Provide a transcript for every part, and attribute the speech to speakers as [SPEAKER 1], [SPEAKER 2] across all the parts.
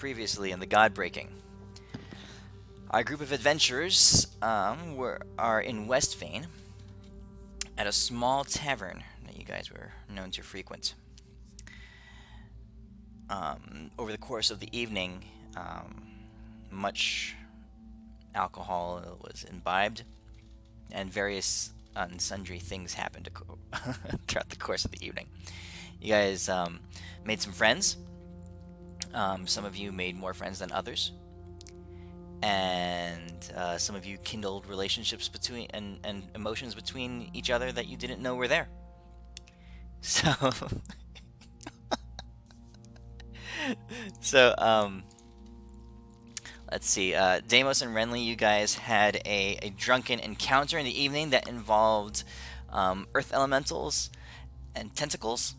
[SPEAKER 1] Previously in the GodBreaking. Our group of adventurers are in Westvane at a small tavern that you guys were known to frequent. Over the course of the evening, much alcohol was imbibed, and various and sundry things happened throughout the course of the evening. You guys made some friends. Some of you made more friends than others, and some of you kindled relationships between and emotions between each other that you didn't know were there. So, so let's see. Deimos and Renly, you guys had a drunken encounter in the evening that involved earth elementals and tentacles.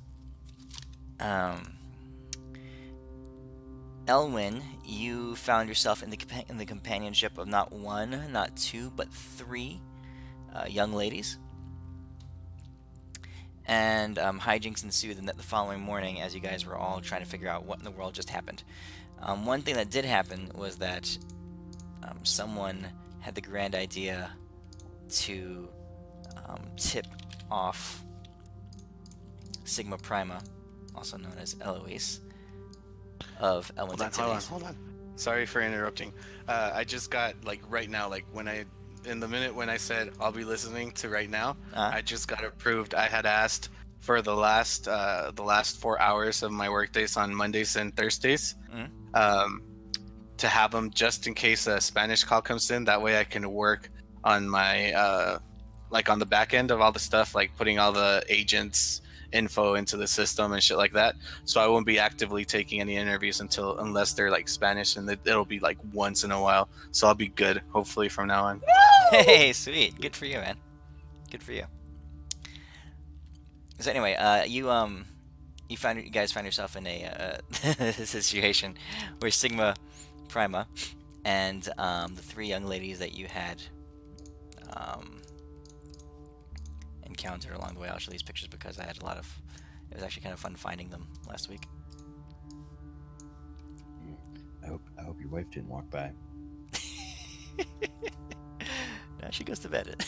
[SPEAKER 1] Elwyn, you found yourself in the companionship of not one, not two, but three young ladies. And hijinks ensued the following morning as you guys were all trying to figure out what in the world just happened. One thing that did happen was that someone had the grand idea to tip off Sigma Prima, also known as Eloise, of Elwyn's activities.
[SPEAKER 2] Hold on. Sorry for interrupting. I just got, right now, in the minute when I said I'll be listening to right now, I just got approved. I had asked for the last 4 hours of my workdays on Mondays and Thursdays to have them just in case a Spanish call comes in. That way I can work on my, on the back end of all the stuff, like putting all the agents' info into the system and shit like that. So I won't be actively taking any interviews unless they're Spanish, and it'll be once in a while. So I'll be good, hopefully, from now on.
[SPEAKER 1] Hey, sweet. Good for you, man. Good for you. So anyway, you guys found yourself in a situation where Sigma Prima and the three young ladies that you had encountered along the way. I'll show these pictures because it was actually kind of fun finding them last week.
[SPEAKER 3] I hope your wife didn't walk by.
[SPEAKER 1] No, she goes to bed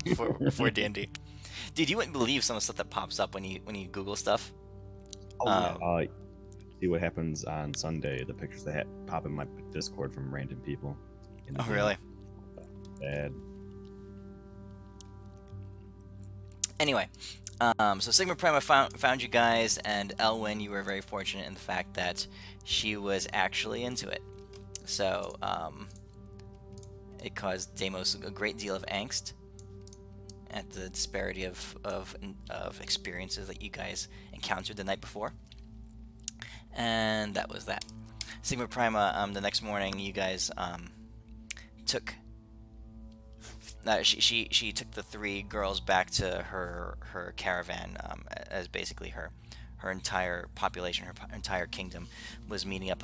[SPEAKER 1] before D&D. Dude, you wouldn't believe some of the stuff that pops up when you Google stuff.
[SPEAKER 3] Yeah. See what happens on Sunday. The pictures that pop in my Discord from random people.
[SPEAKER 1] Oh, really?
[SPEAKER 3] Bad.
[SPEAKER 1] Anyway, so Sigma Prima found you guys, and Elwyn, you were very fortunate in the fact that she was actually into it. So it caused Deimos a great deal of angst at the disparity of experiences that you guys encountered the night before. And that was that. Sigma Prima, the next morning, you guys took... she took the three girls back to her caravan, as basically her entire population, her entire kingdom was meeting up,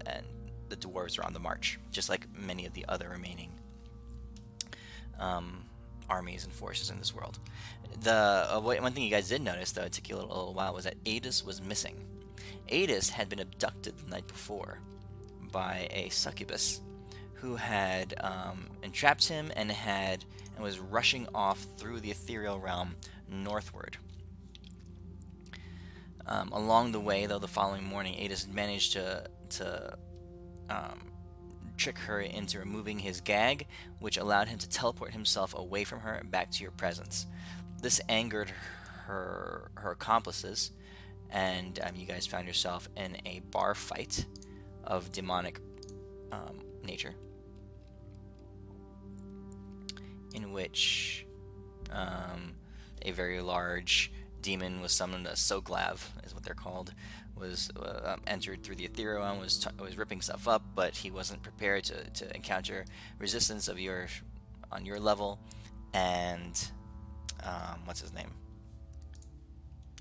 [SPEAKER 1] and the dwarves were on the march, just like many of the other remaining armies and forces in this world. One thing you guys did notice, though, it took you a little while, was that Adis was missing. Adis had been abducted the night before by a succubus who had entrapped him and was rushing off through the ethereal realm northward. Along the way, though, the following morning, Adis managed to trick her into removing his gag, which allowed him to teleport himself away from her and back to your presence. This angered her accomplices, and you guys found yourself in a bar fight of demonic nature, in which a very large demon was summoned. A Soglav is what they're called. Was entered through the ethereal realm. Was ripping stuff up, but he wasn't prepared to encounter resistance on your level. And what's his name?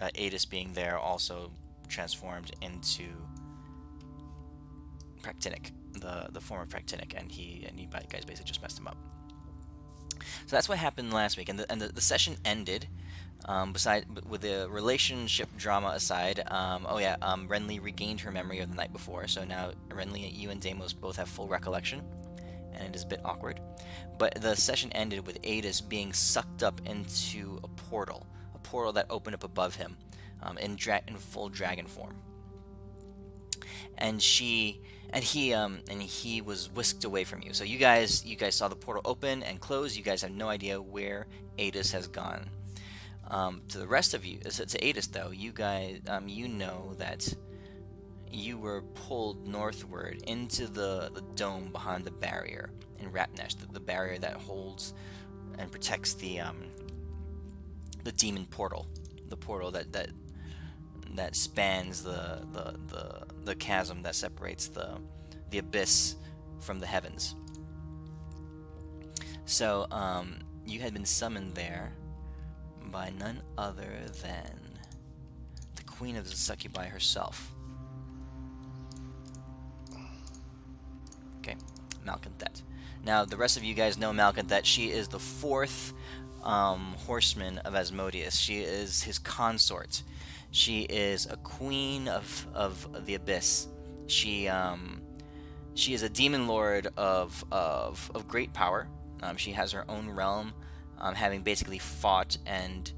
[SPEAKER 1] Adis, being there, also transformed into Practinic, the form of Practinic, and you guys basically just messed him up. So that's what happened last week, and the session ended With the relationship drama aside, Renly regained her memory of the night before, so now Renly, you and Deimos both have full recollection, and it is a bit awkward. But the session ended with Adis being sucked up into a portal that opened up above him, in full dragon form, and he was whisked away from you. So you guys saw the portal open and close. You guys have no idea where Adis has gone. To the rest of you, to Adis though, you guys, you know that you were pulled northward into the dome behind the barrier in Ratnesh, the barrier that holds and protects the demon portal, the portal that spans the chasm that separates the abyss from the heavens. So you had been summoned there by none other than the Queen of the Succubi herself. Okay, Malconthet. Now, the rest of you guys know Malconthet. She is the fourth horseman of Asmodeus. She is his consort. She is a queen of the abyss. She is a demon lord of great power. She has her own realm, having basically fought and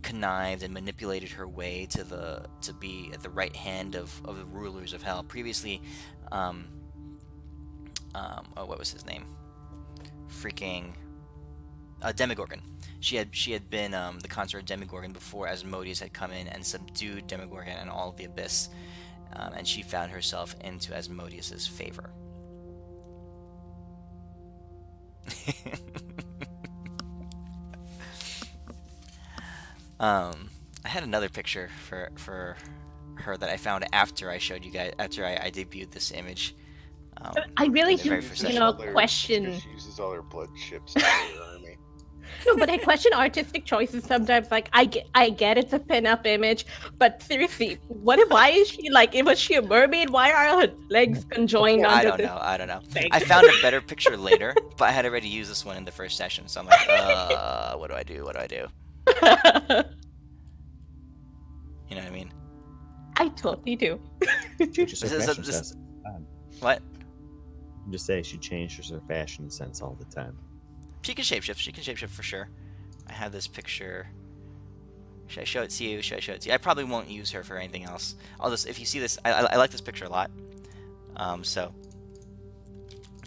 [SPEAKER 1] connived and manipulated her way to be at the right hand of the rulers of hell. Previously, what was his name? Demogorgon. She had been the consort of Demogorgon before Asmodeus had come in and subdued Demogorgon and all of the abyss, and she found herself into Asmodeus's favor. I had another picture for her that I found after I showed you guys, after I debuted this image.
[SPEAKER 4] I really do, question.
[SPEAKER 5] She uses all her blood chips to her army.
[SPEAKER 4] No, but I question artistic choices sometimes. Like, I get it's a pin-up image, but seriously, why is she like? Was she a mermaid? Why are her legs conjoined?
[SPEAKER 1] I don't know. I found a better picture later, but I had already used this one in the first session, so I'm like, what do I do? You know what I mean?
[SPEAKER 4] I totally do.
[SPEAKER 1] What?
[SPEAKER 3] Just say she changes her fashion sense all the time.
[SPEAKER 1] She can shapeshift for sure. I have this picture. Should I show it to you? I probably won't use her for anything else. If you see this, I like this picture a lot. So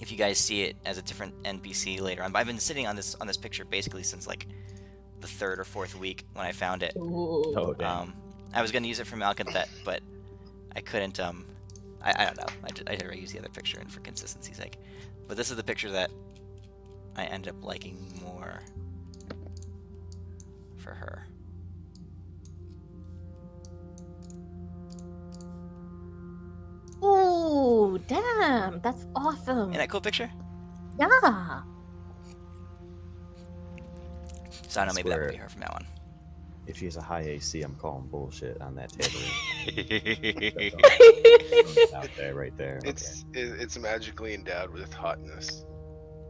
[SPEAKER 1] if you guys see it as a different NPC later on, but I've been sitting on this picture basically since like the third or fourth week when I found it.
[SPEAKER 3] Oh, damn.
[SPEAKER 1] I was gonna use it for Malconthet, but I couldn't. I don't know. I never use the other picture for consistency's sake. But this is the picture that I ended up liking more for her.
[SPEAKER 4] Ooh, damn, that's awesome.
[SPEAKER 1] Isn't that a cool picture?
[SPEAKER 4] Yeah.
[SPEAKER 1] So I don't know, maybe that would be her from now on.
[SPEAKER 3] If she has a high AC, I'm calling bullshit on that table. Out there, right there.
[SPEAKER 5] It's magically endowed with hotness.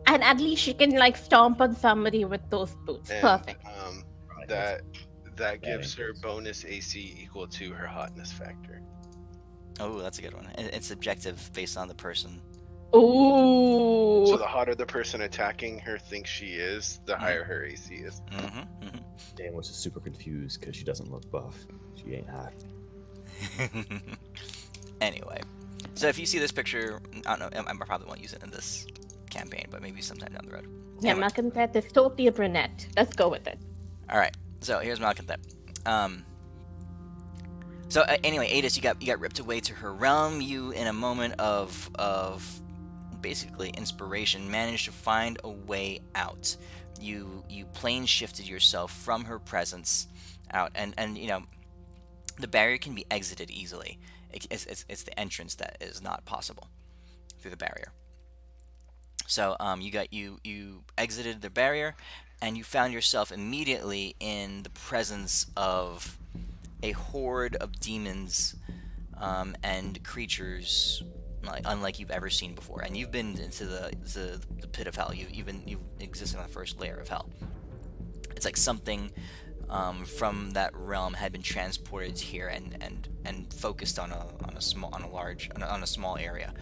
[SPEAKER 4] And at least she can like stomp on somebody with those boots.
[SPEAKER 5] And,
[SPEAKER 4] perfect.
[SPEAKER 5] That gives her bonus AC equal to her hotness factor.
[SPEAKER 1] Oh, that's a good one. It's subjective based on the person.
[SPEAKER 4] Ooh.
[SPEAKER 5] So the hotter the person attacking her thinks she is, the higher her AC is.
[SPEAKER 3] Dan was super confused because she doesn't look buff. She ain't hot.
[SPEAKER 1] Anyway, so if you see this picture, I don't know, I probably won't use it in this campaign, but maybe sometime down the road.
[SPEAKER 4] Yeah,
[SPEAKER 1] Anyway.
[SPEAKER 4] Malconthet is totally a brunette. Let's go with it.
[SPEAKER 1] All right, so here's Malconthet. Anyway, Adis, you got ripped away to her realm. You, in a moment of basically inspiration, managed to find a way out. You plane shifted yourself from her presence out, and you know the barrier can be exited easily. It's the entrance that is not possible through the barrier. So you exited the barrier, and you found yourself immediately in the presence of a horde of demons and creatures unlike you've ever seen before. And you've been into the pit of hell. You've existed on the first layer of hell. It's like something from that realm had been transported here and focused on a small area.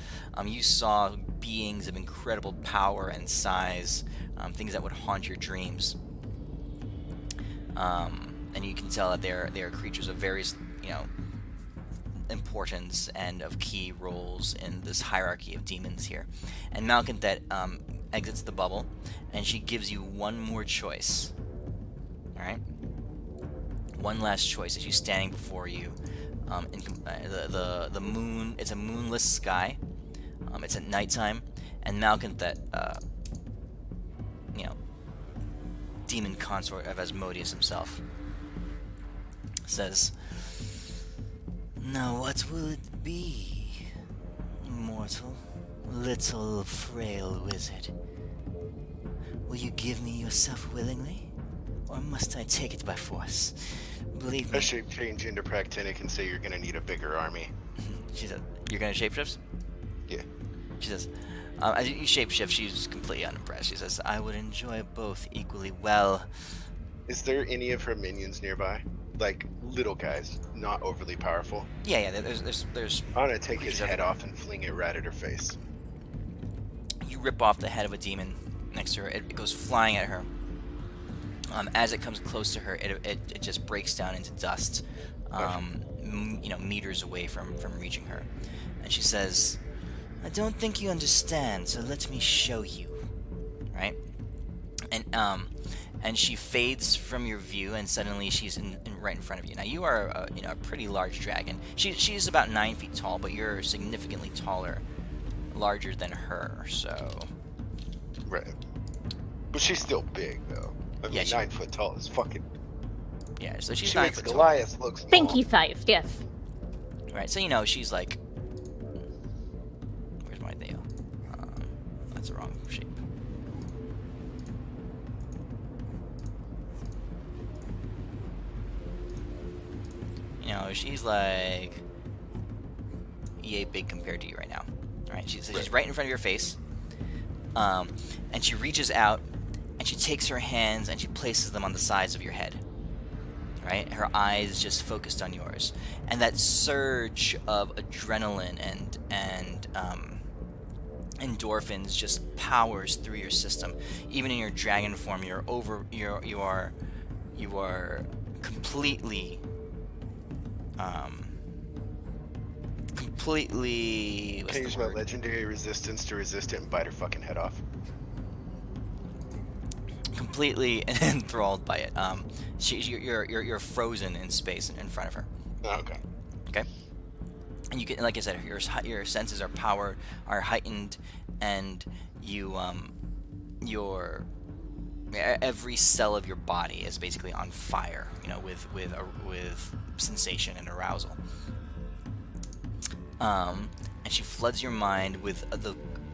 [SPEAKER 1] You saw beings of incredible power and size, things that would haunt your dreams. And you can tell that they are creatures of various, importance and of key roles in this hierarchy of demons here. And Malcontet exits the bubble, and she gives you one more choice. All right, one last choice as she's standing before you. The moon. It's a moonless sky. It's at nighttime, and Malcontet, demon consort of Asmodeus himself, says, "Now what will it be, mortal, little frail wizard? Will you give me yourself willingly, or must I take it by force? Believe me."
[SPEAKER 5] I shape change into Practinic and say you're gonna need a bigger army.
[SPEAKER 1] She said, "You're gonna shapeshift?"
[SPEAKER 5] Yeah.
[SPEAKER 1] She says, as you shapeshift, she's completely unimpressed. She says, "I would enjoy both equally well."
[SPEAKER 5] Is there any of her minions nearby? Like little guys, not overly powerful.
[SPEAKER 1] Yeah. There's.
[SPEAKER 5] I'm gonna take his
[SPEAKER 1] creatures
[SPEAKER 5] head
[SPEAKER 1] everywhere.
[SPEAKER 5] off and fling it right at her face.
[SPEAKER 1] You rip off the head of a demon next to her. It goes flying at her. As it comes close to her, it just breaks down into dust, meters away from reaching her. And she says, "I don't think you understand, so let me show you." Right? And she fades from your view, and suddenly she's right in front of you. Now you are a pretty large dragon. She's about 9 feet tall, but you're significantly taller, larger than her. So
[SPEAKER 5] Right. But she's still big though. I mean,
[SPEAKER 1] Yeah, she-
[SPEAKER 5] 9 foot tall is fucking.
[SPEAKER 1] yeah, so she's
[SPEAKER 5] She
[SPEAKER 1] 9
[SPEAKER 5] makes
[SPEAKER 1] foot tall.
[SPEAKER 5] Goliath look small.
[SPEAKER 4] Pinky sized, yes.
[SPEAKER 1] Right, so she's like. Where's my Dale? That's the wrong shape. She's like. Yay big compared to you right now. Alright, she's right in front of your face. And she reaches out and she takes her hands and she places them on the sides of your head. Right? Her eyes just focused on yours. And that surge of adrenaline and endorphins just powers through your system. Even in your dragon form, you are completely what's
[SPEAKER 5] Can I
[SPEAKER 1] the
[SPEAKER 5] use my
[SPEAKER 1] word?
[SPEAKER 5] legendary resistance to resist it and bite her fucking head off?
[SPEAKER 1] Completely enthralled by it. You're frozen in space in front of her.
[SPEAKER 5] Oh, okay.
[SPEAKER 1] Okay. And you can, like I said, your senses are heightened, and your every cell of your body is basically on fire. With sensation and arousal. And she floods your mind with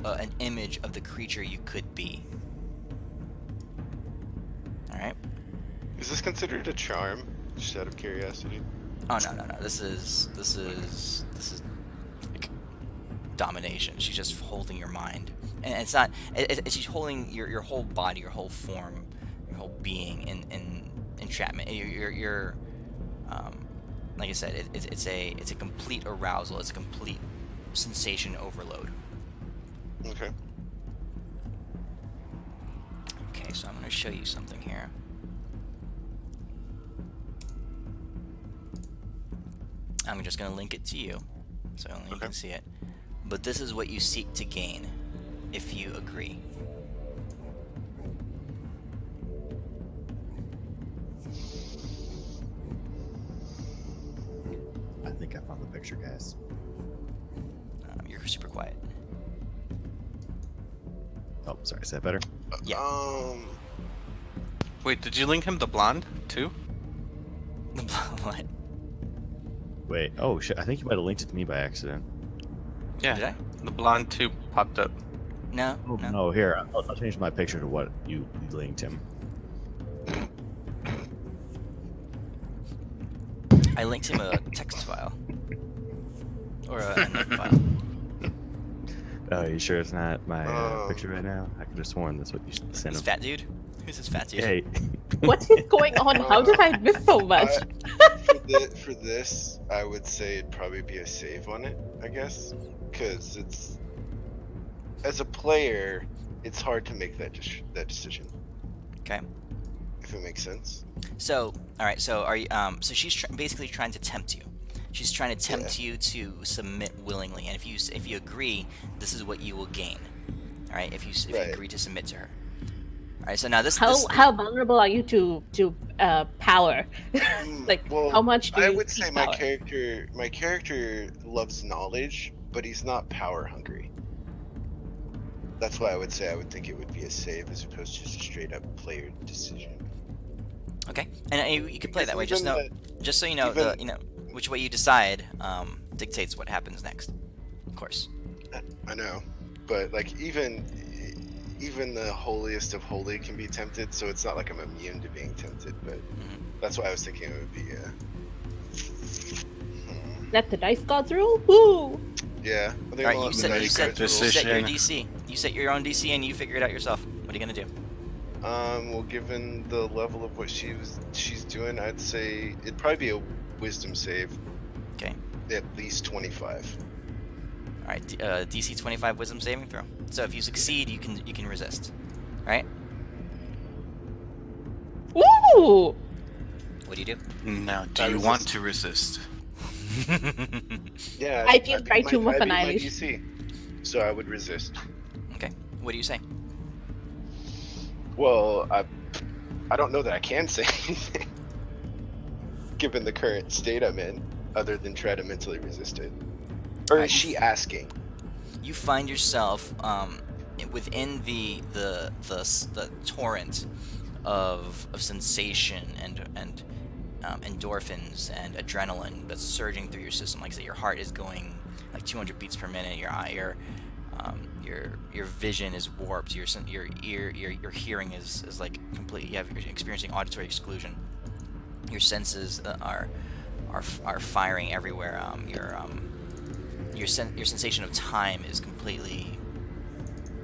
[SPEAKER 1] an image of the creature you could be. All right.
[SPEAKER 5] Is this considered a charm? Just out of curiosity.
[SPEAKER 1] Oh no. This is like domination. She's just holding your mind, and it's not. She's holding your whole body, your whole form, your whole being in entrapment. You're like I said, it's a complete arousal. It's a complete sensation overload.
[SPEAKER 5] Okay.
[SPEAKER 1] Okay, so I'm going to show you something here. I'm just going to link it to you, so only you can see it. But this is what you seek to gain, if you agree.
[SPEAKER 3] I think I found the picture, guys.
[SPEAKER 1] You're super quiet.
[SPEAKER 3] Oh, sorry. Is that better?
[SPEAKER 1] Yeah.
[SPEAKER 2] Wait, did you link him the blonde too?
[SPEAKER 1] What?
[SPEAKER 3] Wait. Oh shit! I think you might have linked it to me by accident.
[SPEAKER 2] Yeah.
[SPEAKER 1] Did I?
[SPEAKER 2] The blonde too popped up.
[SPEAKER 1] No.
[SPEAKER 3] Oh
[SPEAKER 1] No.
[SPEAKER 3] no! Here, I'll change my picture to what you linked him.
[SPEAKER 1] I linked him a text file. Or a note file.
[SPEAKER 3] Oh, you sure it's not my picture right now? I could have sworn that's what you sent
[SPEAKER 1] This
[SPEAKER 3] him.
[SPEAKER 1] fat dude? Who's this fat dude?
[SPEAKER 3] Hey.
[SPEAKER 4] What is going on? How did I miss so much?
[SPEAKER 5] For this, I would say it'd probably be a save on it, I guess, because it's as a player, it's hard to make that decision.
[SPEAKER 1] Okay.
[SPEAKER 5] If it makes sense.
[SPEAKER 1] So, all right. So, are you? So she's basically trying to tempt you. She's trying to tempt you to submit willingly, and if you agree, this is what you will gain. All right. If you agree to submit to her. All right. So now
[SPEAKER 4] How vulnerable are you to power? Like,
[SPEAKER 5] well,
[SPEAKER 4] how much do you
[SPEAKER 5] I would say
[SPEAKER 4] seek
[SPEAKER 5] my
[SPEAKER 4] power?
[SPEAKER 5] character loves knowledge, but he's not power hungry. That's why I would think it would be a save as opposed to just a straight up player decision.
[SPEAKER 1] Okay, and you can play that way. Just so you know, which way you decide dictates what happens next. Of course.
[SPEAKER 5] I know, but like even the holiest of holy can be tempted, so it's not like I'm immune to being tempted. But that's why I was thinking it would be.
[SPEAKER 4] Let the dice gods rule. Woo!
[SPEAKER 5] Yeah.
[SPEAKER 1] All right, you set your
[SPEAKER 2] decision.
[SPEAKER 1] DC. You set your own DC and you figure it out yourself. What are you gonna do?
[SPEAKER 5] Well, given the level of what she's doing, I'd say it'd probably be a wisdom save.
[SPEAKER 1] Okay.
[SPEAKER 5] At least 25.
[SPEAKER 1] All right, DC 25 wisdom saving throw. So if you succeed, you can resist. All right.
[SPEAKER 4] Ooh!
[SPEAKER 1] What do you do?
[SPEAKER 2] Now, do you want to resist?
[SPEAKER 5] Yeah.
[SPEAKER 4] I feel right too much
[SPEAKER 5] my
[SPEAKER 4] annihilation.
[SPEAKER 5] DC, so I would resist.
[SPEAKER 1] Okay. What do you say?
[SPEAKER 5] Well, I don't know that I can say anything, given the current state I'm in, other than try to mentally resist it. Or is she asking?
[SPEAKER 1] You find yourself within the torrent of sensation and endorphins and adrenaline that's surging through your system. Like I said, your heart is going like 200 beats per minute. Your vision is warped. Your hearing is like completely. You're experiencing auditory exclusion. Your senses are firing everywhere. Your sensation of time is completely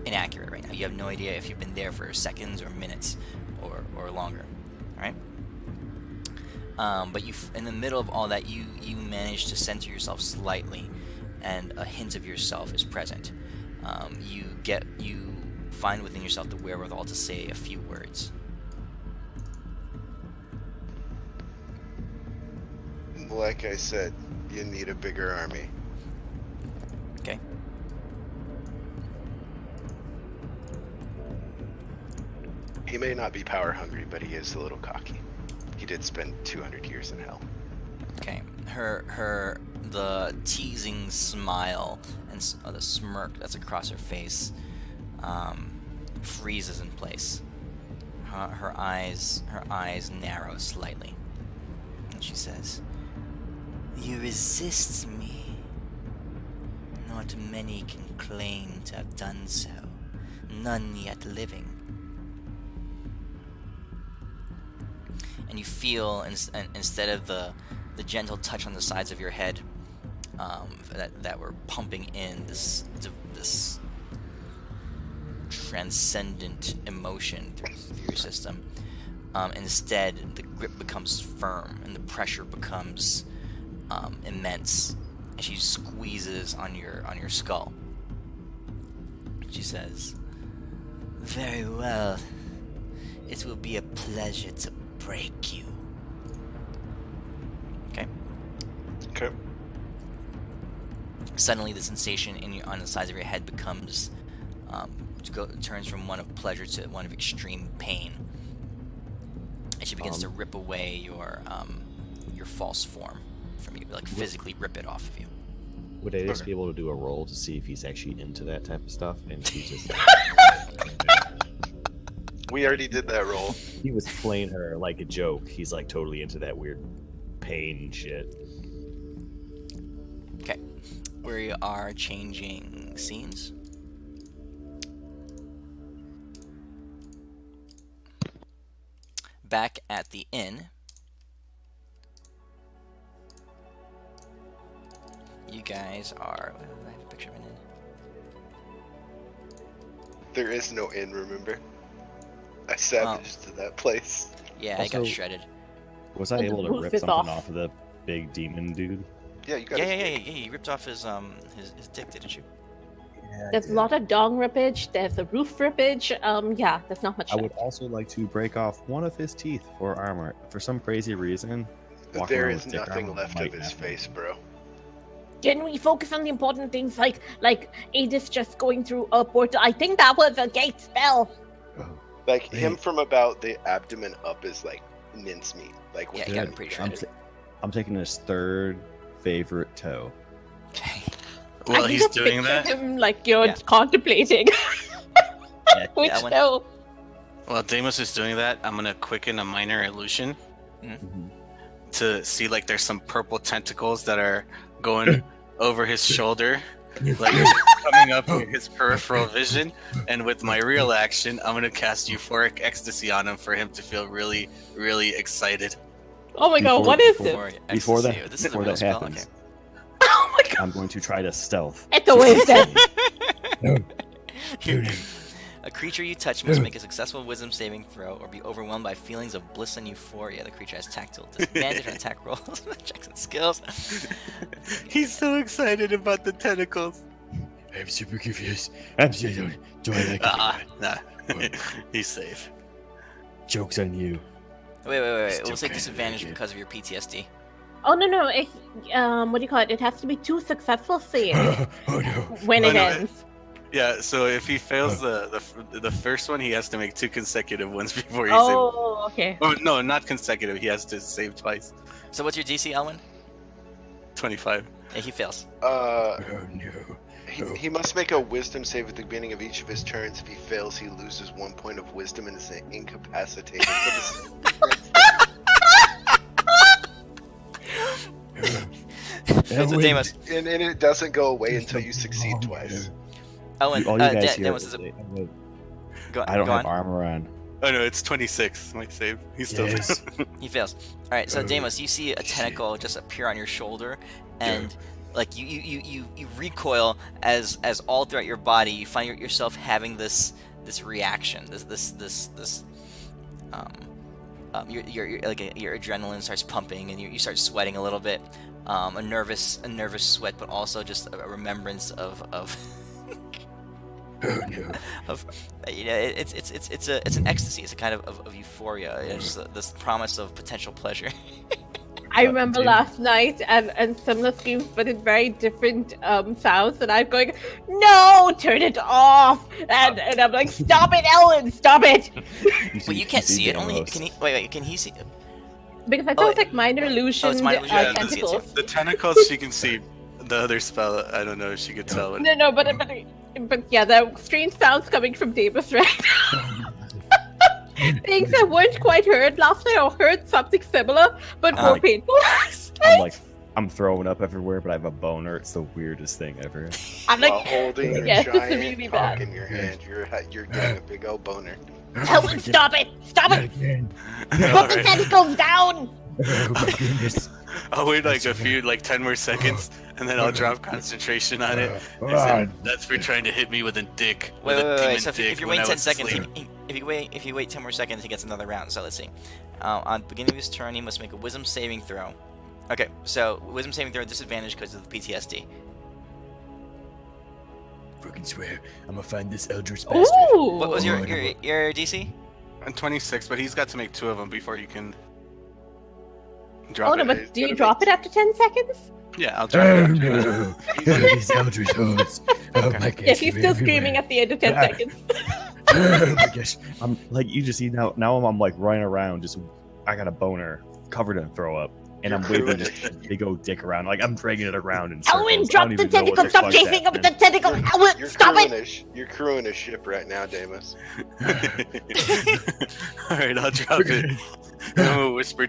[SPEAKER 1] inaccurate right now. You have no idea if you've been there for seconds or minutes or longer. All right. But in the middle of all that, you manage to center yourself slightly, and a hint of yourself is present. You find within yourself the wherewithal to say a few words.
[SPEAKER 5] Like I said, you need a bigger army.
[SPEAKER 1] Okay.
[SPEAKER 5] He may not be power hungry, but he is a little cocky. He did spend 200 years in hell.
[SPEAKER 1] Okay. The teasing smile and the smirk that's across her face freezes in place. Her eyes narrow slightly, and she says, "You resist me. Not many can claim to have done so. None yet living." And you feel, instead of the gentle touch on the sides of your head that were pumping in this transcendent emotion through your system, instead the grip becomes firm and the pressure becomes immense, and she squeezes on your skull. She says, "Very well. It will be a pleasure to break you." Okay.
[SPEAKER 5] Okay.
[SPEAKER 1] Suddenly, the sensation on the sides of your head becomes turns from one of pleasure to one of extreme pain, and she begins to rip away your false form from you, like physically rip it off of you.
[SPEAKER 3] Would I just be able to do a roll to see if he's actually into that type of stuff? And he just
[SPEAKER 5] We already did that roll.
[SPEAKER 3] he was playing her like a joke. He's like totally into that weird pain shit.
[SPEAKER 1] Okay, we are changing scenes. Back at the inn, you guys are. I have a picture of an inn.
[SPEAKER 5] There is no inn, remember? I savaged to that place.
[SPEAKER 1] Yeah, I got
[SPEAKER 3] Also-
[SPEAKER 1] shredded.
[SPEAKER 3] Was I
[SPEAKER 4] The
[SPEAKER 3] able to
[SPEAKER 4] roof
[SPEAKER 3] rip
[SPEAKER 4] is
[SPEAKER 3] something
[SPEAKER 4] off.
[SPEAKER 3] off of the big demon dude?
[SPEAKER 5] Yeah, you got
[SPEAKER 1] Yeah. You ripped off his dick, didn't you?
[SPEAKER 4] There's a lot of dong rippage. There's a roof rippage. Yeah, there's not much.
[SPEAKER 3] I would
[SPEAKER 4] left.
[SPEAKER 3] also like to break off one of his teeth for armor. For some crazy reason, walking
[SPEAKER 5] There
[SPEAKER 3] around
[SPEAKER 5] is
[SPEAKER 3] with dick
[SPEAKER 5] nothing
[SPEAKER 3] armor
[SPEAKER 5] left
[SPEAKER 3] might
[SPEAKER 5] of his
[SPEAKER 3] happen.
[SPEAKER 5] face, bro.
[SPEAKER 4] Can we focus on the important things like Adis just going through a portal? I think that was a gate spell.
[SPEAKER 5] Like
[SPEAKER 3] Hey.
[SPEAKER 5] him from about the abdomen up is like mincemeat. Like
[SPEAKER 1] Yeah,
[SPEAKER 5] what
[SPEAKER 1] you
[SPEAKER 5] you
[SPEAKER 1] got
[SPEAKER 5] can
[SPEAKER 1] him pretty
[SPEAKER 5] eat.
[SPEAKER 1] shredded.
[SPEAKER 3] I'm taking his third favorite toe.
[SPEAKER 1] Okay.
[SPEAKER 2] While
[SPEAKER 4] I
[SPEAKER 2] he's
[SPEAKER 4] just
[SPEAKER 2] doing
[SPEAKER 4] pictured
[SPEAKER 2] that,
[SPEAKER 4] him like you're
[SPEAKER 1] Yeah.
[SPEAKER 4] contemplating. Which
[SPEAKER 1] that one-
[SPEAKER 4] no.
[SPEAKER 2] while Deimos is doing that, I'm gonna quicken a minor illusion to see like there's some purple tentacles that are going over his shoulder, like coming up in his peripheral vision. And with my real action, I'm gonna cast euphoric ecstasy on him for him to feel really, really excited.
[SPEAKER 4] Oh my god,
[SPEAKER 3] Before-
[SPEAKER 4] what is
[SPEAKER 3] before-
[SPEAKER 4] this?
[SPEAKER 3] Before
[SPEAKER 1] Ecstasy.
[SPEAKER 3] that,
[SPEAKER 1] This is a
[SPEAKER 3] before
[SPEAKER 1] real
[SPEAKER 3] that
[SPEAKER 1] spell.
[SPEAKER 3] happens,
[SPEAKER 4] Oh my god.
[SPEAKER 3] I'm going to try to stealth.
[SPEAKER 4] It's a wisdom.
[SPEAKER 1] Okay. A creature you touch must make a successful wisdom saving throw or be overwhelmed by feelings of bliss and euphoria. The creature has tactile disadvantage on attack rolls, checks and skills.
[SPEAKER 2] He's so excited about the tentacles.
[SPEAKER 3] I'm super confused. I'm so do I like
[SPEAKER 2] Nah. He's safe.
[SPEAKER 3] Joke's on you.
[SPEAKER 1] Wait. It
[SPEAKER 3] Still
[SPEAKER 1] will say
[SPEAKER 3] kinda
[SPEAKER 1] disadvantage
[SPEAKER 3] like it.
[SPEAKER 1] because of your PTSD.
[SPEAKER 4] Oh no, it what do you call it? It has to be 2 successful saves
[SPEAKER 3] Oh no.
[SPEAKER 4] when
[SPEAKER 2] Oh,
[SPEAKER 4] it
[SPEAKER 2] no,
[SPEAKER 4] ends.
[SPEAKER 2] Yeah, so if he fails the first one, he has to make 2 consecutive ones before he's able.
[SPEAKER 4] Oh, okay.
[SPEAKER 2] Oh no, not consecutive. He has to save twice.
[SPEAKER 1] So what's your DC, Elwin?
[SPEAKER 2] 25.
[SPEAKER 1] Yeah, he fails.
[SPEAKER 3] Oh no.
[SPEAKER 5] He must make a wisdom save at the beginning of each of his turns. If he fails, he loses 1 point of wisdom and is incapacitated for
[SPEAKER 1] So Deimos.
[SPEAKER 5] and it doesn't go away until you succeed twice.
[SPEAKER 1] Elwin,
[SPEAKER 3] All you guys hear
[SPEAKER 1] Deimos
[SPEAKER 3] is
[SPEAKER 1] is a...
[SPEAKER 3] I
[SPEAKER 1] Go
[SPEAKER 3] don't have
[SPEAKER 1] on.
[SPEAKER 3] armor on.
[SPEAKER 2] Oh no, it's 26. My save. He's still.
[SPEAKER 3] Yes.
[SPEAKER 1] He fails. All right, so Deimos, you see a tentacle just appear on your shoulder, and like you recoil as all throughout your body you find yourself having this reaction, your adrenaline starts pumping and you start sweating a little bit, a nervous sweat, but also just a remembrance of
[SPEAKER 3] Oh no.
[SPEAKER 1] of it's an ecstasy. It's a kind of euphoria. Just this promise of potential pleasure.
[SPEAKER 4] I remember
[SPEAKER 3] continue.
[SPEAKER 4] last night and similar screams, but in very different sounds, and I'm going, no, turn it off, and I'm like, stop it, Ellen, stop it,
[SPEAKER 1] Well, you can't see it. Only can he? Wait. Can he see?
[SPEAKER 4] because I
[SPEAKER 1] Oh,
[SPEAKER 4] thought like minor illusion,
[SPEAKER 1] it's minor illusion,
[SPEAKER 2] yeah,
[SPEAKER 4] tentacles.
[SPEAKER 2] The tentacles, she can see. The other spell, I don't know if she could tell.
[SPEAKER 4] No, but yeah, there are strange sounds coming from Davis right now. Things I weren't quite heard last night, or heard something similar, but more painful.
[SPEAKER 3] I'm throwing up everywhere, but I have a boner. It's the weirdest thing ever.
[SPEAKER 4] I'm
[SPEAKER 5] While
[SPEAKER 4] like,
[SPEAKER 5] holding a
[SPEAKER 4] yes, this is
[SPEAKER 5] giant
[SPEAKER 4] really
[SPEAKER 5] cock
[SPEAKER 4] bad.
[SPEAKER 5] in your hand, you're getting a big old boner.
[SPEAKER 4] Ellen, stop it,
[SPEAKER 3] Again.
[SPEAKER 4] put the
[SPEAKER 2] Alright.
[SPEAKER 4] tentacles down.
[SPEAKER 3] Oh my goodness.
[SPEAKER 2] I'll wait like a few, like 10 more seconds, and then I'll drop concentration on it. And say, that's for trying to hit me with a dick. With a demon
[SPEAKER 1] Wait. So
[SPEAKER 2] dick
[SPEAKER 1] if you're
[SPEAKER 2] when
[SPEAKER 1] waiting
[SPEAKER 2] I
[SPEAKER 1] 10
[SPEAKER 2] was
[SPEAKER 1] seconds,
[SPEAKER 2] asleep.
[SPEAKER 1] if you wait 10 more seconds, he gets another round. So let's see. On the beginning of his turn, he must make a wisdom saving throw. Okay, so wisdom saving throw disadvantage because of the PTSD.
[SPEAKER 3] Fucking swear, I'm gonna find this eldritch
[SPEAKER 4] Ooh.
[SPEAKER 1] What was
[SPEAKER 3] Oh,
[SPEAKER 1] your DC?
[SPEAKER 2] I'm 26, but he's got to make 2 of them before you can drop
[SPEAKER 4] Oh no,
[SPEAKER 2] it.
[SPEAKER 4] but do you drop it after 10 seconds?
[SPEAKER 2] Yeah, I'll drop it.
[SPEAKER 3] no. These eldritch hoods. Oh my gosh.
[SPEAKER 4] Yes, he's still screaming at the end of 10 seconds.
[SPEAKER 3] Oh my gosh. I'm like, you just see now I'm like running around, just I got a boner covered in throw up. And I'm waving this big old dick around, like I'm dragging it around in circles.
[SPEAKER 4] Ellen,
[SPEAKER 3] I
[SPEAKER 4] drop
[SPEAKER 3] don't
[SPEAKER 4] the
[SPEAKER 3] even know what
[SPEAKER 4] tentacle!
[SPEAKER 3] the
[SPEAKER 4] Stop
[SPEAKER 3] fuck's
[SPEAKER 4] chasing up the
[SPEAKER 3] happening.
[SPEAKER 4] tentacle! Ellen,
[SPEAKER 5] You're
[SPEAKER 4] stop
[SPEAKER 5] crewing
[SPEAKER 4] it!
[SPEAKER 5] you're crewing a ship right now, Damus.
[SPEAKER 2] Alright, I'll drop it. I'm gonna whisper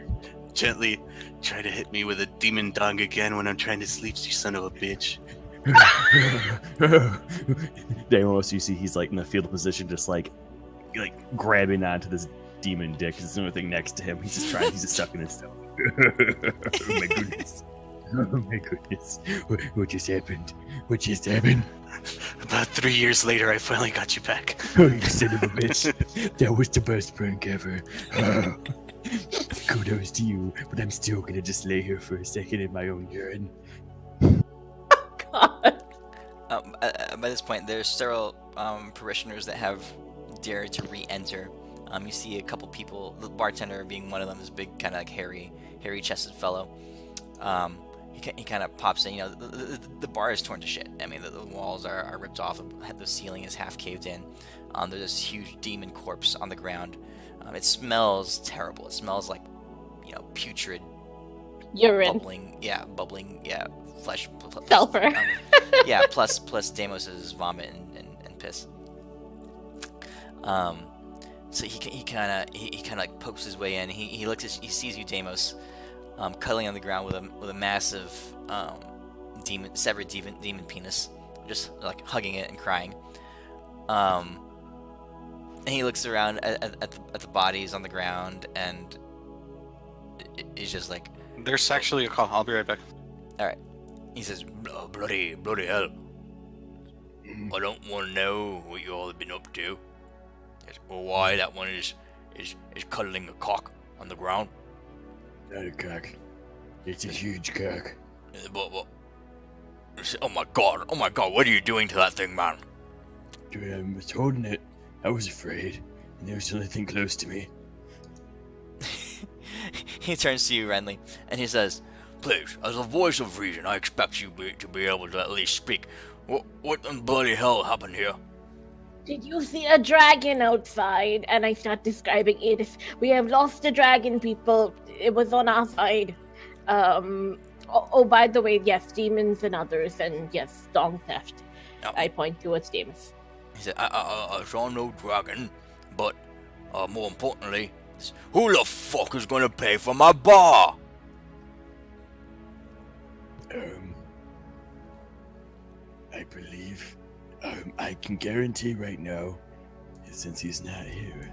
[SPEAKER 2] gently, try to hit me with a demon dong again when I'm trying to sleep, you son of a bitch.
[SPEAKER 3] Deimos, you see, he's like in the fetal position, just like grabbing onto this demon dick. It's the only thing next to him. He's just sucking his thumb. Oh my goodness. Oh my goodness. What just happened?
[SPEAKER 2] About 3 years later, I finally got you back.
[SPEAKER 3] Oh, you son of a bitch. That was the best prank ever. Kudos to you, but I'm still gonna just lay here for a second in my own urine.
[SPEAKER 4] God.
[SPEAKER 1] By this point, there's several parishioners that have dared to re-enter. You see a couple people, the bartender being one of them, this big kind of like hairy-chested fellow. He kind of pops in. You know, the bar is torn to shit. I mean, the walls are ripped off. The ceiling is half caved in. There's this huge demon corpse on the ground. It smells terrible. It smells like, you know, putrid,
[SPEAKER 4] Urine.
[SPEAKER 1] bubbling, flesh.
[SPEAKER 4] Sulfur.
[SPEAKER 1] Yeah, plus Deimos's vomit and piss. So he kind of like pokes his way in. He sees you, Deimos, cuddling on the ground with a massive severed demon penis, just like hugging it and crying. And he looks around at the bodies on the ground, and he's just like,
[SPEAKER 2] There's actually a call. I'll be right back.
[SPEAKER 1] all right. He says, bloody hell. I don't want to know what you all have been up to. Or why that one is cuddling a cock on the ground.
[SPEAKER 3] Not a cock. It's a huge cock.
[SPEAKER 1] But oh my god, what are you doing to that thing, man?
[SPEAKER 3] Dude, I was holding it. I was afraid, and there was nothing close to me.
[SPEAKER 1] He turns to you, Renly, and he says, please, as a voice of reason, I expect you to be able to at least speak. What in bloody hell happened here?
[SPEAKER 4] Did you see a dragon outside? And I start describing it. We have lost a dragon, people. It was on our side. By the way, yes, demons and others, and yes, dong theft.
[SPEAKER 1] Oh.
[SPEAKER 4] I point towards demons.
[SPEAKER 1] He said, I saw no dragon, but more importantly, who the fuck is gonna pay for my bar?
[SPEAKER 3] I believe, I can guarantee right now, since he's not here,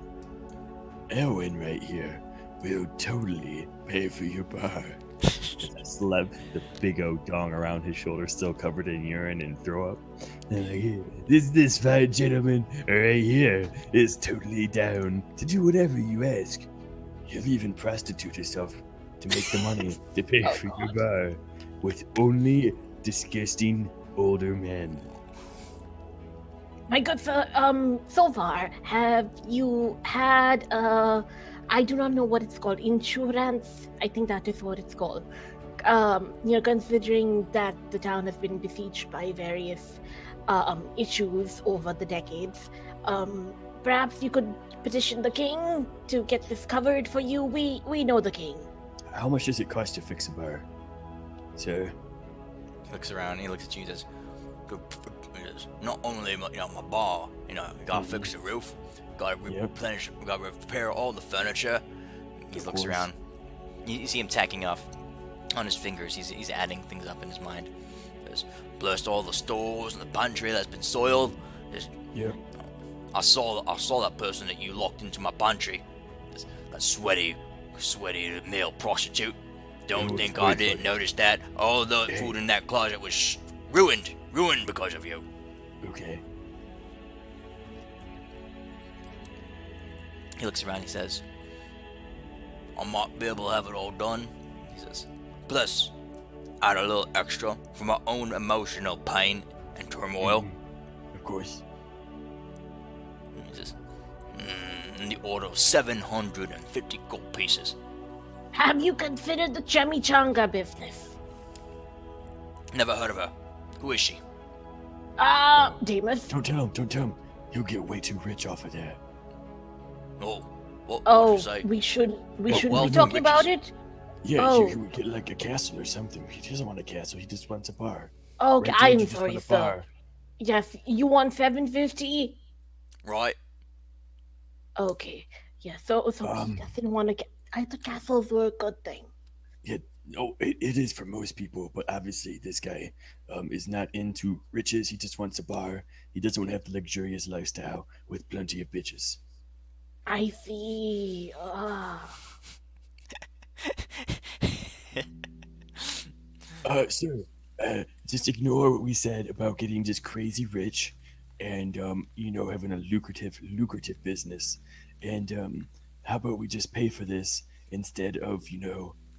[SPEAKER 3] Elwin right here will totally pay for your bar. I slap the big old dong around his shoulder, still covered in urine and throw up. And like, this fine gentleman right here is totally down to do whatever you ask. He'll even prostitute himself to make the money to pay for your bar with only disgusting older men.
[SPEAKER 4] My good sir, so far, have you had, I do not know what it's called, insurance? I think that is what it's called. Considering that the town has been besieged by various issues over the decades, perhaps you could petition the king to get this covered for you. We know the king.
[SPEAKER 3] How much does it cost to fix a bar, sir?
[SPEAKER 1] He looks around, he looks at you and says, not only my bar, you gotta fix the roof, gotta replenish, gotta repair all the furniture. He looks around. You see him tacking off on his fingers. He's adding things up in his mind. There's blessed all the stores and the pantry that's been soiled. I saw that person that you locked into my pantry. That sweaty male prostitute. Don't think I didn't notice that. All the food in that closet was ruined because of you.
[SPEAKER 3] Okay.
[SPEAKER 1] He looks around, he says, I might be able to have it all done. He says, plus, add a little extra for my own emotional pain and turmoil.
[SPEAKER 3] Of course.
[SPEAKER 1] He says, in the order of 750 gold pieces.
[SPEAKER 4] Have you considered the chimichanga business?
[SPEAKER 1] Never heard of her. Who is she?
[SPEAKER 4] Deimos.
[SPEAKER 3] Don't tell him. He'll get way too rich off of that.
[SPEAKER 1] Oh, what did you say?
[SPEAKER 4] we shouldn't be
[SPEAKER 1] well,
[SPEAKER 4] talking about it?
[SPEAKER 3] Yeah, he would get like a castle or something. He doesn't want a castle, he just wants a bar.
[SPEAKER 4] Okay,
[SPEAKER 3] Right,
[SPEAKER 4] I'm
[SPEAKER 3] you just
[SPEAKER 4] sorry,
[SPEAKER 3] want a
[SPEAKER 4] sir.
[SPEAKER 3] bar.
[SPEAKER 4] Yes, you want 750?
[SPEAKER 1] Right.
[SPEAKER 4] Okay. Yeah, so he doesn't want to get... I thought castles were a good thing.
[SPEAKER 3] Yeah, no, it is for most people, but obviously this guy is not into riches. He just wants a bar. He doesn't want to have the luxurious lifestyle with plenty of bitches.
[SPEAKER 4] I see.
[SPEAKER 3] Sir, just ignore what we said about getting just crazy rich. and having a lucrative business. And how about we just pay for this instead of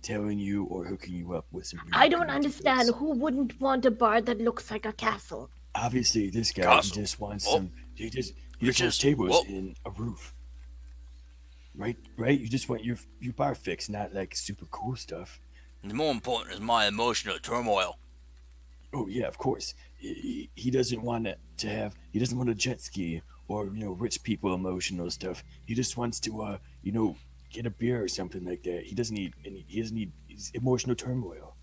[SPEAKER 3] telling you or hooking you up with some
[SPEAKER 4] I
[SPEAKER 3] really
[SPEAKER 4] don't
[SPEAKER 3] good
[SPEAKER 4] understand.
[SPEAKER 3] deals?
[SPEAKER 4] Who wouldn't want a bar that looks like a castle?
[SPEAKER 3] Obviously, this guy he
[SPEAKER 6] Castle.
[SPEAKER 3] just wants
[SPEAKER 6] Oh,
[SPEAKER 3] some. He just wants
[SPEAKER 6] riches.
[SPEAKER 3] tables
[SPEAKER 6] Well,
[SPEAKER 3] and a roof. Right. You just want your bar fixed, not like super cool stuff.
[SPEAKER 6] the more important is my emotional turmoil.
[SPEAKER 3] Oh yeah, of course. He doesn't want to have. He doesn't want a jet ski or rich people emotional stuff. He just wants to get a beer or something like that. He doesn't need any. He doesn't need emotional turmoil.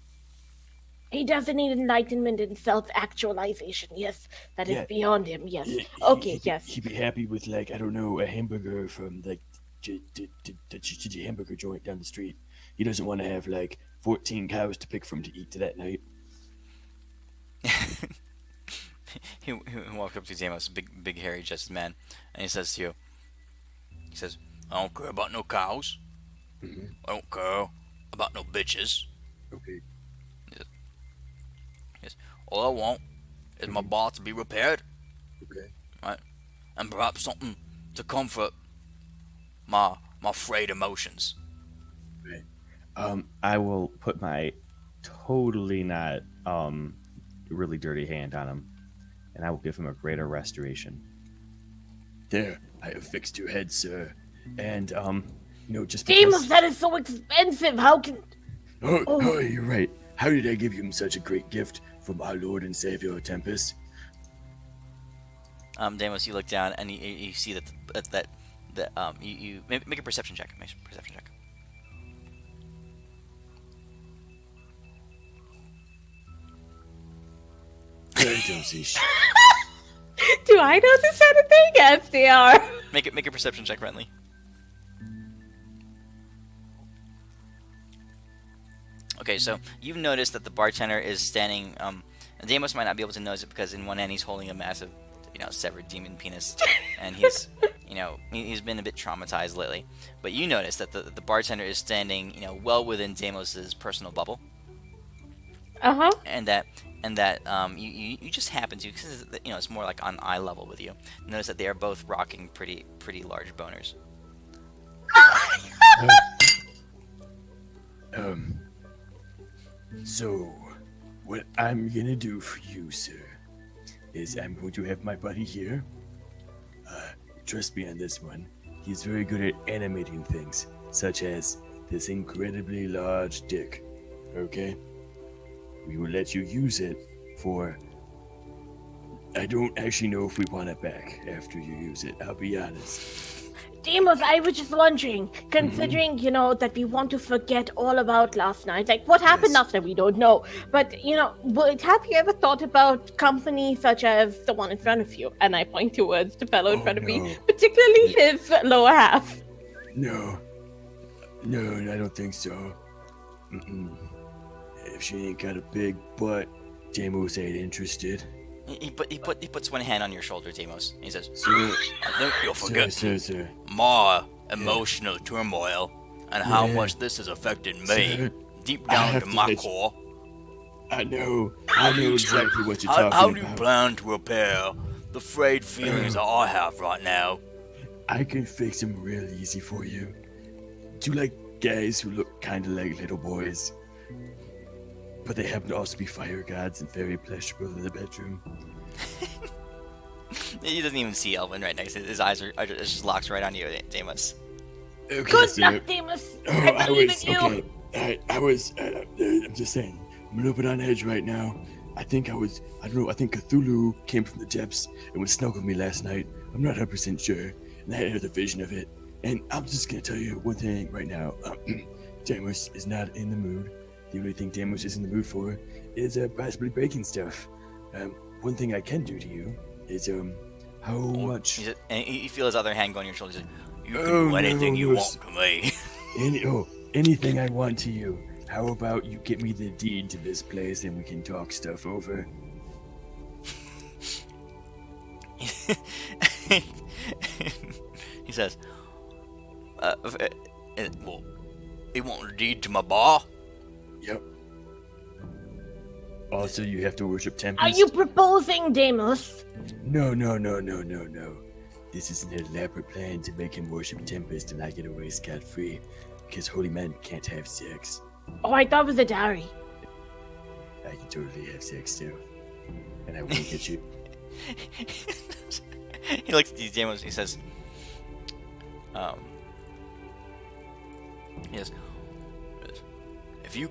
[SPEAKER 4] He doesn't need enlightenment and self-actualization. Yes, that is
[SPEAKER 3] Yeah.
[SPEAKER 4] beyond him. Yes.
[SPEAKER 3] He-
[SPEAKER 4] Okay.
[SPEAKER 3] he'd,
[SPEAKER 4] Yes.
[SPEAKER 3] he'd be happy with like I don't know a hamburger from like the hamburger joint down the street. He doesn't want to have like 14 cows to pick from to eat to that night.
[SPEAKER 1] he walks up to Damos, big hairy chested man, and he says to you, he says,
[SPEAKER 6] I don't care about no cows.
[SPEAKER 3] Mm-hmm.
[SPEAKER 6] I don't care about no bitches.
[SPEAKER 3] Okay.
[SPEAKER 6] All I want is my bar to be repaired,
[SPEAKER 3] Okay.
[SPEAKER 6] right? And perhaps something to comfort my frayed emotions.
[SPEAKER 3] I will put my totally not really dirty hand on him, and I will give him a greater restoration. There, I have fixed your head, sir, and just
[SPEAKER 4] Damos, that is so expensive. How can?
[SPEAKER 3] Oh, you're right. How did I give him such a great gift from our Lord and Savior Tempest?
[SPEAKER 1] Damos, you look down and you see that you make a perception check. Make a perception check.
[SPEAKER 3] I don't see shit.
[SPEAKER 4] Do I know this sort of thing? Yes, they are.
[SPEAKER 1] Make a perception check, Renly. Okay, so you've noticed that the bartender is standing. Damos might not be able to notice it because in one hand he's holding a massive, severed demon penis, and he's, he's been a bit traumatized lately. But you notice that the bartender is standing, well within Damos's personal bubble, and that you just happen to, because it's more like on eye level with you. Notice that they are both rocking pretty large boners.
[SPEAKER 3] So, what I'm gonna do for you, sir, is I'm going to have my buddy here. Trust me on this one. He's very good at animating things, such as this incredibly large dick. Okay? We will let you use it for. I don't actually know if we want it back after you use it, I'll be honest.
[SPEAKER 4] Damos, I was just wondering, considering, that we want to forget all about last night, like what happened
[SPEAKER 3] Yes.
[SPEAKER 4] last night, we don't know. But, have you ever thought about companies such as the one in front of you? And I point towards the fellow in front of me,
[SPEAKER 3] No.
[SPEAKER 4] particularly his lower half.
[SPEAKER 3] No, I don't think so. Mm-mm. If she ain't got a big butt, Damos ain't interested.
[SPEAKER 1] He puts one hand on your shoulder, Damos. He says,
[SPEAKER 3] Sir,
[SPEAKER 6] I think you'll forget
[SPEAKER 3] sir.
[SPEAKER 6] my emotional turmoil and how
[SPEAKER 3] Yeah.
[SPEAKER 6] much this has affected me
[SPEAKER 3] Sir,
[SPEAKER 6] deep
[SPEAKER 3] I
[SPEAKER 6] down
[SPEAKER 3] have
[SPEAKER 6] to
[SPEAKER 3] to
[SPEAKER 6] my
[SPEAKER 3] let you-
[SPEAKER 6] core.
[SPEAKER 3] I know
[SPEAKER 6] do you expect-
[SPEAKER 3] exactly what you're
[SPEAKER 6] How
[SPEAKER 3] talking
[SPEAKER 6] do you
[SPEAKER 3] about.
[SPEAKER 6] plan to repair the frayed feelings that I have right now?
[SPEAKER 3] I can fix them real easy for you. Do you like guys who look kind of like little boys? But they happen to also be fire gods and very pleasurable in the bedroom.
[SPEAKER 1] he doesn't even see Elvin right next. His eyes are just locked right on you, Damos.
[SPEAKER 3] Okay,
[SPEAKER 4] Good
[SPEAKER 3] sir.
[SPEAKER 4] luck, Damos.
[SPEAKER 3] Oh,
[SPEAKER 4] I believe
[SPEAKER 3] was
[SPEAKER 4] in you.
[SPEAKER 3] okay. I'm just saying. I'm a little bit on edge right now. I think Cthulhu came from the depths and was snuggling me last night. I'm not 100% sure, and I had the vision of it. And I'm just gonna tell you one thing right now. Damos is not in the mood. The only thing Damos is in the mood for is possibly breaking stuff. One thing I can do to you is how much?
[SPEAKER 1] And you feel his other hand go on your shoulder. He's like,
[SPEAKER 6] You can do anything you
[SPEAKER 3] no,
[SPEAKER 6] want to me.
[SPEAKER 3] Anything I want to you. How about you get me the deed to this place and we can talk stuff over?
[SPEAKER 1] he says,
[SPEAKER 6] Well, you want the deed to my bar?
[SPEAKER 3] Yep. Also, you have to worship
[SPEAKER 4] Are
[SPEAKER 3] Tempest.
[SPEAKER 4] you proposing, Damos?
[SPEAKER 3] No, no, no, no, no, no. This is an elaborate plan to make him worship Tempest and I get away scot-free. Because holy men can't have sex.
[SPEAKER 4] Oh, I thought it was a dowry.
[SPEAKER 3] I can totally have sex too. And I wink at you.
[SPEAKER 1] He looks at these demos. He says,
[SPEAKER 6] Yes. If you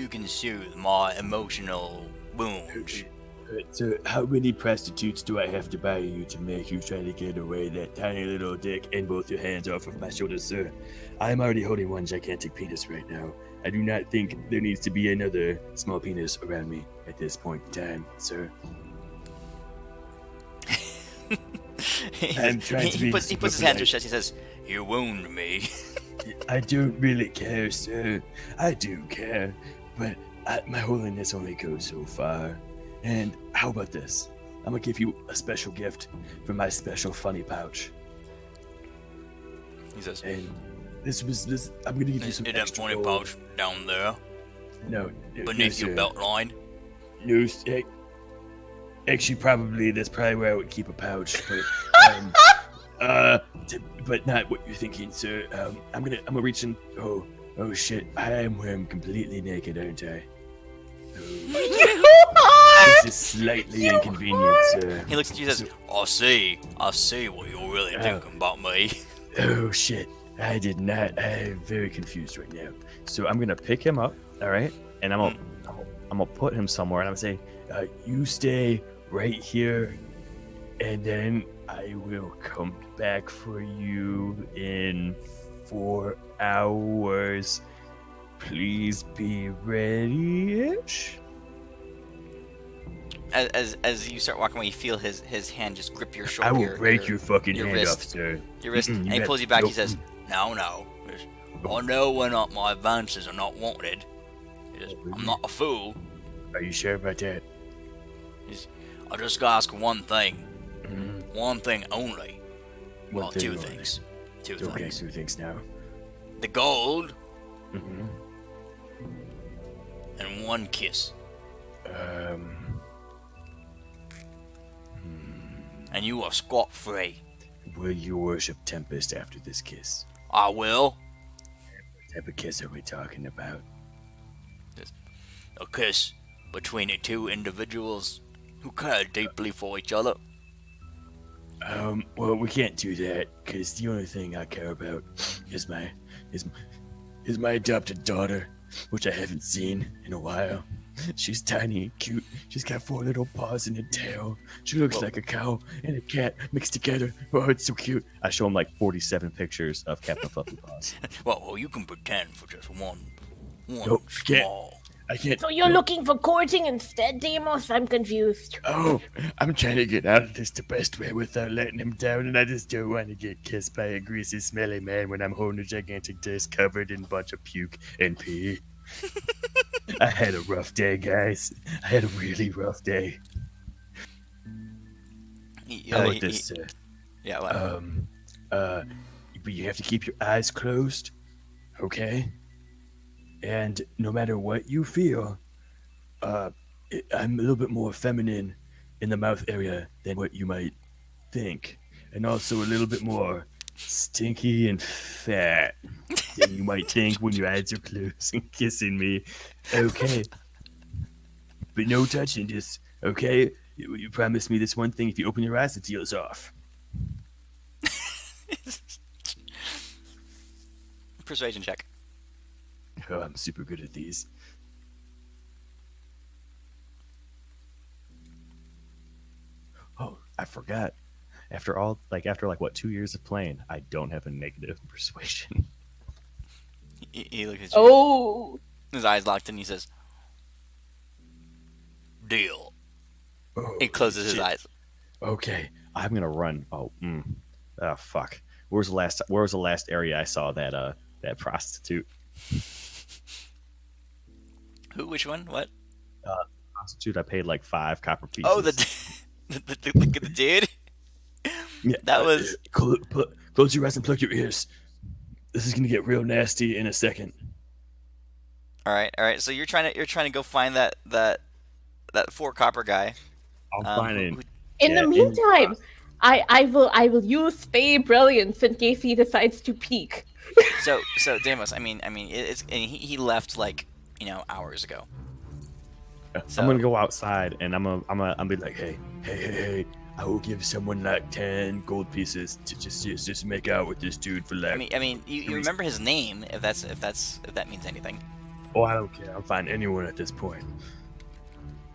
[SPEAKER 6] can soothe my emotional wounds.
[SPEAKER 3] So how many prostitutes do I have to buy you to make you try to get away that tiny little dick and both your hands off of my shoulders, sir? I am already holding one gigantic penis right now. I do not think there needs to be another small penis around me at this point in time, sir. I'm trying to be
[SPEAKER 1] he puts his hands to his chest. He says,
[SPEAKER 6] You wound me.
[SPEAKER 3] I don't really care, sir. I do care, but my holiness only goes so far. And how about this? I'm gonna give you a special gift from my special funny pouch.
[SPEAKER 6] He says,
[SPEAKER 3] And this. I'm gonna give you some
[SPEAKER 6] "Is that
[SPEAKER 3] extra
[SPEAKER 6] funny
[SPEAKER 3] gold.
[SPEAKER 6] pouch down there
[SPEAKER 3] No,
[SPEAKER 6] beneath
[SPEAKER 3] no,
[SPEAKER 6] your
[SPEAKER 3] sir.
[SPEAKER 6] belt line?"
[SPEAKER 3] No, actually, that's probably where I would keep a pouch, but but not what you're thinking, sir. I'm gonna reach in. Oh shit! I am wearing completely naked, aren't I? This is slightly inconvenient, sir.
[SPEAKER 1] he looks at you and says,
[SPEAKER 6] I see what you're really thinking about me.
[SPEAKER 3] Oh shit! I did not. I'm very confused right now. So I'm gonna pick him up, all right, and I'm gonna put him somewhere, and I'm gonna say, you stay right here, and then I will come back for you in 4 hours. Please be ready-ish.
[SPEAKER 1] as you start walking away, you feel his hand just grip your shoulder.
[SPEAKER 3] I will break your fucking
[SPEAKER 1] your
[SPEAKER 3] hand
[SPEAKER 1] wrist.
[SPEAKER 3] off, sir.
[SPEAKER 1] Your wrist,
[SPEAKER 3] Mm-mm,
[SPEAKER 1] and
[SPEAKER 3] you
[SPEAKER 1] he
[SPEAKER 3] got-
[SPEAKER 1] pulls you back. He
[SPEAKER 3] nope.
[SPEAKER 1] says,
[SPEAKER 6] No. I know when my advances are not wanted. He says, I'm not a fool.
[SPEAKER 3] Are you sure about that?
[SPEAKER 6] I just gotta ask one thing.
[SPEAKER 3] Mhm.
[SPEAKER 6] One thing only.
[SPEAKER 3] One
[SPEAKER 6] Well,
[SPEAKER 3] thing
[SPEAKER 6] two
[SPEAKER 3] only.
[SPEAKER 6] things. Two
[SPEAKER 3] Okay,
[SPEAKER 6] things.
[SPEAKER 3] 2 things now.
[SPEAKER 6] The gold
[SPEAKER 3] Mm-hmm.
[SPEAKER 6] and one kiss. And you are scot free.
[SPEAKER 3] Will you worship Tempest after this kiss?
[SPEAKER 6] I will.
[SPEAKER 3] What type of kiss are we talking about?
[SPEAKER 6] A kiss between the two individuals who care deeply for each other.
[SPEAKER 3] Well, we can't do that because the only thing I care about is my adopted daughter, which I haven't seen in a while. She's tiny and cute. She's got 4 little paws and a tail. She looks like a cow and a cat mixed together. Oh, it's so cute. I show him like 47 pictures of Captain Fluffy Paws.
[SPEAKER 6] Well, you can pretend for just one
[SPEAKER 3] Nope, can't.
[SPEAKER 6] small.
[SPEAKER 3] I can't.
[SPEAKER 4] So you're looking for courting instead, Deimos? I'm confused.
[SPEAKER 3] Oh, I'm trying to get out of this the best way without letting him down, and I just don't want to get kissed by a greasy, smelly man when I'm holding a gigantic disc covered in a bunch of puke and pee. I had a rough day, guys. I had a really rough day. How about this, sir?
[SPEAKER 1] Yeah. What?
[SPEAKER 3] But you have to keep your eyes closed, okay? And no matter what you feel, I'm a little bit more feminine in the mouth area than what you might think, and also a little bit more stinky and fat than you might think when your eyes are closed and kissing me. Okay, but no touching, just okay. You promise me this one thing: if you open your eyes, the deal's off.
[SPEAKER 1] Persuasion check.
[SPEAKER 3] Oh, I'm super good at these. Oh, I forgot. After what 2 years of playing, I don't have a negative persuasion.
[SPEAKER 1] He looks at you.
[SPEAKER 4] Oh,
[SPEAKER 1] His eyes locked, and he says,
[SPEAKER 6] Deal.
[SPEAKER 3] Oh,
[SPEAKER 1] he closes his
[SPEAKER 3] shit.
[SPEAKER 1] eyes.
[SPEAKER 3] Okay, I'm gonna run. Fuck. Where's the last area I saw that prostitute?
[SPEAKER 1] Who? Which one? What?
[SPEAKER 3] Prostitute. I paid like 5 copper pieces.
[SPEAKER 1] Oh, the dude.
[SPEAKER 3] Yeah,
[SPEAKER 1] that was-
[SPEAKER 3] Close your eyes and plug your ears. This is gonna get real nasty in a second.
[SPEAKER 1] All right. So you're trying to go find that 4 copper guy.
[SPEAKER 3] I'm finding
[SPEAKER 4] In the meantime, I will use Fey Brilliance in case he decides to peek.
[SPEAKER 1] So Deimos, he left like hours ago. So,
[SPEAKER 3] I'm gonna go outside and I'm be like, hey, I will give someone like 10 gold pieces to just make out with this dude for like.
[SPEAKER 1] You remember his name if that means anything.
[SPEAKER 3] Oh, I don't care. I'm fine anyone at this point.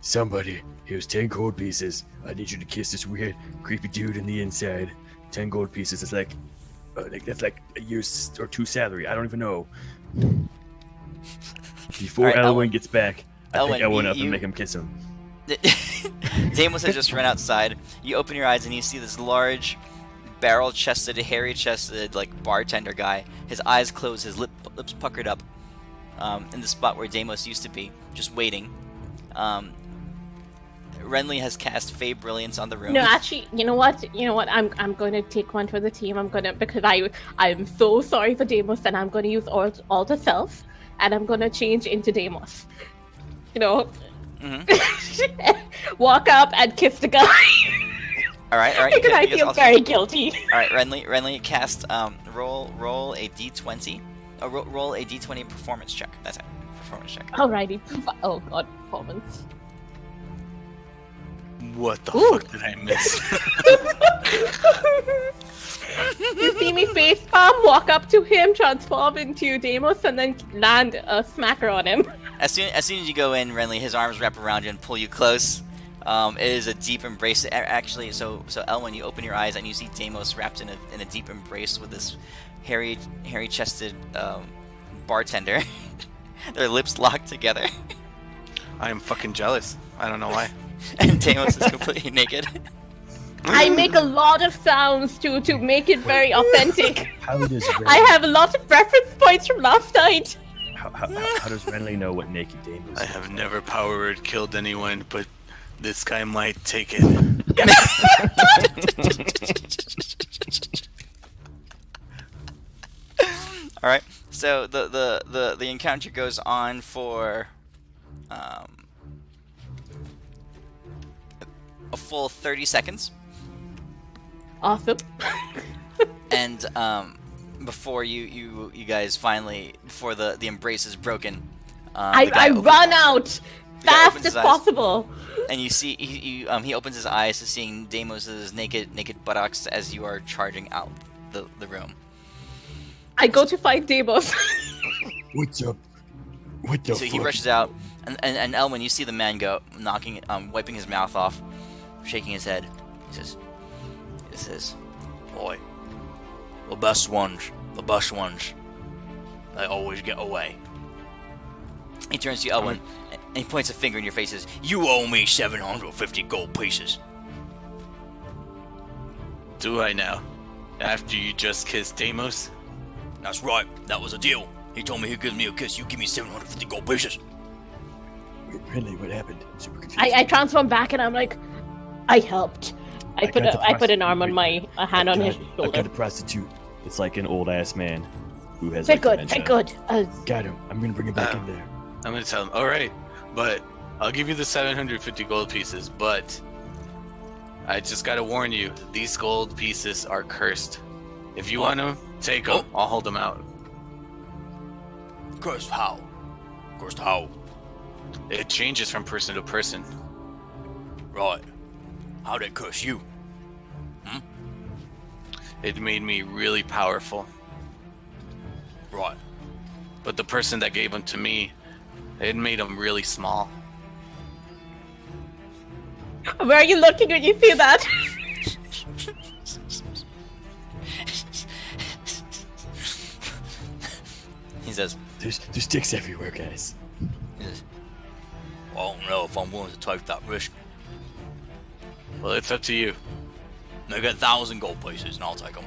[SPEAKER 3] Somebody, here's 10 gold pieces. I need you to kiss this weird, creepy dude in the inside. 10 gold pieces. It's like that's like a year's or 2 salary. I don't even know. Before
[SPEAKER 1] right,
[SPEAKER 3] Elwyn gets back, I pick Elwyn up
[SPEAKER 1] you...
[SPEAKER 3] and make him kiss him.
[SPEAKER 1] Deimos had just run outside. You open your eyes and you see this large, barrel-chested, hairy-chested, like bartender guy. His eyes closed, his lips puckered up, in the spot where Deimos used to be, just waiting. Renly has cast Fey Brilliance on the room.
[SPEAKER 4] No, actually, you know what? I'm going to take one for the team. Because I'm so sorry for Deimos, and I'm going to use Alter Self, and I'm going to change into Deimos. Walk up and kiss the guy.
[SPEAKER 1] All right.
[SPEAKER 4] Because I feel very guilty.
[SPEAKER 1] All right, Renly, cast roll a d20. Roll a d20 performance check. That's it. Performance check.
[SPEAKER 4] Alrighty. Oh god, performance.
[SPEAKER 2] What the fuck did I miss?
[SPEAKER 4] You see me facepalm, walk up to him, transform into Deimos, and then land a smacker on him.
[SPEAKER 1] As soon as you go in, Renly, his arms wrap around you and pull you close. It is a deep embrace. Actually, so Elwyn, you open your eyes and you see Deimos wrapped in a deep embrace with this hairy-chested bartender. Their lips locked together.
[SPEAKER 2] I am fucking jealous. I don't know why.
[SPEAKER 1] And Deimos is completely naked.
[SPEAKER 4] I make a lot of sounds to make it very authentic.
[SPEAKER 3] How does
[SPEAKER 4] I have a lot of reference points from last night.
[SPEAKER 3] How does Renly know what naked Deimos is?
[SPEAKER 2] I have never power word killed anyone, but this guy might take it.
[SPEAKER 1] All right. So the encounter goes on for a full 30 seconds.
[SPEAKER 4] Awesome.
[SPEAKER 1] And before you guys finally, before the embrace is broken,
[SPEAKER 4] I run out fast as possible.
[SPEAKER 1] And you see he opens his eyes to seeing Deimos's naked buttocks as you are charging out the room.
[SPEAKER 4] I go to fight Deimos.
[SPEAKER 3] What's up? What the
[SPEAKER 1] So he rushes out, and Elwyn, you see the man go, wiping his mouth off, shaking his head. He says,
[SPEAKER 6] "Boy, the best ones, they always get away."
[SPEAKER 1] He turns to you, Elwyn, and he points a finger in your face. Says,
[SPEAKER 6] "You owe me 750 gold pieces."
[SPEAKER 2] Do I now? After you just kissed Deimos?
[SPEAKER 6] That's right, that was a deal. He told me he gives me a kiss, you give me 750 gold pieces.
[SPEAKER 3] Really, what happened? I'm super confused.
[SPEAKER 4] I transform back and I'm like, I helped. I put an arm on a hand on his shoulder.
[SPEAKER 3] I got a prostitute. It's like an old ass man who has.
[SPEAKER 4] Very good.
[SPEAKER 3] Got him. I'm gonna bring him back in there.
[SPEAKER 2] I'm gonna tell him, alright, but I'll give you the 750 gold pieces, but I just gotta warn you, these gold pieces are cursed. If you want them, take them. I'll hold them out.
[SPEAKER 6] Cursed how? Cursed how?
[SPEAKER 2] It changes from person to person.
[SPEAKER 6] Right. How'd it curse you?
[SPEAKER 2] It made me really powerful.
[SPEAKER 6] Right.
[SPEAKER 2] But the person that gave them to me, it made them really small.
[SPEAKER 4] Where are you looking when you see that?
[SPEAKER 1] He says,
[SPEAKER 3] There's dicks everywhere, guys.
[SPEAKER 1] he says,
[SPEAKER 6] I don't know if I'm willing to take that risk.
[SPEAKER 2] Well, it's up to you.
[SPEAKER 6] They get 1,000 gold pieces and I'll take them.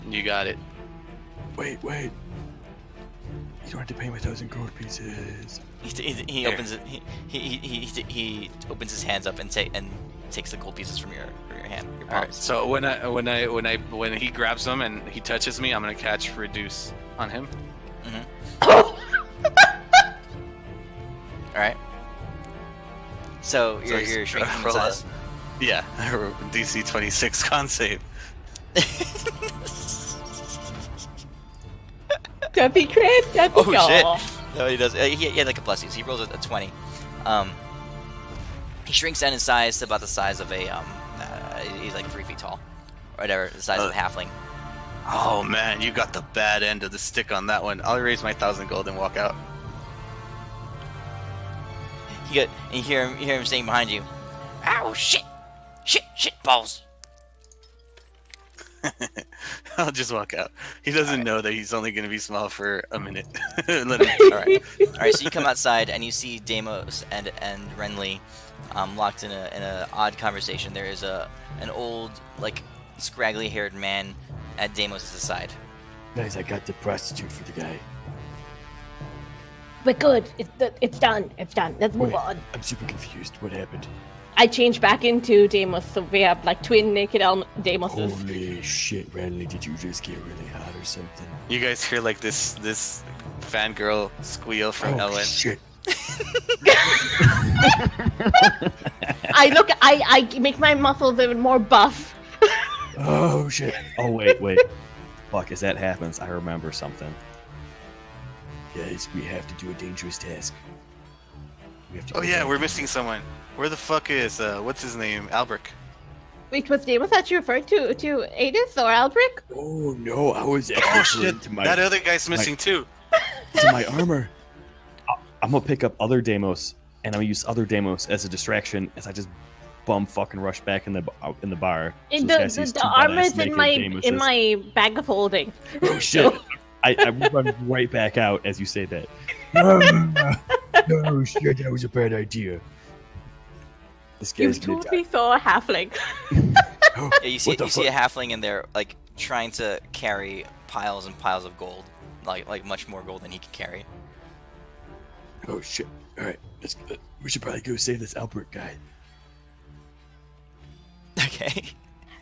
[SPEAKER 2] You got it.
[SPEAKER 3] Wait. You don't have to pay me 1,000 gold pieces.
[SPEAKER 1] he opens it. He opens his hands up and takes the gold pieces from your hand. Your palms.
[SPEAKER 2] Alright, so when he grabs them and he touches me, I'm gonna catch reduce on him.
[SPEAKER 1] All right. So you're shrinking in size.
[SPEAKER 2] Yeah, DC 26 con save.
[SPEAKER 4] Does he crit? Does he?
[SPEAKER 1] Oh shit!
[SPEAKER 4] Aw.
[SPEAKER 1] No, he does. He had like a plus. He rolls a 20. He shrinks down in size to about the size of a he's like 3 feet tall, or whatever, the size of a halfling.
[SPEAKER 2] Oh man, you got the bad end of the stick on that one. I'll raise my 1,000 gold and walk out.
[SPEAKER 1] You hear him saying behind you, "Ow, shit, balls."
[SPEAKER 2] I'll just walk out. He doesn't know that he's only going to be small for a minute. Let him.
[SPEAKER 1] All right. So you come outside and you see Deimos and Renly locked in a odd conversation. There is an old, like, scraggly-haired man at Deimos' side.
[SPEAKER 3] Guys, I got the prostitute for the guy.
[SPEAKER 4] We're good. It's done. It's done. Let's move
[SPEAKER 3] Wait,
[SPEAKER 4] on.
[SPEAKER 3] I'm super confused. What happened?
[SPEAKER 4] I changed back into Deimos, so we have like twin naked Deimoses.
[SPEAKER 3] Holy shit, Randy, did you just get really hot or something?
[SPEAKER 2] You guys hear like this fangirl squeal from Ellen.
[SPEAKER 3] Shit.
[SPEAKER 4] I make my muscles even more buff.
[SPEAKER 3] Oh shit. Oh wait. Fuck, as that happens, I remember something. Guys, we have to do a dangerous task. We have to
[SPEAKER 2] Oh yeah, we're missing someone. Where the fuck is what's his name? Albrecht.
[SPEAKER 4] Wait, was Deimos that you referred to Adis or Albrecht?
[SPEAKER 3] Oh no, I was
[SPEAKER 2] Oh
[SPEAKER 3] actually
[SPEAKER 2] shit,
[SPEAKER 3] to my
[SPEAKER 2] that other guy's missing too.
[SPEAKER 3] to my armor. I'm gonna pick up other Deimos, and I'm gonna use other Deimos as a distraction as I just bum fucking rush back in the bar.
[SPEAKER 4] In
[SPEAKER 3] So this guy sees
[SPEAKER 4] the
[SPEAKER 3] two
[SPEAKER 4] armor's
[SPEAKER 3] badass
[SPEAKER 4] in
[SPEAKER 3] naked
[SPEAKER 4] in
[SPEAKER 3] Deimoses.
[SPEAKER 4] my bag of holding.
[SPEAKER 3] Oh shit! I run right back out as you say that. No shit, that was a bad idea. This
[SPEAKER 4] You
[SPEAKER 3] guy's gonna
[SPEAKER 4] totally
[SPEAKER 3] die.
[SPEAKER 4] saw a halfling.
[SPEAKER 3] Oh,
[SPEAKER 1] Yeah, you see
[SPEAKER 3] what the
[SPEAKER 1] a
[SPEAKER 3] fuck?
[SPEAKER 1] halfling in there, like trying to carry piles and piles of gold, like much more gold than he can carry.
[SPEAKER 3] Oh shit! All right, we should probably go save this Albert guy.
[SPEAKER 1] Okay.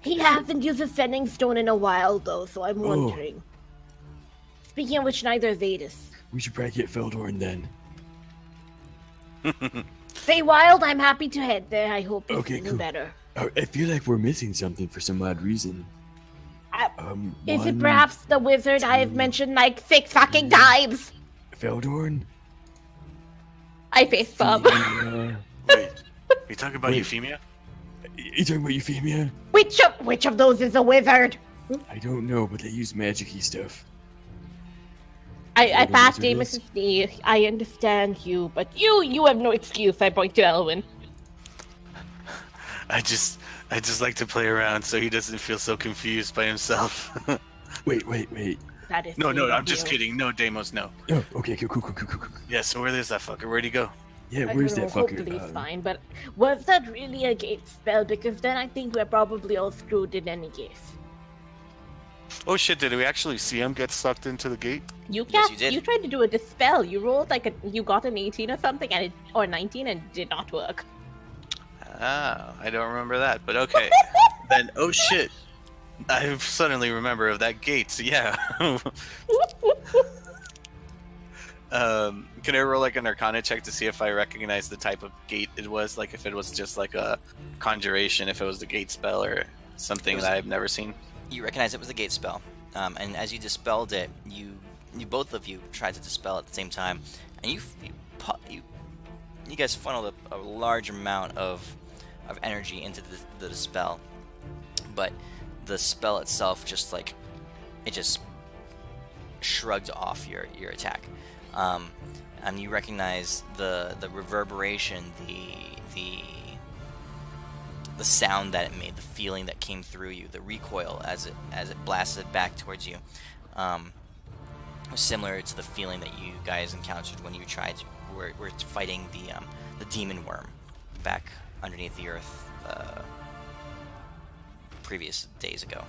[SPEAKER 4] He hasn't used a sending stone in a while, though, so I'm
[SPEAKER 3] Oh.
[SPEAKER 4] wondering. Speaking of which, neither is Adis.
[SPEAKER 3] We should probably get Feldorn then.
[SPEAKER 4] Stay wild. I'm happy to head there. I hope it's
[SPEAKER 3] Okay,
[SPEAKER 4] even
[SPEAKER 3] cool.
[SPEAKER 4] better.
[SPEAKER 3] I feel like we're missing something for some odd reason.
[SPEAKER 4] Is it
[SPEAKER 3] one,
[SPEAKER 4] perhaps the wizard I have mentioned like 6 fucking times?
[SPEAKER 3] Feldorn?
[SPEAKER 4] I face bump.
[SPEAKER 2] Wait, you talking about
[SPEAKER 3] Wait.
[SPEAKER 2] Euphemia?
[SPEAKER 3] You talking about Euphemia?
[SPEAKER 4] Which of those is a wizard?
[SPEAKER 3] I don't know, but they use magic-y stuff.
[SPEAKER 4] I
[SPEAKER 3] the
[SPEAKER 4] pat
[SPEAKER 3] wizard is?
[SPEAKER 4] Deimos' knee. I understand you, but you have no excuse. I point to Elwyn.
[SPEAKER 2] I just like to play around so he doesn't feel so confused by himself.
[SPEAKER 3] Wait.
[SPEAKER 4] That is
[SPEAKER 2] No,
[SPEAKER 4] sweet
[SPEAKER 2] I'm
[SPEAKER 4] of
[SPEAKER 2] just
[SPEAKER 4] you.
[SPEAKER 2] kidding. No, Deimos, no.
[SPEAKER 3] Oh, okay, cool.
[SPEAKER 2] Yeah, so where is that fucker? Where'd he go?
[SPEAKER 3] Yeah,
[SPEAKER 4] I
[SPEAKER 3] where's
[SPEAKER 4] don't
[SPEAKER 3] that
[SPEAKER 4] know,
[SPEAKER 3] fucker?
[SPEAKER 4] hopefully it's fine, but was that really a gate spell? Because then I think we're probably all screwed in any case.
[SPEAKER 2] Oh shit, did we actually see him get sucked into the gate?
[SPEAKER 4] You
[SPEAKER 1] Yes,
[SPEAKER 4] cast,
[SPEAKER 1] you did.
[SPEAKER 4] you tried to do a dispel. You rolled you got an 18 or something, or 19, and it did not work.
[SPEAKER 2] Ah, I don't remember that, but okay. Then, oh shit. I suddenly remember of that gate, so yeah. Can I roll like an Arcana check to see if I recognize the type of gate it was? Like if it was just like a conjuration, if it was the gate spell or something that I've never seen?
[SPEAKER 1] You recognize it was a gate spell, and as you dispelled it, you both of you tried to dispel at the same time, and you guys funneled a large amount of energy into the spell, but the spell itself just shrugged off your attack, and you recognize the reverberation, the sound that it made, the feeling that came through you, the recoil as it blasted back towards you, was similar to the feeling that you guys encountered when you were fighting the demon worm back underneath the earth previous days ago.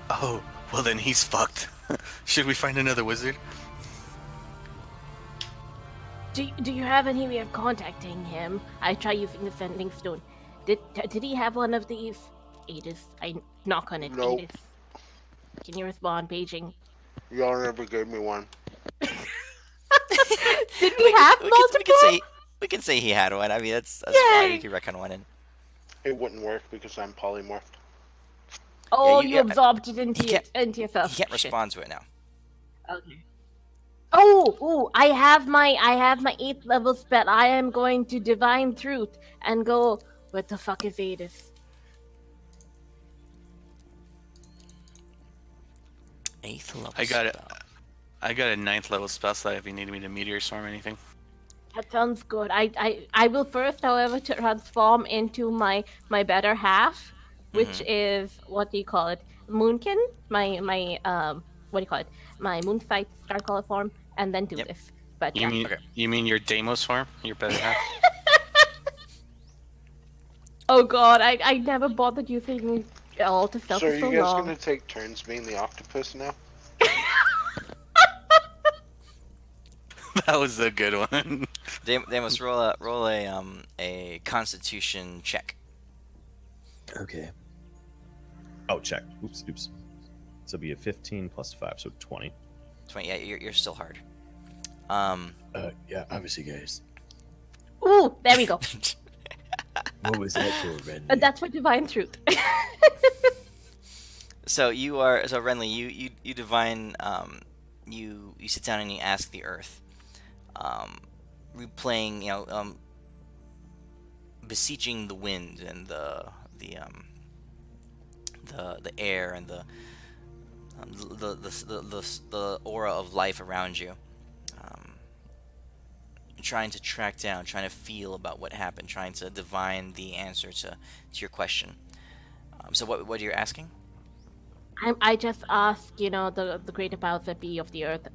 [SPEAKER 2] Oh, well then he's fucked. Should we find another wizard?
[SPEAKER 4] Do you have any way of contacting him? I try using the sending stone. Did he have one of these? Adis, I knock on it.
[SPEAKER 5] Nope.
[SPEAKER 4] Adis. Can you respond, paging?
[SPEAKER 5] Y'all never gave me one.
[SPEAKER 4] Did we have multiple?
[SPEAKER 1] We can say he had one. I mean, that's
[SPEAKER 4] Yay.
[SPEAKER 1] fine. You can reckon one in.
[SPEAKER 5] It wouldn't work because I'm polymorphed.
[SPEAKER 4] Oh,
[SPEAKER 1] you-
[SPEAKER 4] you
[SPEAKER 1] yeah,
[SPEAKER 4] absorbed it into,
[SPEAKER 1] he
[SPEAKER 4] into yourself.
[SPEAKER 1] He can't
[SPEAKER 4] Shit.
[SPEAKER 1] respond to it now.
[SPEAKER 4] Okay. Oh, I have my 8th level spell. I am going to divine truth and go. What the fuck is Adis?
[SPEAKER 1] 8th level
[SPEAKER 2] I got it.
[SPEAKER 1] spell.
[SPEAKER 2] I got a 9th level spell slot if you need me to meteor storm anything.
[SPEAKER 4] That sounds good. I will first, however, transform into my better half, which is what do you call it? Moonkin. My what do you call it? My moonsight starcaller form, and then do
[SPEAKER 1] Yep.
[SPEAKER 4] this. But
[SPEAKER 2] You
[SPEAKER 4] yeah.
[SPEAKER 2] mean
[SPEAKER 1] Okay.
[SPEAKER 2] you mean your Deimos form? Your better half?
[SPEAKER 4] Oh god, I never bothered using all to self
[SPEAKER 5] So are
[SPEAKER 4] for
[SPEAKER 5] you
[SPEAKER 4] so
[SPEAKER 5] guys
[SPEAKER 4] long.
[SPEAKER 5] gonna take turns being the octopus now?
[SPEAKER 2] That was a good one.
[SPEAKER 1] They must roll a Constitution check.
[SPEAKER 3] Okay. Oh, check. Oops. So it'll be a 15 plus 5, so 20.
[SPEAKER 1] 20. Yeah, you're still hard.
[SPEAKER 3] Yeah, obviously, guys.
[SPEAKER 4] Ooh, there we go.
[SPEAKER 3] What was that for, Red?
[SPEAKER 4] That's for divine truth.
[SPEAKER 1] So Renly, you divine you sit down and you ask the earth, replaying beseeching the wind and the air and the aura of life around you, trying to track down, trying to feel about what happened, trying to divine the answer to your question. So what are you asking?
[SPEAKER 4] I just ask, the greater powers that be of the earth,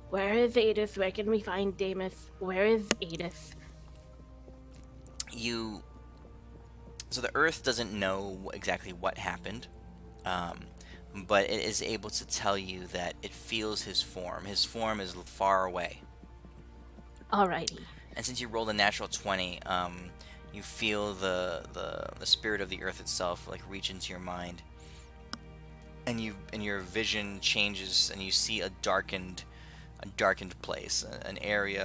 [SPEAKER 4] where is Adis? Where can we find Damus? Where is Adis?
[SPEAKER 1] So the earth doesn't know exactly what happened, but it is able to tell you that it feels his form. His form is far away.
[SPEAKER 4] Alrighty.
[SPEAKER 1] And since you rolled a natural 20, you feel the spirit of the earth itself like reach into your mind, and your vision changes, and you see a darkened place, an area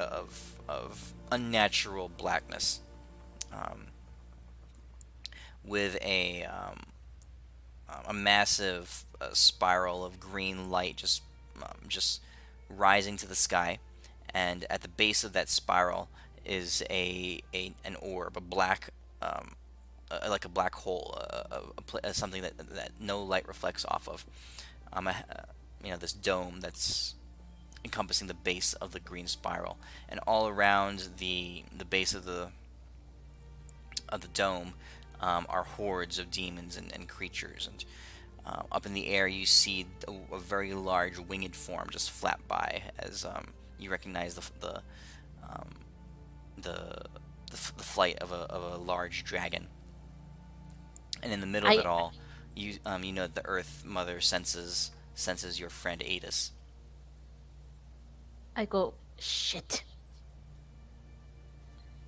[SPEAKER 1] of unnatural blackness, with a massive spiral of green light just rising to the sky, and at the base of that spiral is an orb, a black like a black hole, something that no light reflects off of. This dome that's encompassing the base of the green spiral, and all around the base of the dome are hordes of demons and creatures, and up in the air you see a very large winged form just flap by as you recognize the flight of a large dragon. And in the middle of it all, you know the Earth Mother senses your friend Adis.
[SPEAKER 4] I go, shit.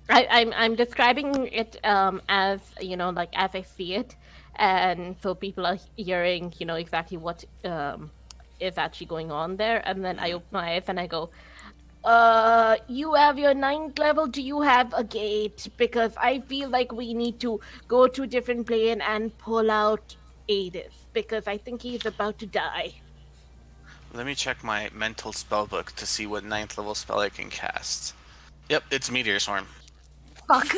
[SPEAKER 4] I'm describing it as as I see it, and so people are hearing exactly what is actually going on there, and then I open my eyes and I go, you have your 9th level. Do you have a gate? Because I feel like we need to go to a different plane and pull out Adis, because I think he's about to die.
[SPEAKER 2] Let me check my mental spell book to see what 9th level spell I can cast. Yep, it's Meteor Swarm.
[SPEAKER 4] Fuck.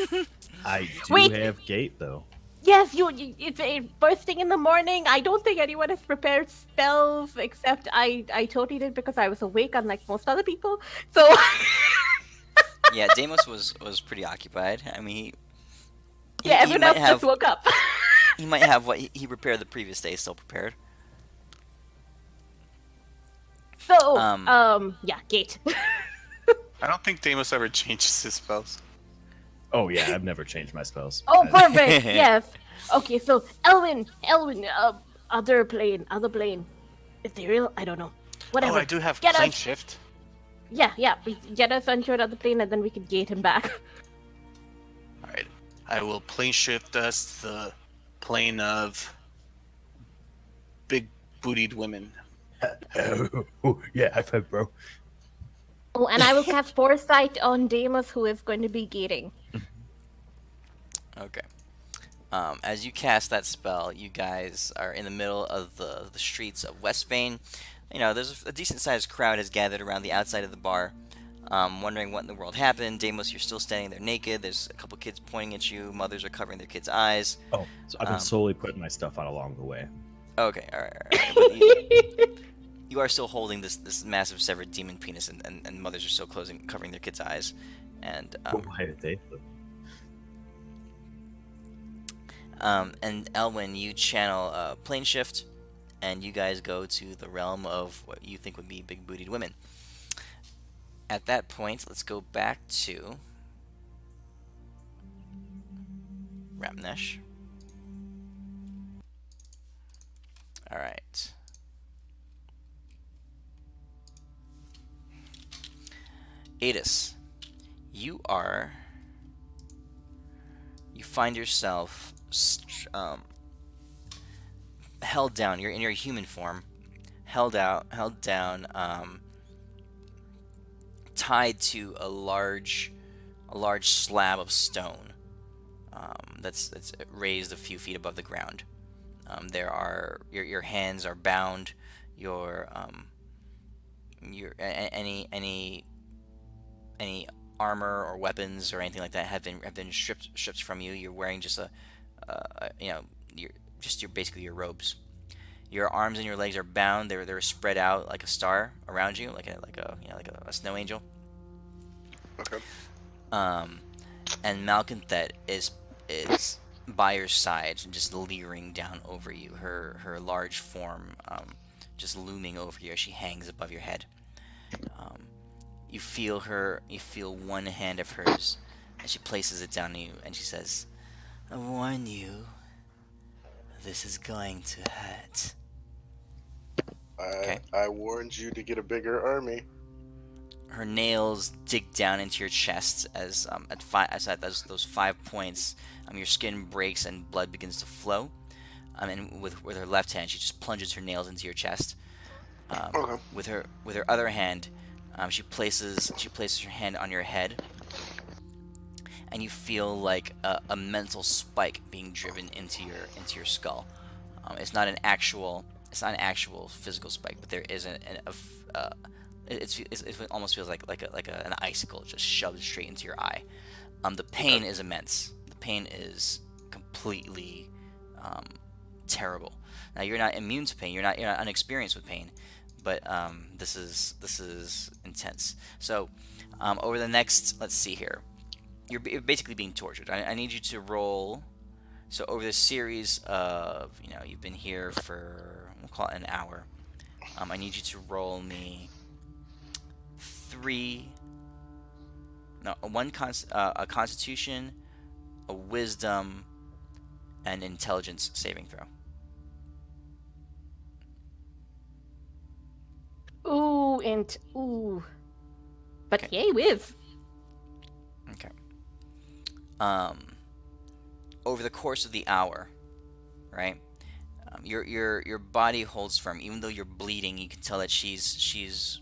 [SPEAKER 3] I do
[SPEAKER 4] Wait.
[SPEAKER 3] have gate, though.
[SPEAKER 4] Yes, it's first thing in the morning. I don't think anyone has prepared spells except I totally did because I was awake, unlike most other people. So
[SPEAKER 1] Yeah, Deimos was pretty occupied. I mean,
[SPEAKER 4] everyone else just woke up.
[SPEAKER 1] He might have what he prepared the previous day still prepared.
[SPEAKER 4] So, yeah, gate.
[SPEAKER 2] I don't think Deimos ever changes his spells.
[SPEAKER 3] Oh yeah, I've never changed my spells.
[SPEAKER 4] Oh, perfect. Yes. Okay, so Elwin, other plane. Ethereal? I don't know. Whatever.
[SPEAKER 2] Oh, I do have
[SPEAKER 4] Get
[SPEAKER 2] plane
[SPEAKER 4] us.
[SPEAKER 2] shift.
[SPEAKER 4] Yeah. Get us onto another plane, and then we can gate him back.
[SPEAKER 2] All right, I will plane shift us to the plane of big bootied women.
[SPEAKER 3] Oh, yeah, high five, bro.
[SPEAKER 4] Oh, and I will cast Foresight on Deimos, who is going to be gating.
[SPEAKER 1] Okay. As you cast that spell, you guys are in the middle of the streets of Westvane. You know, there's a decent sized crowd has gathered around the outside of the bar, wondering what in the world happened. Deimos, you're still standing there naked. There's a couple kids pointing at you. Mothers are covering their kids' eyes.
[SPEAKER 3] Oh, so I've been slowly putting my stuff out along the way.
[SPEAKER 1] Okay, all right, all right. But you are still holding this massive severed demon penis, and mothers are still covering their kids' eyes. And
[SPEAKER 3] Why are they?
[SPEAKER 1] and Elwyn, you channel plane shift, and you guys go to the realm of what you think would be big-bootied women. At that point, let's go back to Rapnesh. All right. Adis, you find yourself held down. You're in your human form, held down, tied to a large slab of stone that's raised a few feet above the ground. There are your hands are bound. Any armor or weapons or anything like that have been stripped from you. You're wearing just basically your robes. Your arms and your legs are bound. They're spread out like a star around you, like a snow angel.
[SPEAKER 5] Okay.
[SPEAKER 1] And Malconthet is by your side, just leering down over you. Her large form just looming over you as she hangs above your head. You feel one hand of hers, and she places it down on you, and she says, "I warn you, this is going to hurt." Okay.
[SPEAKER 5] I warned you to get a bigger army.
[SPEAKER 1] Her nails dig down into your chest as at those 5 points, your skin breaks and blood begins to flow. And with her left hand, she just plunges her nails into your chest.
[SPEAKER 5] Okay.
[SPEAKER 1] With her other hand, she places her hand on your head, and you feel like a mental spike being driven into your skull. It's not an actual physical spike, but there is it almost feels like an icicle just shoved straight into your eye. The pain is immense. The pain is completely terrible. Now you're not immune to pain. You're not unexperienced with pain, but this is intense. So over the next, let's see here, you're basically being tortured. I need you to roll. So over this series of, you've been here for, we'll call it an hour. I need you to roll me a Constitution, a Wisdom, and Intelligence saving throw.
[SPEAKER 4] Ooh. But
[SPEAKER 1] Okay.
[SPEAKER 4] yay, whiz.
[SPEAKER 1] Okay. Over the course of the hour, right? Your body holds firm, even though you're bleeding. You can tell that she has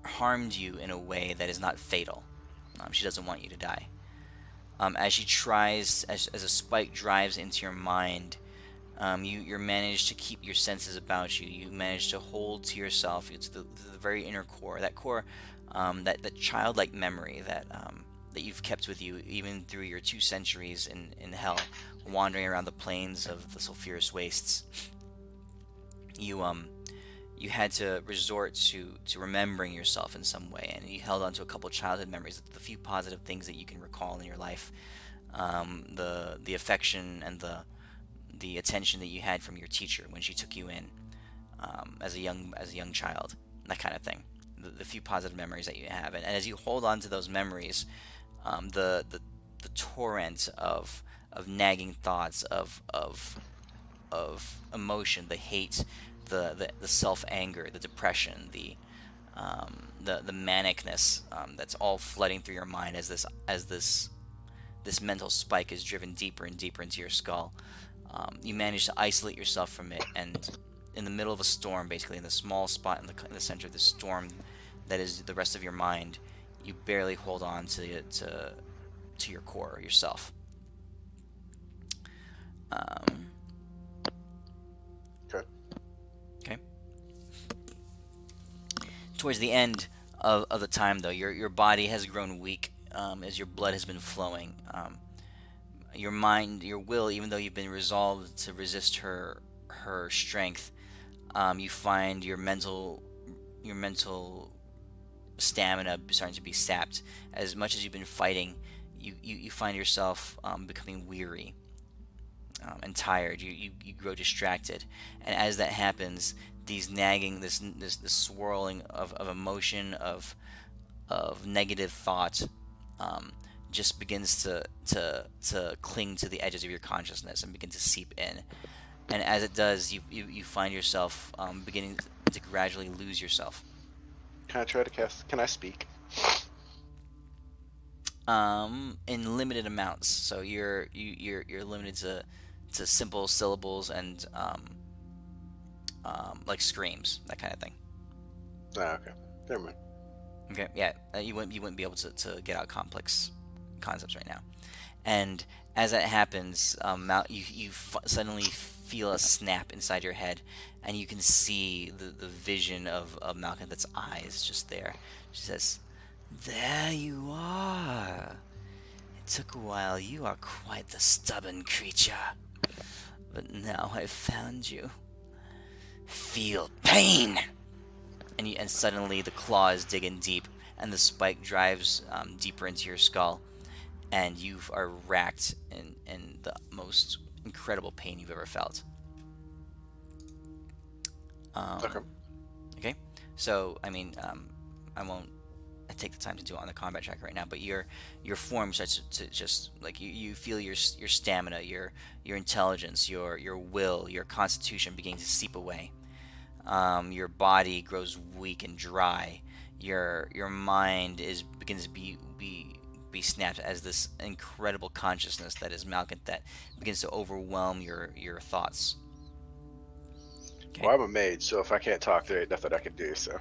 [SPEAKER 1] harmed you in a way that is not fatal. She doesn't want you to die. As she tries, as a spike drives into your mind, you're managed to keep your senses about you. You manage to hold to yourself. It's the very inner core, that childlike memory that you've kept with you even through your 2 centuries in hell, wandering around the plains of the sulfurous wastes. You had to resort to remembering yourself in some way, and you held on to a couple childhood memories, the few positive things that you can recall in your life, the affection and the attention that you had from your teacher when she took you in as a young child, that kind of thing. The few positive memories that you have, and as you hold on to those memories, the torrent of nagging thoughts of emotion, the hate, the self anger, the depression, the manicness, that's all flooding through your mind as this mental spike is driven deeper and deeper into your skull. You manage to isolate yourself from it, and in the middle of a storm, basically in the small spot in the center of the storm that is the rest of your mind, you barely hold on to your core yourself.
[SPEAKER 5] Okay.
[SPEAKER 1] Okay. Towards the end of the time, though, your body has grown weak as your blood has been flowing. Your mind, your will, even though you've been resolved to resist her strength, you find your mental stamina starting to be sapped. As much as you've been fighting, you find yourself becoming weary and tired. You grow distracted, and as that happens, these nagging, this swirling of emotion, of negative thought, just begins to cling to the edges of your consciousness and begin to seep in. And as it does, you find yourself beginning to gradually lose yourself.
[SPEAKER 5] Can I try to cast? Can I speak?
[SPEAKER 1] In limited amounts. So you're limited to simple syllables and like screams, that kind of thing.
[SPEAKER 5] Ah, okay. Never mind.
[SPEAKER 1] Okay, yeah, you wouldn't be able to get out complex concepts right now. And as that happens, you suddenly feel a snap inside your head, and you can see the vision of Malekith's eyes just there. She says, "There you are. It took a while. You are quite the stubborn creature. But now I've found you. Feel pain!" And suddenly the claws dig in deep, and the spike drives deeper into your skull, and you are racked in the most incredible pain you've ever felt.
[SPEAKER 5] Okay.
[SPEAKER 1] Okay, so I mean, I won't take the time to do it on the combat track right now, but your form starts to just like you feel your stamina, your intelligence, your will, your constitution beginning to seep away. Your body grows weak and dry. Your mind begins to be snapped as this incredible consciousness that is Malekith that begins to overwhelm your thoughts. Okay.
[SPEAKER 5] Well, I'm a mage, so if I can't talk, there ain't nothing I can do. So.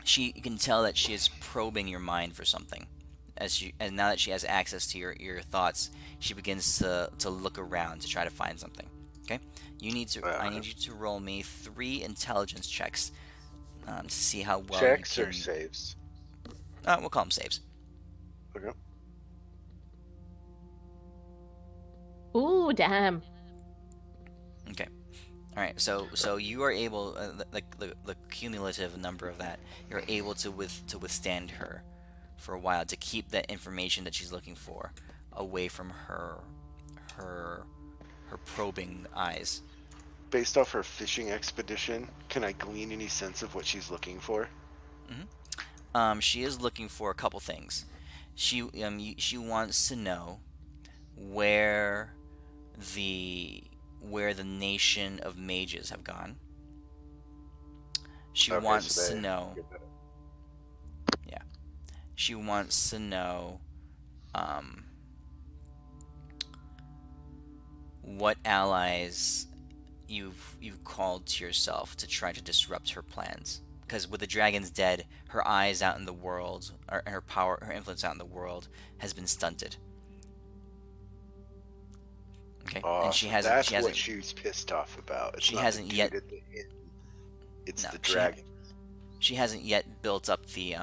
[SPEAKER 1] You can tell that she is probing your mind for something. And now that she has access to your thoughts, she begins to look around to try to find something. Okay, I need you to roll me 3 intelligence checks to see how well
[SPEAKER 5] Checks
[SPEAKER 1] you can.
[SPEAKER 5] or saves?
[SPEAKER 1] We'll call them saves.
[SPEAKER 5] Okay.
[SPEAKER 4] Ooh, damn.
[SPEAKER 1] Okay. All right. So you are able, the cumulative number of that, you're able to withstand her for a while, to keep that information that she's looking for away from her probing eyes.
[SPEAKER 5] Based off her fishing expedition, can I glean any sense of what she's looking for?
[SPEAKER 1] She is looking for a couple things. She wants to know where the nation of mages have gone. She wants to know. Yeah. She wants to know what allies you've called to yourself to try to disrupt her plans. Because with the dragons dead, her eyes out in the world, or her influence out in the world, has been stunted. Okay, and she hasn't.
[SPEAKER 5] That's
[SPEAKER 1] she hasn't,
[SPEAKER 5] what she's pissed off about. It's
[SPEAKER 1] she
[SPEAKER 5] not
[SPEAKER 1] hasn't
[SPEAKER 5] the
[SPEAKER 1] yet.
[SPEAKER 5] dude at the inn. It's
[SPEAKER 1] No,
[SPEAKER 5] the dragon.
[SPEAKER 1] She hasn't yet built up the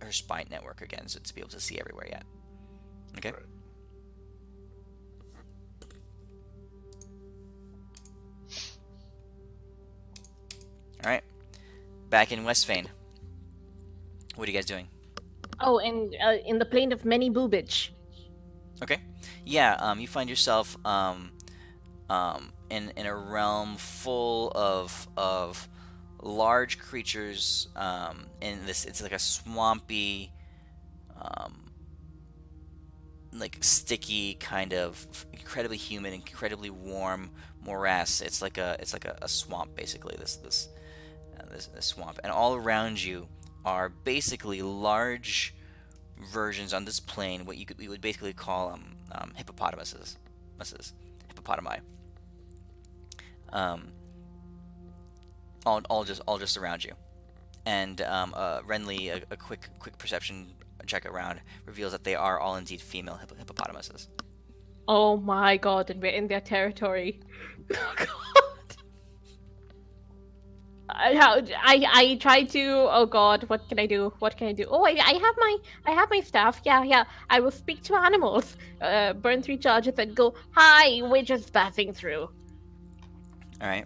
[SPEAKER 1] her spy network again, so to be able to see everywhere yet. Okay.
[SPEAKER 5] Right.
[SPEAKER 1] All right. Back in Westfane. What are you guys doing?
[SPEAKER 4] Oh, and in the plane of many boobage.
[SPEAKER 1] Okay. Yeah. You find yourself in a realm full of large creatures. In this, it's like a swampy, like sticky kind of incredibly humid, incredibly warm morass. It's like a swamp basically. This swamp, and all around you are basically large versions on this plane, what we would basically call hippopotamuses, hippopotami. all just around you. And Renly, a quick perception check around reveals that they are all indeed female hippopotamuses.
[SPEAKER 4] Oh my god, and we're in their territory. Oh god. I try to. Oh god, what can I do? What can I do? Oh, I have my staff. Yeah. I will speak to animals. Burn 3 charges and go. Hi, we're just passing through.
[SPEAKER 1] All right.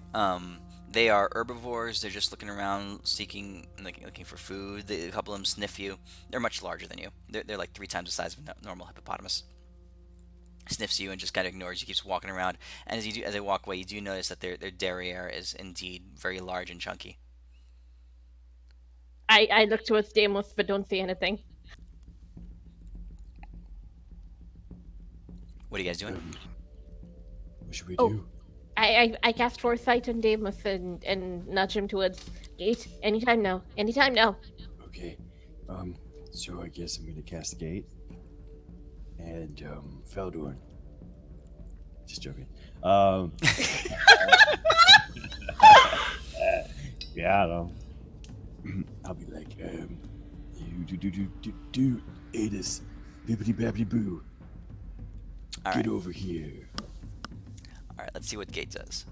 [SPEAKER 1] They are herbivores. They're just looking around, looking for food. A couple of them sniff you. They're much larger than you. They're like 3 times the size of a normal hippopotamus. Sniffs you and just kind of ignores you, keeps walking around. And as they walk away, you do notice that their derriere is indeed very large and chunky.
[SPEAKER 4] I look towards Deimos, but don't say anything.
[SPEAKER 1] What are you guys doing?
[SPEAKER 3] What should we do?
[SPEAKER 4] I cast Foresight on Deimos and nudge him towards gate. Anytime now.
[SPEAKER 3] Okay. So I guess I'm gonna cast Gate. And Feldorn. Just joking. Yeah, I don't know. I'll be like, you do Adis, bibbity babbity boo.
[SPEAKER 1] All
[SPEAKER 3] Get
[SPEAKER 1] right.
[SPEAKER 3] over here.
[SPEAKER 1] All right, let's see what Gate does.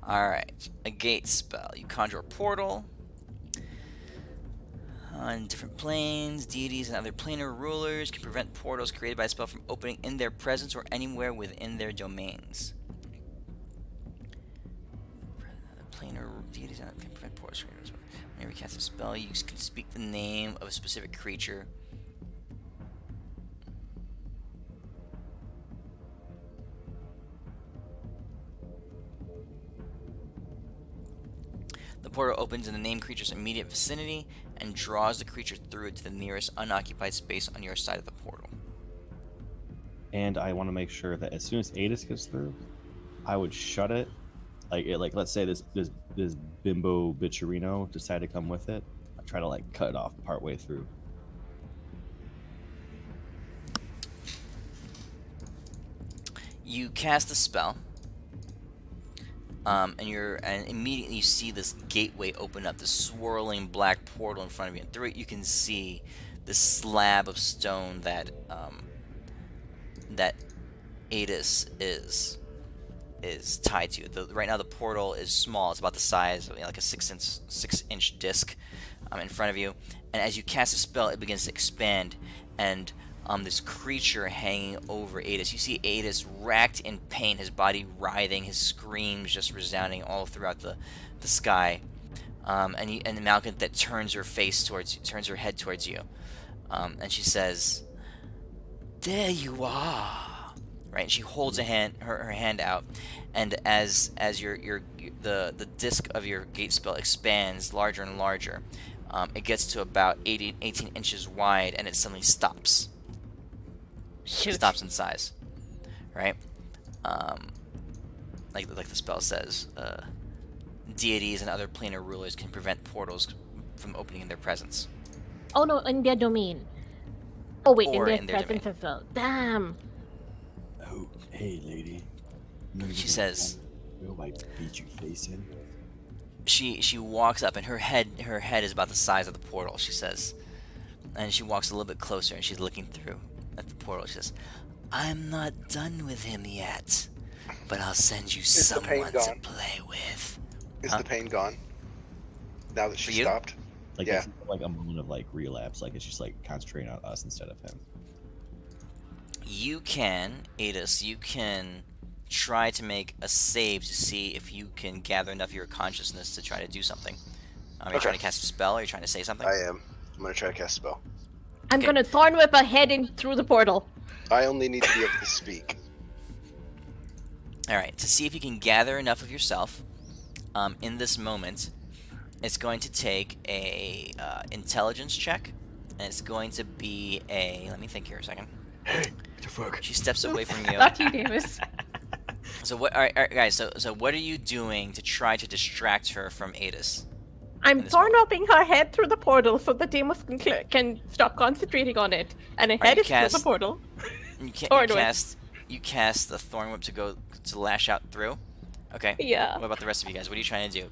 [SPEAKER 1] All right, a Gate spell. You conjure a portal. On different planes, deities and other planar rulers can prevent portals created by a spell from opening in their presence or anywhere within their domains. Planar deities can prevent portals. Whenever you cast a spell, you can speak the name of a specific creature. The portal opens in the named creature's immediate vicinity and draws the creature through it to the nearest unoccupied space on your side of the portal.
[SPEAKER 3] And I want to make sure that as soon as Adis gets through, I would shut it. Like let's say this bimbo bitcherino decide to come with it. I try to cut it off partway through.
[SPEAKER 1] You cast the spell. And immediately you see this gateway open up, this swirling black portal in front of you, and through it you can see this slab of stone that Adis is tied to. Right now the portal is small; it's about the size of like a 6-inch disc in front of you. And as you cast a spell, it begins to expand, and this creature hanging over Adis. You see Adis racked in pain, his body writhing, his screams just resounding all throughout the sky. And Malkin that turns her head towards you, and she says, "There you are." Right, and she holds her hand out, and as the disc of your gate spell expands larger and larger, it gets to about 18 inches wide, and it suddenly stops.
[SPEAKER 4] Shoot.
[SPEAKER 1] Stops in size, right? Like the spell says, deities and other planar rulers can prevent portals from opening in their presence.
[SPEAKER 4] Oh no, in their domain. Oh wait,
[SPEAKER 1] Or
[SPEAKER 4] in
[SPEAKER 1] in
[SPEAKER 4] their
[SPEAKER 1] their
[SPEAKER 4] presence as well. Damn.
[SPEAKER 3] Oh, hey, lady. No,
[SPEAKER 1] She says,
[SPEAKER 3] "No, I beat your face in."
[SPEAKER 1] she walks up, and her head is about the size of the portal. She says, and she walks a little bit closer, and she's looking through at the portal. She says, "I'm not done with him yet, but I'll send you
[SPEAKER 5] Is the pain
[SPEAKER 1] someone to
[SPEAKER 5] gone?
[SPEAKER 1] play with."
[SPEAKER 5] Is
[SPEAKER 1] Huh?
[SPEAKER 5] the pain gone? Now that
[SPEAKER 1] For
[SPEAKER 5] she
[SPEAKER 1] you?
[SPEAKER 5] stopped? Yeah.
[SPEAKER 3] It's a moment of relapse. It's just concentrating on us instead of him.
[SPEAKER 1] You can, Adis, try to make a save to see if you can gather enough of your consciousness to try to do something. Are you
[SPEAKER 5] Okay.
[SPEAKER 1] trying to cast a spell, or are you trying to say something?
[SPEAKER 5] I am. I'm gonna try to cast a spell.
[SPEAKER 4] I'm
[SPEAKER 1] Okay.
[SPEAKER 4] gonna thorn whip a head in through the portal.
[SPEAKER 5] I only need to be able to speak.
[SPEAKER 1] Alright, to see if you can gather enough of yourself in this moment, it's going to take a intelligence check, and it's going to be a... Let me think here a second.
[SPEAKER 3] Hey, what the fuck?
[SPEAKER 1] She steps away from you.
[SPEAKER 4] Not you, Davis.
[SPEAKER 1] So what? All right, guys. So what are you doing to try to distract her from Adis?
[SPEAKER 4] I'm
[SPEAKER 1] this
[SPEAKER 4] thorn whipping her head through the portal so that Deimos can stop concentrating on it, and her
[SPEAKER 1] Alright,
[SPEAKER 4] head
[SPEAKER 1] you
[SPEAKER 4] is through the
[SPEAKER 1] cast-
[SPEAKER 4] portal.
[SPEAKER 1] You
[SPEAKER 4] Thorn whip.
[SPEAKER 1] cast the thorn whip to lash out through, Okay.
[SPEAKER 4] Yeah.
[SPEAKER 1] What about the rest of you guys? What are you trying to do?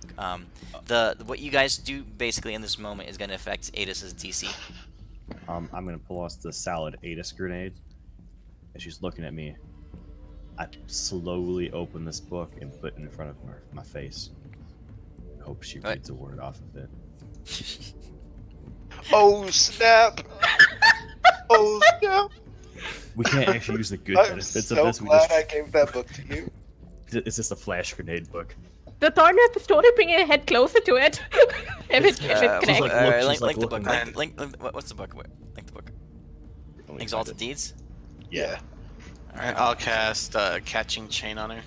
[SPEAKER 1] What you guys do basically in this moment is going to affect Adis's DC.
[SPEAKER 3] I'm gonna pull out the solid Adis grenade, and she's looking at me. I slowly open this book and put it in front of my face. Hope she reads a word off of it.
[SPEAKER 5] Oh snap! Oh snap!
[SPEAKER 3] We can't actually use the good
[SPEAKER 5] I'm
[SPEAKER 3] benefits
[SPEAKER 5] so
[SPEAKER 3] of this.
[SPEAKER 5] glad I gave that book to you.
[SPEAKER 3] It's just a flash grenade book.
[SPEAKER 4] The thorn whip is totally bringing your head closer to it. if it
[SPEAKER 1] She's
[SPEAKER 4] connects.
[SPEAKER 3] like,
[SPEAKER 1] link the book.
[SPEAKER 3] looking-
[SPEAKER 1] What's the book? Link the book.
[SPEAKER 3] Let me
[SPEAKER 1] Exalted
[SPEAKER 3] find it.
[SPEAKER 1] Deeds?
[SPEAKER 5] Yeah.
[SPEAKER 2] Alright, I'll cast Catching Chain on her.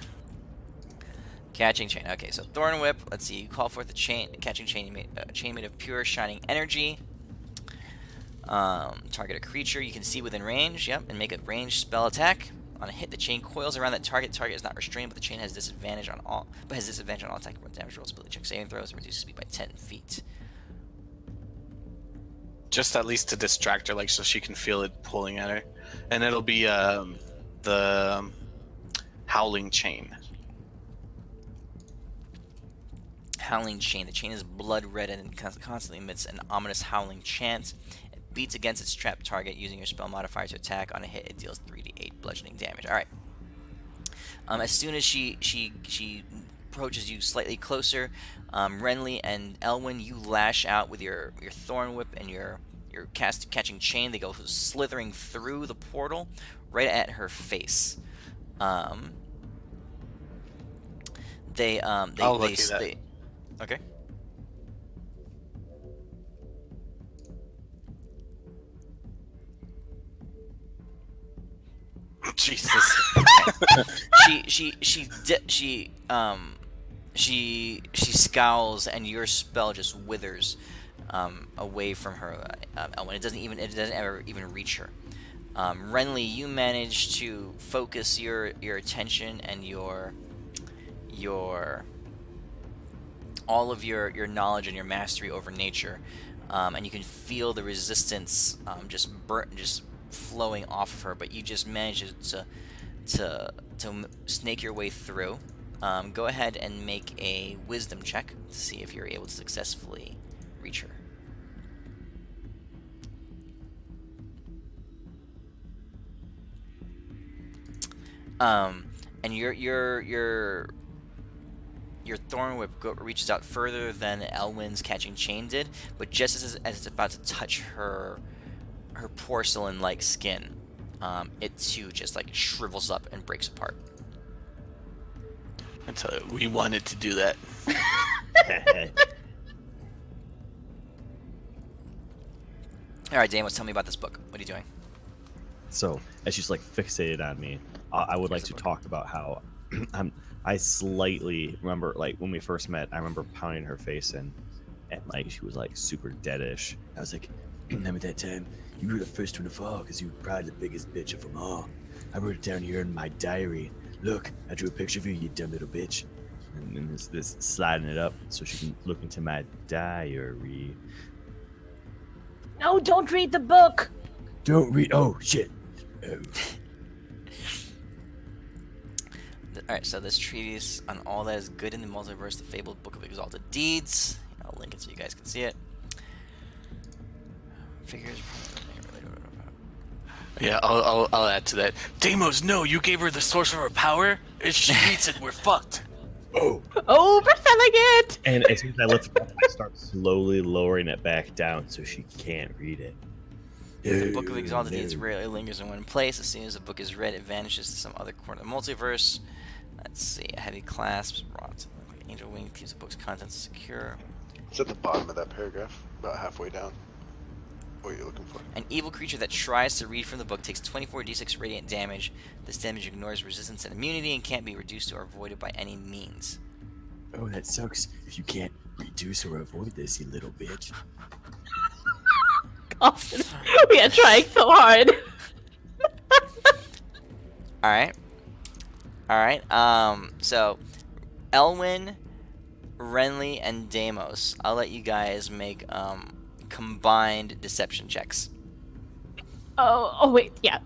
[SPEAKER 1] Catching Chain. Okay, so Thorn Whip. Let's see. You call forth a catching chain made of pure shining energy. Target a creature you can see within range. Yep, and make a ranged spell attack. On a hit, the chain coils around that target. Target is not restrained, but the chain has disadvantage on all attack and damage rolls, ability check, saving throws, and reduces speed by 10 feet.
[SPEAKER 2] Just at least to distract her, like so she can feel it pulling at her. And it'll be the Howling Chain.
[SPEAKER 1] Howling Chain. The chain is blood red and constantly emits an ominous howling chant. It beats against its trapped target using your spell modifier to attack. On a hit, it deals 3d8 bludgeoning damage. All right. As soon as she approaches you slightly closer, Renly and Elwyn, you lash out with your Thorn Whip and your catching chain. They go slithering through the portal right at her face. They okay.
[SPEAKER 2] Jesus.
[SPEAKER 1] She scowls, and your spell just withers away from her, Elwyn. It doesn't ever even reach her. Renly, you manage to focus your attention and all of your knowledge and your mastery over nature, and you can feel the resistance just flowing off of her, but you just manage to snake your way through. Go ahead and make a wisdom check to see if you're able to successfully reach her. And your Thorn Whip reaches out further than Elwyn's catching chain did, but just as it's about to touch her porcelain-like skin, it too just like shrivels up and breaks apart.
[SPEAKER 2] I tell you, we wanted to do that.
[SPEAKER 1] All right, Damos, tell me about this book. What are you doing?
[SPEAKER 3] So, as she's like fixated on me, I would like to talk about how I slightly remember, like when we first met, I remember pounding her face and like she was like super deadish. I was like, remember that time you were the first one to fall because you were probably the biggest bitch of them all. I wrote it down here in my diary. Look, I drew a picture of you, you dumb little bitch. And this sliding it up so she can look into my diary.
[SPEAKER 4] No, don't read the book.
[SPEAKER 3] Don't read. Oh shit. Oh.
[SPEAKER 1] Alright, so this treatise on all that is good in the multiverse, the fabled Book of Exalted Deeds. I'll link it so you guys can see it. Figures.
[SPEAKER 2] Yeah, I'll add to that. Deimos, no, you gave her the source of her power. If she reads it, we're fucked.
[SPEAKER 3] Oh.
[SPEAKER 4] Overselling it.
[SPEAKER 3] And as soon as I lift it up, I start slowly lowering it back down so she can't read it.
[SPEAKER 1] The Book of Exalted Deeds rarely lingers in one place. As soon as the book is read, it vanishes to some other corner of the multiverse. Let's see. A heavy clasp, brought like angel wing, keeps the book's contents secure.
[SPEAKER 5] It's at the bottom of that paragraph, about halfway down. What are you looking for?
[SPEAKER 1] An evil creature that tries to read from the book takes 24d6 radiant damage. This damage ignores resistance and immunity and can't be reduced or avoided by any means.
[SPEAKER 3] Oh, that sucks. If you can't reduce or avoid this, you little bitch.
[SPEAKER 4] Austin, we are trying so hard.
[SPEAKER 1] Alright. So, Elwyn, Renly, and Deimos, I'll let you guys make, combined deception checks.
[SPEAKER 4] Oh, wait, yeah.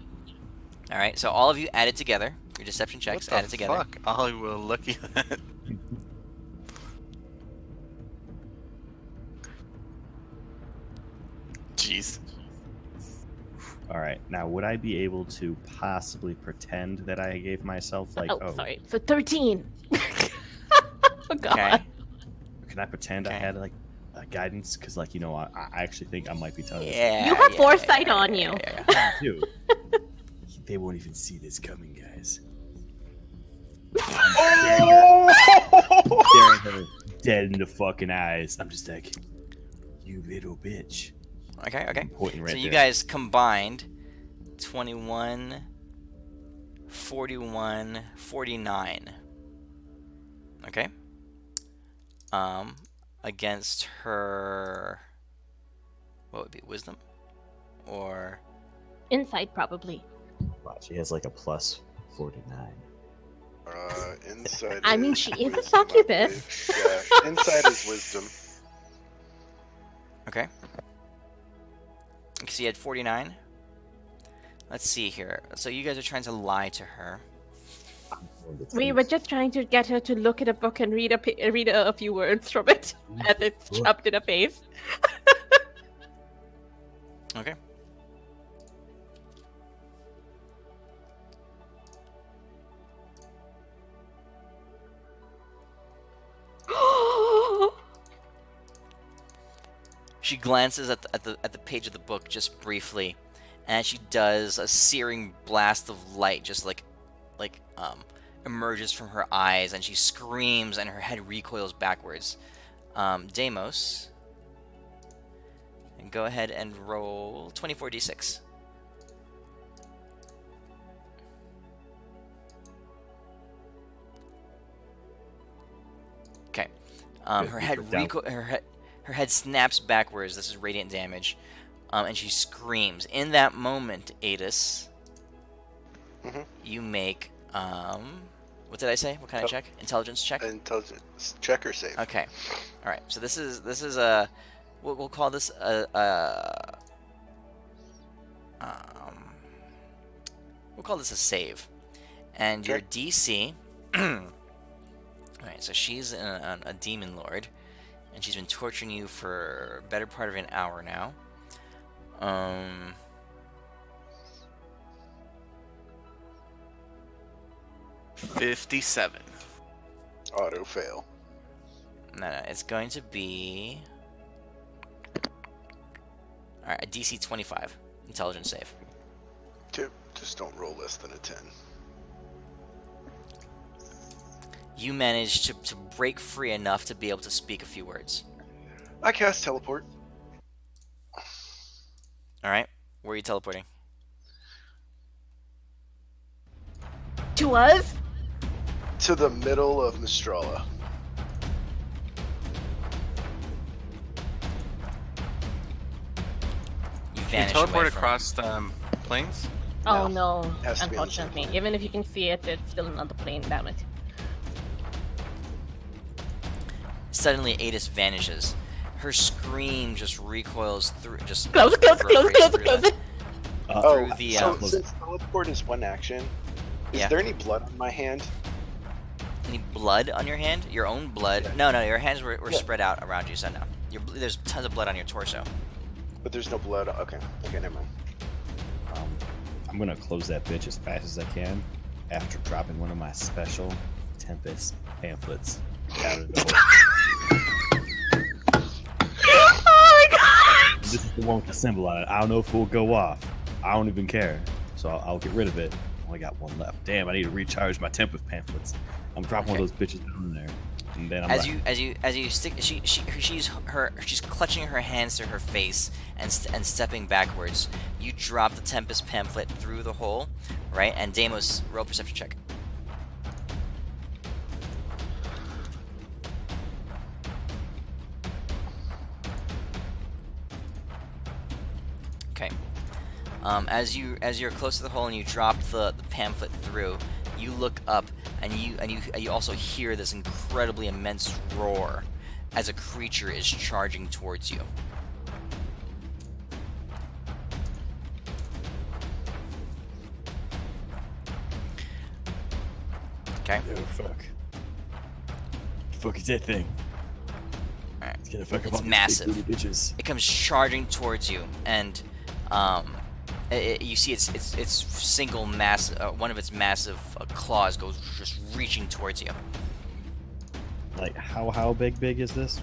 [SPEAKER 1] Alright, so all of you add it together. Your deception checks,
[SPEAKER 2] What
[SPEAKER 1] add
[SPEAKER 2] the
[SPEAKER 1] it together.
[SPEAKER 2] fuck? I will look at that. Jeez.
[SPEAKER 3] All right. Now, would I be able to possibly pretend that I gave myself like?
[SPEAKER 4] Oh, sorry. So 13. Oh God.
[SPEAKER 1] Okay.
[SPEAKER 3] Can I pretend I
[SPEAKER 1] Okay.
[SPEAKER 3] had like guidance? Because like I actually think I might be telling this.
[SPEAKER 1] Yeah.
[SPEAKER 4] You have
[SPEAKER 1] yeah,
[SPEAKER 4] foresight
[SPEAKER 1] yeah,
[SPEAKER 4] on
[SPEAKER 1] yeah,
[SPEAKER 4] you.
[SPEAKER 1] yeah, yeah.
[SPEAKER 3] Dude, they won't even see this coming, guys. Staring her dead in the fucking eyes. I'm just like, you little bitch.
[SPEAKER 1] Okay. Okay.
[SPEAKER 3] Pointing right
[SPEAKER 1] So you
[SPEAKER 3] there.
[SPEAKER 1] guys combined 21, 41, 49. Okay. Against her, what would be wisdom, or
[SPEAKER 4] Insight, probably.
[SPEAKER 3] Wow, she has like a plus 49.
[SPEAKER 5] Inside.
[SPEAKER 4] I mean,
[SPEAKER 5] is
[SPEAKER 4] she is a
[SPEAKER 5] wisdom, I
[SPEAKER 4] succubus.
[SPEAKER 5] believe. Yeah, inside is wisdom.
[SPEAKER 1] okay. So you had 49. Let's see here. So you guys are trying to lie to her.
[SPEAKER 4] We were just trying to get her to look at a book and read a few words from it as it's chopped in a face.
[SPEAKER 1] Okay. She glances at the page of the book just briefly, and she does a searing blast of light, just like emerges from her eyes, and she screams, and her head recoils backwards. Deimos, and go ahead and roll 24d6. Okay. Her head snaps backwards. This is radiant damage. And she screams. In that moment, Adis, you make what did I say? What kind of check? Intelligence check?
[SPEAKER 5] Intelligence check or save.
[SPEAKER 1] Okay. All right. So this is a we'll call this a we'll call this a save. And your DC. All right. So she's a demon lord, and she's been torturing you for a better part of an hour now.
[SPEAKER 2] 57.
[SPEAKER 5] Auto fail.
[SPEAKER 1] No, it's going to be all right. A DC 25 intelligence save.
[SPEAKER 5] Just don't roll less than a 10.
[SPEAKER 1] You manage to break free enough to be able to speak a few words.
[SPEAKER 5] I cast teleport.
[SPEAKER 1] All right. Where are you teleporting?
[SPEAKER 4] To us?
[SPEAKER 5] To the middle of Mistrala.
[SPEAKER 1] You
[SPEAKER 2] Can you
[SPEAKER 1] vanish
[SPEAKER 2] teleport
[SPEAKER 1] away from-
[SPEAKER 2] across planes?
[SPEAKER 4] Oh no,
[SPEAKER 5] Has to be on the same
[SPEAKER 4] unfortunately.
[SPEAKER 5] plane.
[SPEAKER 4] Even if you can see it, it's still another plane, damn it.
[SPEAKER 1] Suddenly, Adis vanishes. Her scream just recoils through. Just
[SPEAKER 4] Close it, close it, close it,
[SPEAKER 1] reverberates
[SPEAKER 4] close it,
[SPEAKER 1] through
[SPEAKER 4] close
[SPEAKER 1] the-
[SPEAKER 4] it!
[SPEAKER 5] Oh,
[SPEAKER 1] through the,
[SPEAKER 5] so
[SPEAKER 1] um,
[SPEAKER 5] since teleport is one action, is
[SPEAKER 1] Yeah.
[SPEAKER 5] there any blood on my hand?
[SPEAKER 1] Any blood on your hand? Your own blood?
[SPEAKER 5] Yeah.
[SPEAKER 1] No, your hands were
[SPEAKER 5] Yeah.
[SPEAKER 1] spread out around you, so no. There's tons of blood on your torso.
[SPEAKER 5] But there's no blood. Okay, never mind.
[SPEAKER 3] I'm gonna close that bitch as fast as I can after dropping one of my special Tempest pamphlets out of the
[SPEAKER 4] Oh my god!
[SPEAKER 3] This is the one with the symbol on it. I don't know if it will go off. I don't even care. So I'll get rid of it. Only got one left. Damn, I need to recharge my Tempest pamphlets. I'm dropping one of those bitches down in there. And then I'm
[SPEAKER 1] As you stick, she's clutching her hands to her face and stepping backwards. You drop the Tempest pamphlet through the hole, right? And Deimos, roll perception check. Okay. As you're close to the hole and you drop the pamphlet through, you look up and you also hear this incredibly immense roar as a creature is charging towards you. Okay.
[SPEAKER 3] oh fuck. fuck is that thing?
[SPEAKER 1] Alright.
[SPEAKER 3] It's gonna fuck up
[SPEAKER 1] It's
[SPEAKER 3] all these
[SPEAKER 1] massive.
[SPEAKER 3] big booty bitches.
[SPEAKER 1] It comes charging towards you, and you see its single mass, one of its massive claws goes just reaching towards you.
[SPEAKER 3] Like, how big is this?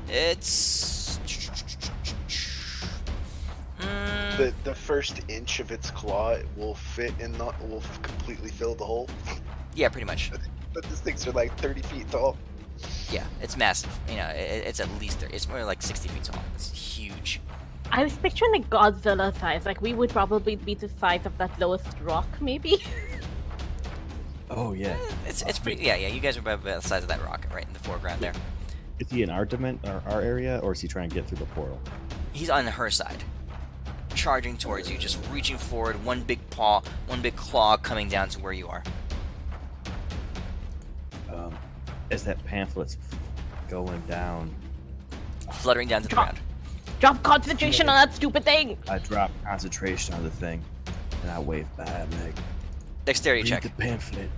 [SPEAKER 1] It's
[SPEAKER 5] The first inch of its claw will fit in the will completely fill the hole.
[SPEAKER 1] yeah, pretty much.
[SPEAKER 5] But these things are like 30 feet tall.
[SPEAKER 1] Yeah, it's massive. You know, it's at least it's more like 60 feet tall. It's huge.
[SPEAKER 4] I was picturing like Godzilla size. Like we would probably be the size of that lowest rock, maybe.
[SPEAKER 3] Oh yeah.
[SPEAKER 1] It's pretty. Yeah. You guys are about the size of that rock right in the foreground there.
[SPEAKER 3] Is he in our our area, or is he trying to get through the portal?
[SPEAKER 1] He's on her side, charging towards you, just reaching forward, one big paw, one big claw coming down to where you are.
[SPEAKER 3] As that pamphlet's going down,
[SPEAKER 1] Fluttering down to the ground.
[SPEAKER 4] Drop concentration on that stupid thing.
[SPEAKER 3] I drop concentration on the thing, and I wave bye, Meg.
[SPEAKER 1] Dexterity
[SPEAKER 3] Read
[SPEAKER 1] check.
[SPEAKER 3] the pamphlet.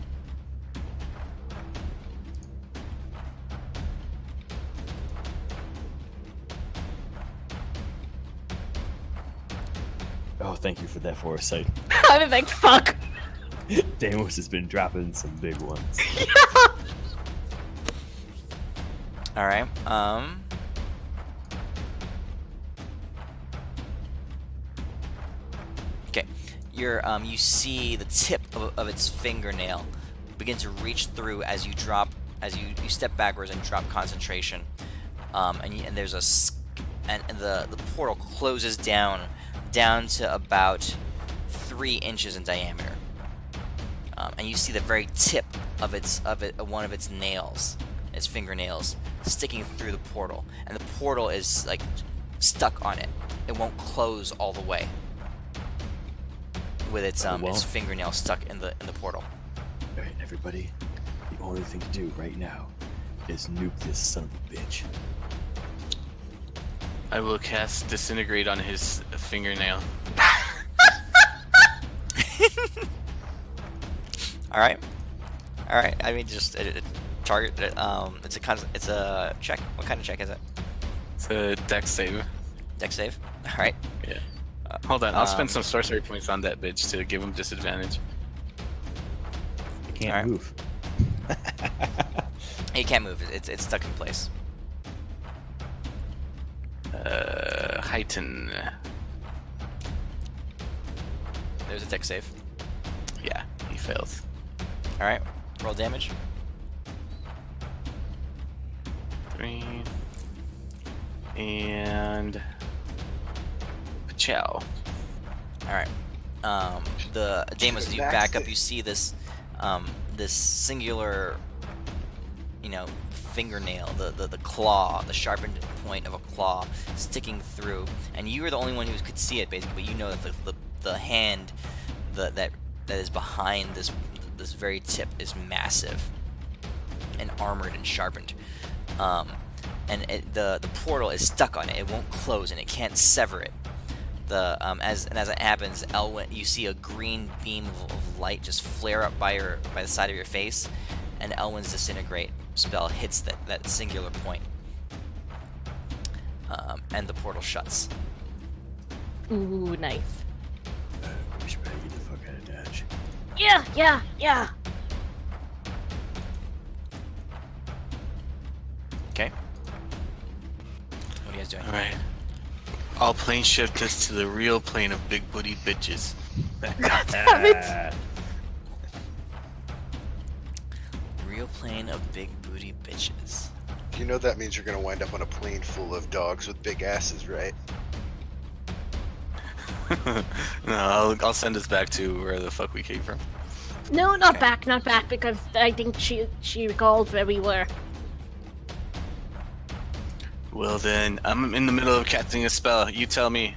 [SPEAKER 3] Oh, thank you for that foresight.
[SPEAKER 4] I was like, fuck.
[SPEAKER 3] Damos has been dropping some big ones.
[SPEAKER 1] All right. Okay. You see the tip of its fingernail begin to reach through as you step backwards and drop concentration. And there's and the portal closes down to about 3 inches in diameter. And you see the very tip of one of its nails, its fingernails, sticking through the portal, and the portal is like stuck on it. It won't close all the way with its fingernail stuck in the portal.
[SPEAKER 3] All right, everybody. The only thing to do right now is nuke this son of a bitch.
[SPEAKER 2] I will cast Disintegrate on his fingernail.
[SPEAKER 1] All right. I mean, just target. It's a check. What kind of check is it?
[SPEAKER 2] It's a dex save.
[SPEAKER 1] Dex save. All right.
[SPEAKER 2] Yeah. Hold on, I'll spend some sorcery points on that bitch to give him disadvantage.
[SPEAKER 3] I can't
[SPEAKER 1] All right.
[SPEAKER 3] move.
[SPEAKER 1] He can't move. It's stuck in place.
[SPEAKER 2] Heighten.
[SPEAKER 1] There's a dex save.
[SPEAKER 2] Yeah, he fails.
[SPEAKER 1] All right. Roll damage.
[SPEAKER 2] 3. And... Pachow.
[SPEAKER 1] All right. The Damos, as you back up, you see this singular, fingernail, the claw, the sharpened point of a claw sticking through, and you were the only one who could see it, basically. But you know that the hand that is behind this very tip is massive and armored and sharpened. And the portal is stuck on it. It won't close, and it can't sever it. As it happens, Elwyn, you see a green beam of light just flare up by the side of your face, and Elwyn's Disintegrate spell hits that singular point, and the portal shuts.
[SPEAKER 4] Ooh, nice.
[SPEAKER 3] We should probably get the fuck out of Dodge.
[SPEAKER 4] Yeah.
[SPEAKER 1] Okay. What are you guys doing?
[SPEAKER 2] Alright. I'll plane shift us to the real plane of big booty bitches.
[SPEAKER 4] Damn it.
[SPEAKER 1] Real plane of big booty bitches.
[SPEAKER 5] You know that means you're gonna wind up on a plane full of dogs with big asses, right?
[SPEAKER 2] No, I'll send us back to where the fuck we came from.
[SPEAKER 4] No, not back, because I think she recalls where we were.
[SPEAKER 2] Well then, I'm in the middle of casting a spell. You tell me.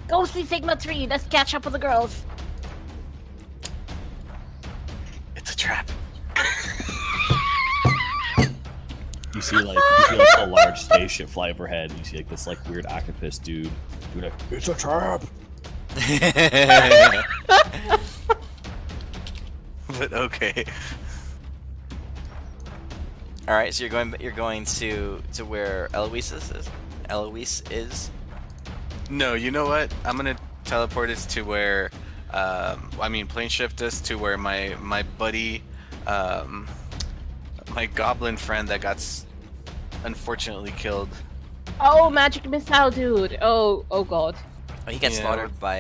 [SPEAKER 4] Go see Sigma 3. Let's catch up with the girls.
[SPEAKER 2] It's a trap.
[SPEAKER 3] You see a large spaceship fly overhead, and you see this weird octopus dude doing it's a trap.
[SPEAKER 2] But okay.
[SPEAKER 1] All right, so you're going to where Eloise is. Eloise is.
[SPEAKER 2] No, you know what? I'm gonna teleport us to where, plane shift us to where my buddy, my goblin friend that got unfortunately killed.
[SPEAKER 4] Oh, magic missile, dude. Oh god.
[SPEAKER 1] Oh, he got slaughtered by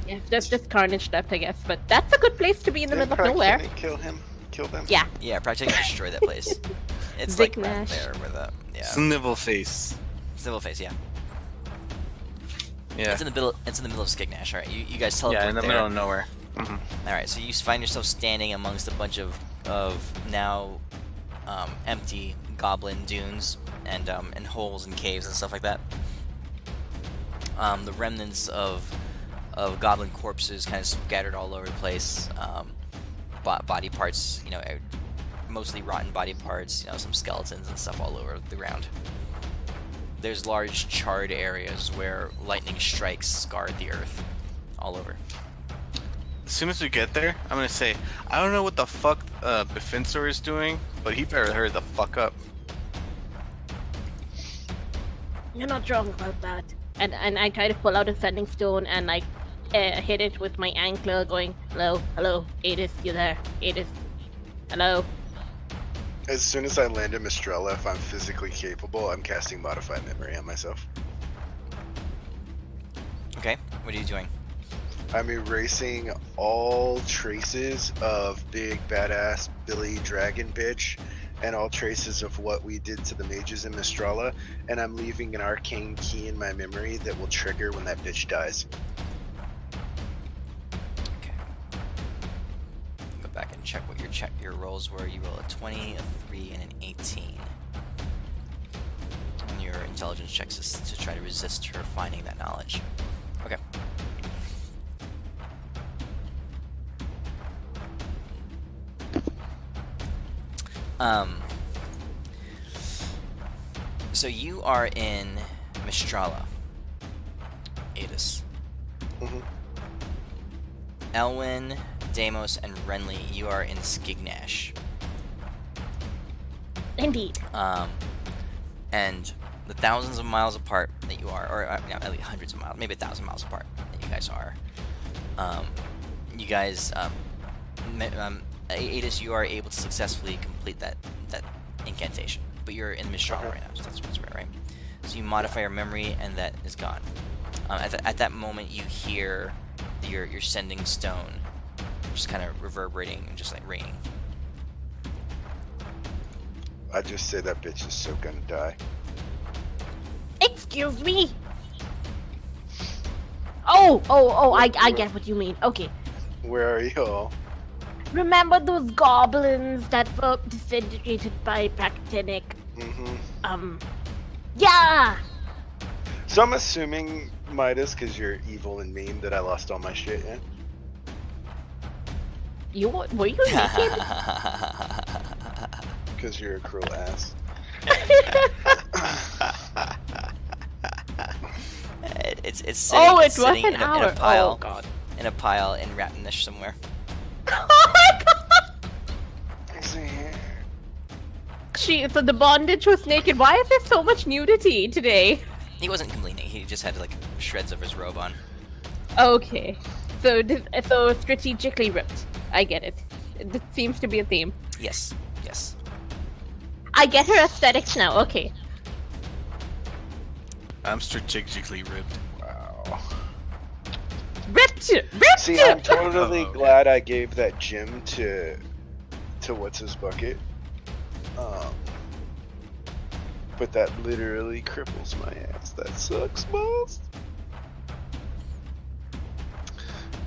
[SPEAKER 4] Yeah, there's just carnage left, I guess. But that's a good place to be in the
[SPEAKER 5] Didn't
[SPEAKER 4] middle of nowhere.
[SPEAKER 5] Praxeni kill him? Kill them?
[SPEAKER 4] Yeah.
[SPEAKER 1] Yeah, practically destroy that place. It's like right
[SPEAKER 4] Zignash.
[SPEAKER 1] there where the
[SPEAKER 2] Snivel face.
[SPEAKER 1] Civil face. Yeah.
[SPEAKER 2] Yeah.
[SPEAKER 1] It's in the middle. It's in the middle of Skignash. All right, you guys teleport
[SPEAKER 2] Yeah, in the
[SPEAKER 1] there.
[SPEAKER 2] middle of nowhere.
[SPEAKER 1] All right, so you find yourself standing amongst a bunch of now empty goblin dunes and holes and caves and stuff like that. The remnants of goblin corpses kind of scattered all over the place. Body parts, mostly rotten body parts. Some skeletons and stuff all over the ground. There's large charred areas where lightning strikes scarred the earth all over.
[SPEAKER 2] As soon as we get there, I'm gonna say, I don't know what the fuck Befensor is doing, but he better hurry the fuck up.
[SPEAKER 4] You're not wrong about that. And I try to pull out a sending stone and like hit it with my ankle, going, hello, Adis, you there? Adis, hello.
[SPEAKER 5] As soon as I land in Mistrella, if I'm physically capable, I'm casting Modify Memory on myself.
[SPEAKER 1] Okay, what are you doing?
[SPEAKER 5] I'm erasing all traces of big badass Billy Dragon bitch and all traces of what we did to the mages in Mistralla, and I'm leaving an arcane key in my memory that will trigger when that bitch dies.
[SPEAKER 1] Okay. Go back and check what your rolls were. You roll a 20, a 3, and an 18. And your intelligence checks is to try to resist her finding that knowledge. Okay. So you are in Mistralla, Adis.
[SPEAKER 5] Mhm.
[SPEAKER 1] Elwyn, Deimos, and Renly, you are in Skignash.
[SPEAKER 4] Indeed.
[SPEAKER 1] And the thousands of miles apart that you are, or at least hundreds of miles, maybe 1,000 miles apart that you guys are, Adis, you are able to successfully complete that incantation. But you're in Mistralla right now, so that's right? So you modify your memory, and that is gone. At that moment, you hear your sending stone just kind of reverberating and just like ringing.
[SPEAKER 5] I just say that bitch is so gonna die.
[SPEAKER 4] Excuse me. Oh, I get what you mean. Okay.
[SPEAKER 5] Where are y'all?
[SPEAKER 4] Remember those goblins that were disintegrated by Praktinic?
[SPEAKER 5] Mm-hmm.
[SPEAKER 4] Yeah!
[SPEAKER 5] So I'm assuming, Midas, because you're evil and mean, that I lost all my shit, yeah?
[SPEAKER 4] Were you naked?
[SPEAKER 5] Because you're a cruel ass.
[SPEAKER 1] It's
[SPEAKER 4] it
[SPEAKER 1] sitting
[SPEAKER 4] was
[SPEAKER 1] in
[SPEAKER 4] an
[SPEAKER 1] a
[SPEAKER 4] hour.
[SPEAKER 1] pile.
[SPEAKER 4] Oh god.
[SPEAKER 1] In a pile in Ratnish somewhere.
[SPEAKER 4] Oh my god! So the bondage was naked. Why is there so much nudity today?
[SPEAKER 1] He wasn't completely naked. He just had like shreds of his robe on.
[SPEAKER 4] Okay. So strategically ripped. I get it. It seems to be a theme.
[SPEAKER 1] Yes.
[SPEAKER 4] I get her aesthetics now. Okay.
[SPEAKER 2] I'm strategically ripped.
[SPEAKER 5] Wow.
[SPEAKER 4] Ripped!
[SPEAKER 5] See, I'm totally glad I gave that gem to what's his bucket. But that literally cripples my ass. That sucks, boss.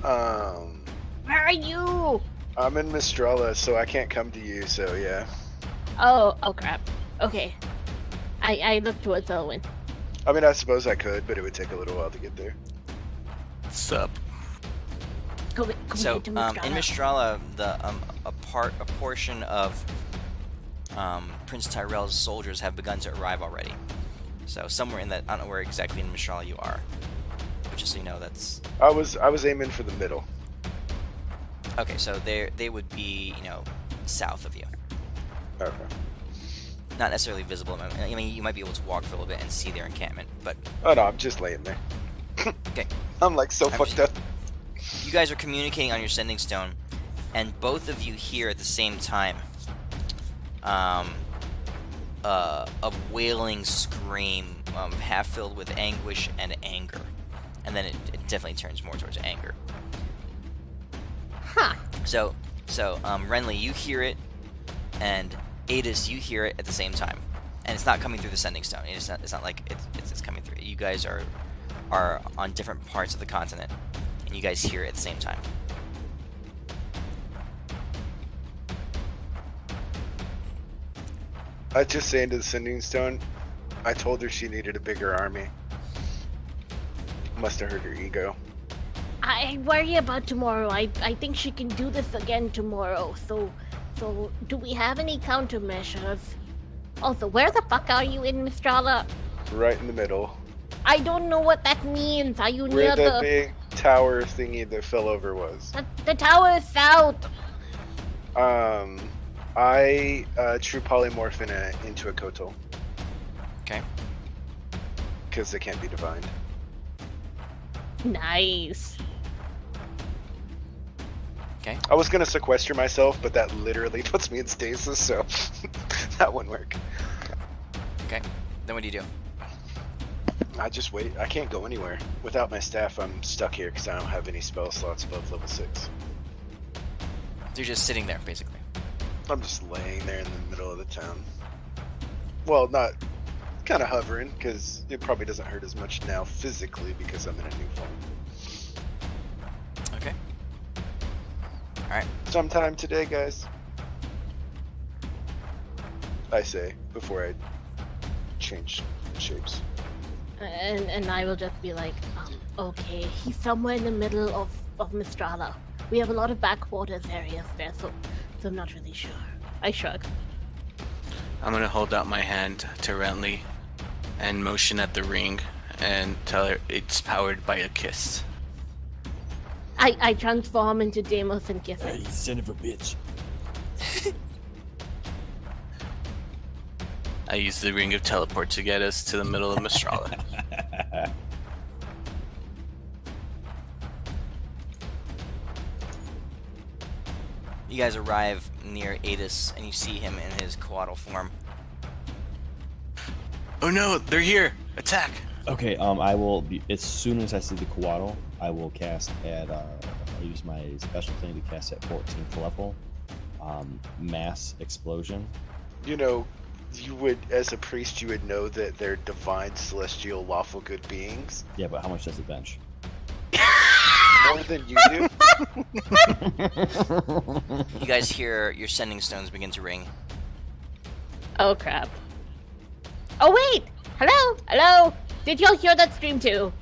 [SPEAKER 4] Where are you?
[SPEAKER 5] I'm in Mistralla, so I can't come to you. So yeah.
[SPEAKER 4] Oh crap. Okay. I look towards Elwyn.
[SPEAKER 5] I mean, I suppose I could, but it would take a little while to get there.
[SPEAKER 2] Sup?
[SPEAKER 1] So,
[SPEAKER 4] to
[SPEAKER 1] in
[SPEAKER 4] Mistralla.
[SPEAKER 1] Mistralla, a portion of Prince Tyrell's soldiers have begun to arrive already. So somewhere in that, I don't know where exactly in Mistralla you are, but just so you know, that's.
[SPEAKER 5] I was aiming for the middle.
[SPEAKER 1] Okay, so they would be south of you.
[SPEAKER 5] Okay.
[SPEAKER 1] Not necessarily visible. I mean, you might be able to walk for a little bit and see their encampment, but
[SPEAKER 5] Oh no, I'm just laying there.
[SPEAKER 1] okay.
[SPEAKER 5] I'm like so
[SPEAKER 1] I'm
[SPEAKER 5] fucked
[SPEAKER 1] just-
[SPEAKER 5] up.
[SPEAKER 1] You guys are communicating on your sending stone, and both of you hear at the same time a wailing scream, half filled with anguish and anger, and then it definitely turns more towards anger.
[SPEAKER 4] Huh.
[SPEAKER 1] So Renly, you hear it, and Adis, you hear it at the same time, and it's not coming through the sending stone. It's not like it's coming through. You guys are on different parts of the continent, and you guys hear it at the same time.
[SPEAKER 5] I just say into the sending stone, I told her she needed a bigger army. Must have hurt her ego.
[SPEAKER 4] I worry about tomorrow. I think she can do this again tomorrow. So do we have any countermeasures? Also, where the fuck are you in Mistrala?
[SPEAKER 5] Right in the middle.
[SPEAKER 4] I don't know what that means. Are you
[SPEAKER 5] Where
[SPEAKER 4] near
[SPEAKER 5] the big tower thingy that fell over was.
[SPEAKER 4] the tower is south?
[SPEAKER 5] I true polymorph into a kotal.
[SPEAKER 1] Okay.
[SPEAKER 5] Because they can't be divined.
[SPEAKER 4] Nice.
[SPEAKER 1] Okay.
[SPEAKER 5] I was gonna sequester myself, but that literally puts me in stasis, so that wouldn't work.
[SPEAKER 1] Okay. Then what do you do?
[SPEAKER 5] I just wait. I can't go anywhere. Without my staff, I'm stuck here because I don't have any spell slots above level 6.
[SPEAKER 1] So you're just sitting there, basically.
[SPEAKER 5] I'm just laying there in the middle of the town. Well, not kind of hovering because it probably doesn't hurt as much now physically because I'm in a new form.
[SPEAKER 1] Okay. Alright.
[SPEAKER 5] Sometime today, guys. I say before I change shapes.
[SPEAKER 4] And I will just be like, okay, he's somewhere in the middle of Mistrala. We have a lot of backwaters areas there, so I'm not really sure. I shrug.
[SPEAKER 2] I'm gonna hold out my hand to Renly and motion at the ring and tell her it's powered by a kiss.
[SPEAKER 4] I transform into Deimos and kiss
[SPEAKER 6] Hey,
[SPEAKER 4] him.
[SPEAKER 6] son of a bitch.
[SPEAKER 2] I use the ring of teleport to get us to the middle of Mistrala.
[SPEAKER 1] You guys arrive near Adis, and you see him in his coatl form.
[SPEAKER 2] Oh no, they're here! Attack!
[SPEAKER 3] Okay, I will be, as soon as I see the Coatl, I will cast at I'll use my special thing to cast at 14th level. Mass explosion.
[SPEAKER 5] You know, you would, as a priest, you would know that they're divine, celestial, lawful good beings.
[SPEAKER 3] Yeah, but how much does it bench?
[SPEAKER 5] More than you do.
[SPEAKER 1] You guys hear your sending stones begin to ring.
[SPEAKER 4] Oh crap. Oh wait! Hello? Hello? Did y'all hear that scream too?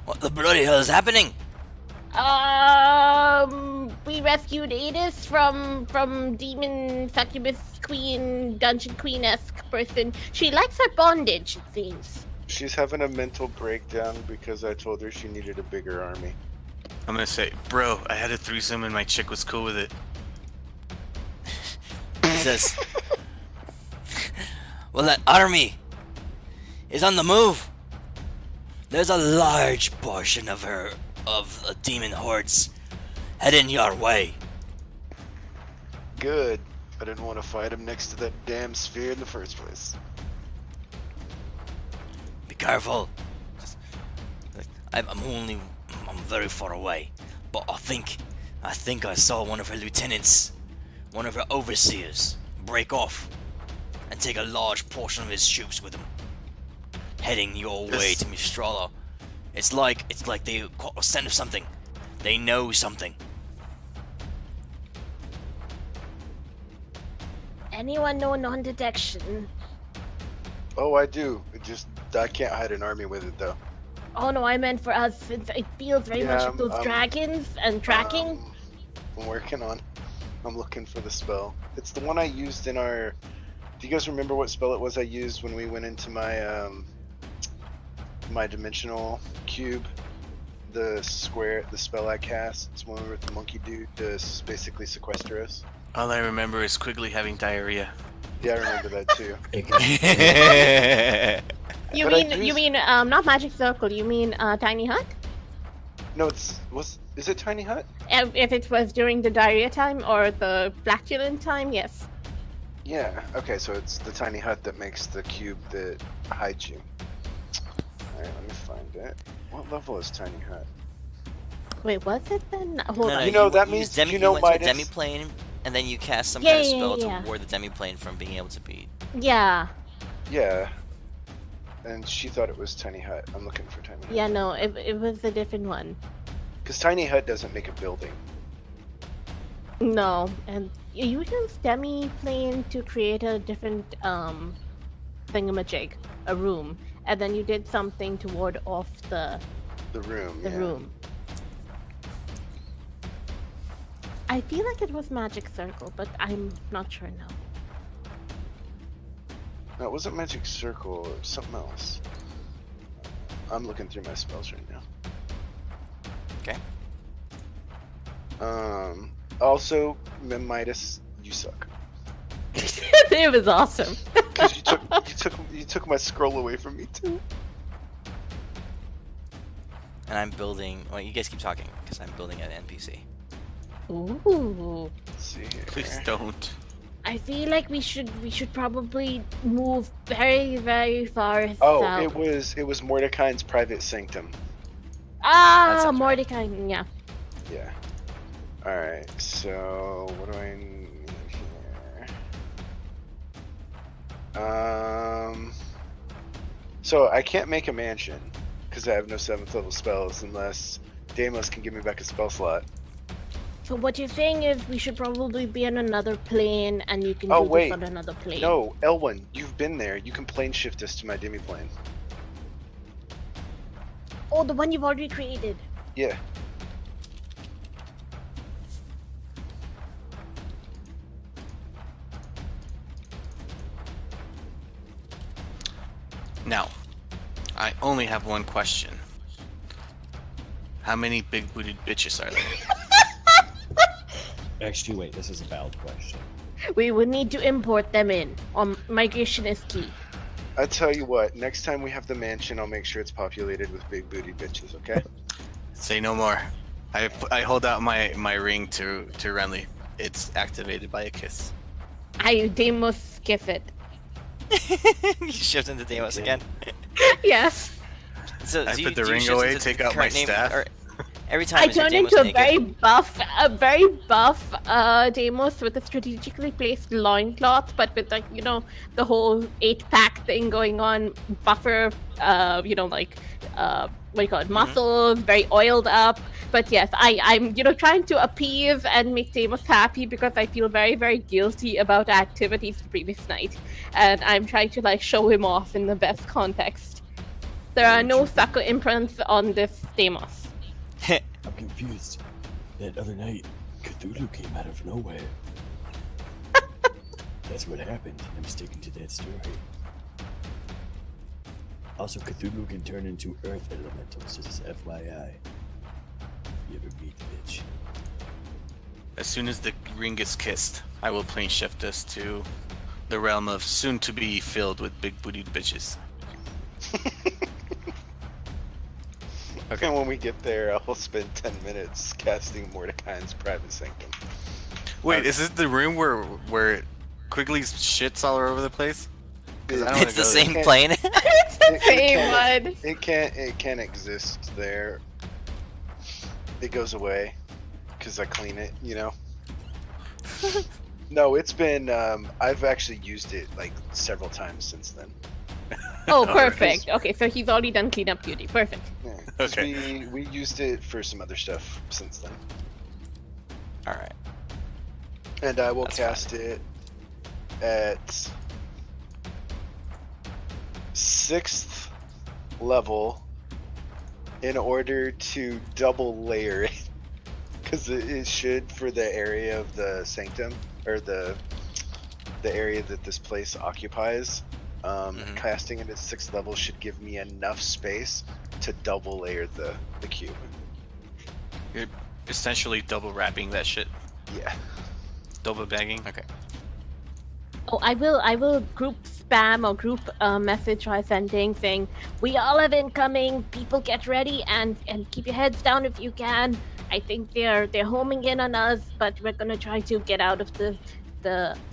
[SPEAKER 1] What the bloody hell is happening?
[SPEAKER 4] We rescued Adis from demon succubus queen, dungeon queen-esque person. She likes her bondage, it seems.
[SPEAKER 5] She's having a mental breakdown because I told her she needed a bigger army.
[SPEAKER 2] I'm gonna say, bro, I had a threesome and my chick was cool with it.
[SPEAKER 1] He says, well, that army is on the move. There's a large portion of the demon hordes heading your way.
[SPEAKER 5] Good. I didn't want to fight him next to that damn sphere in the first place.
[SPEAKER 1] Be careful. I'm very far away, but I think I saw one of her lieutenants, one of her overseers, break off and take a large portion of his troops with him, heading your way to Mistrala. It's like they caught a scent of something. They know something.
[SPEAKER 4] Anyone know non-detection?
[SPEAKER 5] Oh, I do. I can't hide an army with it though.
[SPEAKER 4] Oh no, I meant for us, since it feels very much like those dragons and tracking.
[SPEAKER 5] I'm working on. I'm looking for the spell. It's the one I used in our. Do you guys remember what spell it was I used when we went into my my dimensional cube? The spell I cast. It's one with the monkey dude to basically sequester us.
[SPEAKER 2] All I remember is Quigley having diarrhea.
[SPEAKER 5] Yeah, I remember that too.
[SPEAKER 4] You
[SPEAKER 5] But I
[SPEAKER 4] mean
[SPEAKER 5] do-
[SPEAKER 4] you mean not magic circle? You mean tiny hut?
[SPEAKER 5] No, is it Tiny Hut?
[SPEAKER 4] If it was during the diarrhea time or the flatulent time, yes.
[SPEAKER 5] Yeah. Okay, so it's the Tiny Hut that makes the cube that hides you. Alright, let me find it. What level is Tiny Hut?
[SPEAKER 4] Wait, was it then? Hold on.
[SPEAKER 5] You know, that
[SPEAKER 1] use
[SPEAKER 5] means-
[SPEAKER 1] demi,
[SPEAKER 5] you know
[SPEAKER 1] went to a
[SPEAKER 5] Midas-
[SPEAKER 1] demiplane, and then you cast some
[SPEAKER 4] Yeah,
[SPEAKER 1] kind of
[SPEAKER 4] yeah,
[SPEAKER 1] spell
[SPEAKER 4] yeah.
[SPEAKER 1] to ward the demiplane from being able to be.
[SPEAKER 4] Yeah.
[SPEAKER 5] Yeah. And she thought it was Tiny Hut. I'm looking for Tiny Hut.
[SPEAKER 4] Yeah, no, it was a different one.
[SPEAKER 5] Because Tiny Hut doesn't make a building.
[SPEAKER 4] No, and you use demi-plane to create a different thingamajig, a room, and then you did something to ward off the
[SPEAKER 5] The room, yeah.
[SPEAKER 4] room. I feel like it was magic circle, but I'm not sure now.
[SPEAKER 5] No, it wasn't Magic Circle. It was something else. I'm looking through my spells right now.
[SPEAKER 1] Okay.
[SPEAKER 5] Also, Midas, you suck.
[SPEAKER 4] It was awesome.
[SPEAKER 5] Because you took my scroll away from me too.
[SPEAKER 1] And I'm building. Well, you guys keep talking because I'm building an NPC.
[SPEAKER 4] Ooh.
[SPEAKER 5] Let's see here.
[SPEAKER 2] Please don't.
[SPEAKER 4] I feel like we should probably move very, very far
[SPEAKER 5] Oh,
[SPEAKER 4] south.
[SPEAKER 5] it was Mordecai's private sanctum.
[SPEAKER 1] That sounds right.
[SPEAKER 4] Mordecai, yeah.
[SPEAKER 5] Yeah. Alright, so what do I need here? So I can't make a mansion because I have no 7th level spells unless Deimos can give me back a spell slot.
[SPEAKER 4] So what you're saying is we should probably be on another plane, and you can
[SPEAKER 5] Oh,
[SPEAKER 4] do
[SPEAKER 5] wait.
[SPEAKER 4] this on another plane.
[SPEAKER 5] No, Elwyn, you've been there. You can plane shift us to my demiplane.
[SPEAKER 4] Oh, the one you've already created.
[SPEAKER 5] Yeah.
[SPEAKER 2] Now, I only have one question. How many big-booted bitches are there?
[SPEAKER 3] Actually, wait, this is a valid question.
[SPEAKER 4] We would need to import them in. Migration is key.
[SPEAKER 5] I tell you what, next time we have the mansion, I'll make sure it's populated with big booty bitches, okay?
[SPEAKER 2] Say no more. I hold out my ring to Renly. It's activated by a kiss.
[SPEAKER 4] They must kiss it.
[SPEAKER 1] You shift into Deimos again.
[SPEAKER 4] Yes.
[SPEAKER 1] So,
[SPEAKER 2] I
[SPEAKER 1] do
[SPEAKER 2] put
[SPEAKER 1] you,
[SPEAKER 2] the
[SPEAKER 1] do you
[SPEAKER 2] ring
[SPEAKER 1] shift
[SPEAKER 2] away,
[SPEAKER 1] into
[SPEAKER 2] take
[SPEAKER 1] the
[SPEAKER 2] out my
[SPEAKER 1] current name,
[SPEAKER 2] staff.
[SPEAKER 1] or every time
[SPEAKER 4] I
[SPEAKER 1] is your
[SPEAKER 4] turned
[SPEAKER 1] Deimos
[SPEAKER 4] into
[SPEAKER 1] naked?
[SPEAKER 4] a very buff Deimos with a strategically placed loincloth, but with like, the whole 8-pack thing going on, buffer, what do you call it, muscles, very oiled up. But yes, I'm trying to appease and make Deimos happy because I feel very, very guilty about activities the previous night. And I'm trying to like show him off in the best context. There are no sucker imprints on this Deimos.
[SPEAKER 3] I'm confused. That other night, Cthulhu came out of nowhere. That's what happened. I'm sticking to that story. Also, Cthulhu can turn into earth elementals, just FYI. If you ever meet the bitch.
[SPEAKER 2] As soon as the ring is kissed, I will plane shift us to the realm of soon to be filled with big-booted bitches.
[SPEAKER 5] Okay, when we get there, I'll spend 10 minutes casting Mordecai's private sanctum.
[SPEAKER 2] Wait, is it the room where Quigley's shit's all over the place? 'Cause I don't
[SPEAKER 1] It's
[SPEAKER 2] wanna
[SPEAKER 1] the
[SPEAKER 2] go there.
[SPEAKER 1] same plane.
[SPEAKER 4] It's the same one.
[SPEAKER 5] It can't exist there. It goes away because I clean it, No, it's been. I've actually used it like several times since then.
[SPEAKER 4] Oh, perfect. Okay, so he's already done cleanup duty. Perfect.
[SPEAKER 5] Yeah, 'cause
[SPEAKER 2] Okay.
[SPEAKER 5] we used it for some other stuff since then,
[SPEAKER 1] All right.
[SPEAKER 5] and I will
[SPEAKER 1] That's
[SPEAKER 5] cast it at 6th level in order to double layer it, because it should for the area of the sanctum or the area that this place occupies. Casting it at 6th level should give me enough space to double layer the cube.
[SPEAKER 2] You're essentially double wrapping that shit.
[SPEAKER 5] Yeah.
[SPEAKER 2] double bagging.
[SPEAKER 1] Okay.
[SPEAKER 4] Oh, I will group spam or group message while sending saying, we all have incoming, people get ready and keep your heads down if you can. I think they're homing in on us, but we're gonna try to get out of the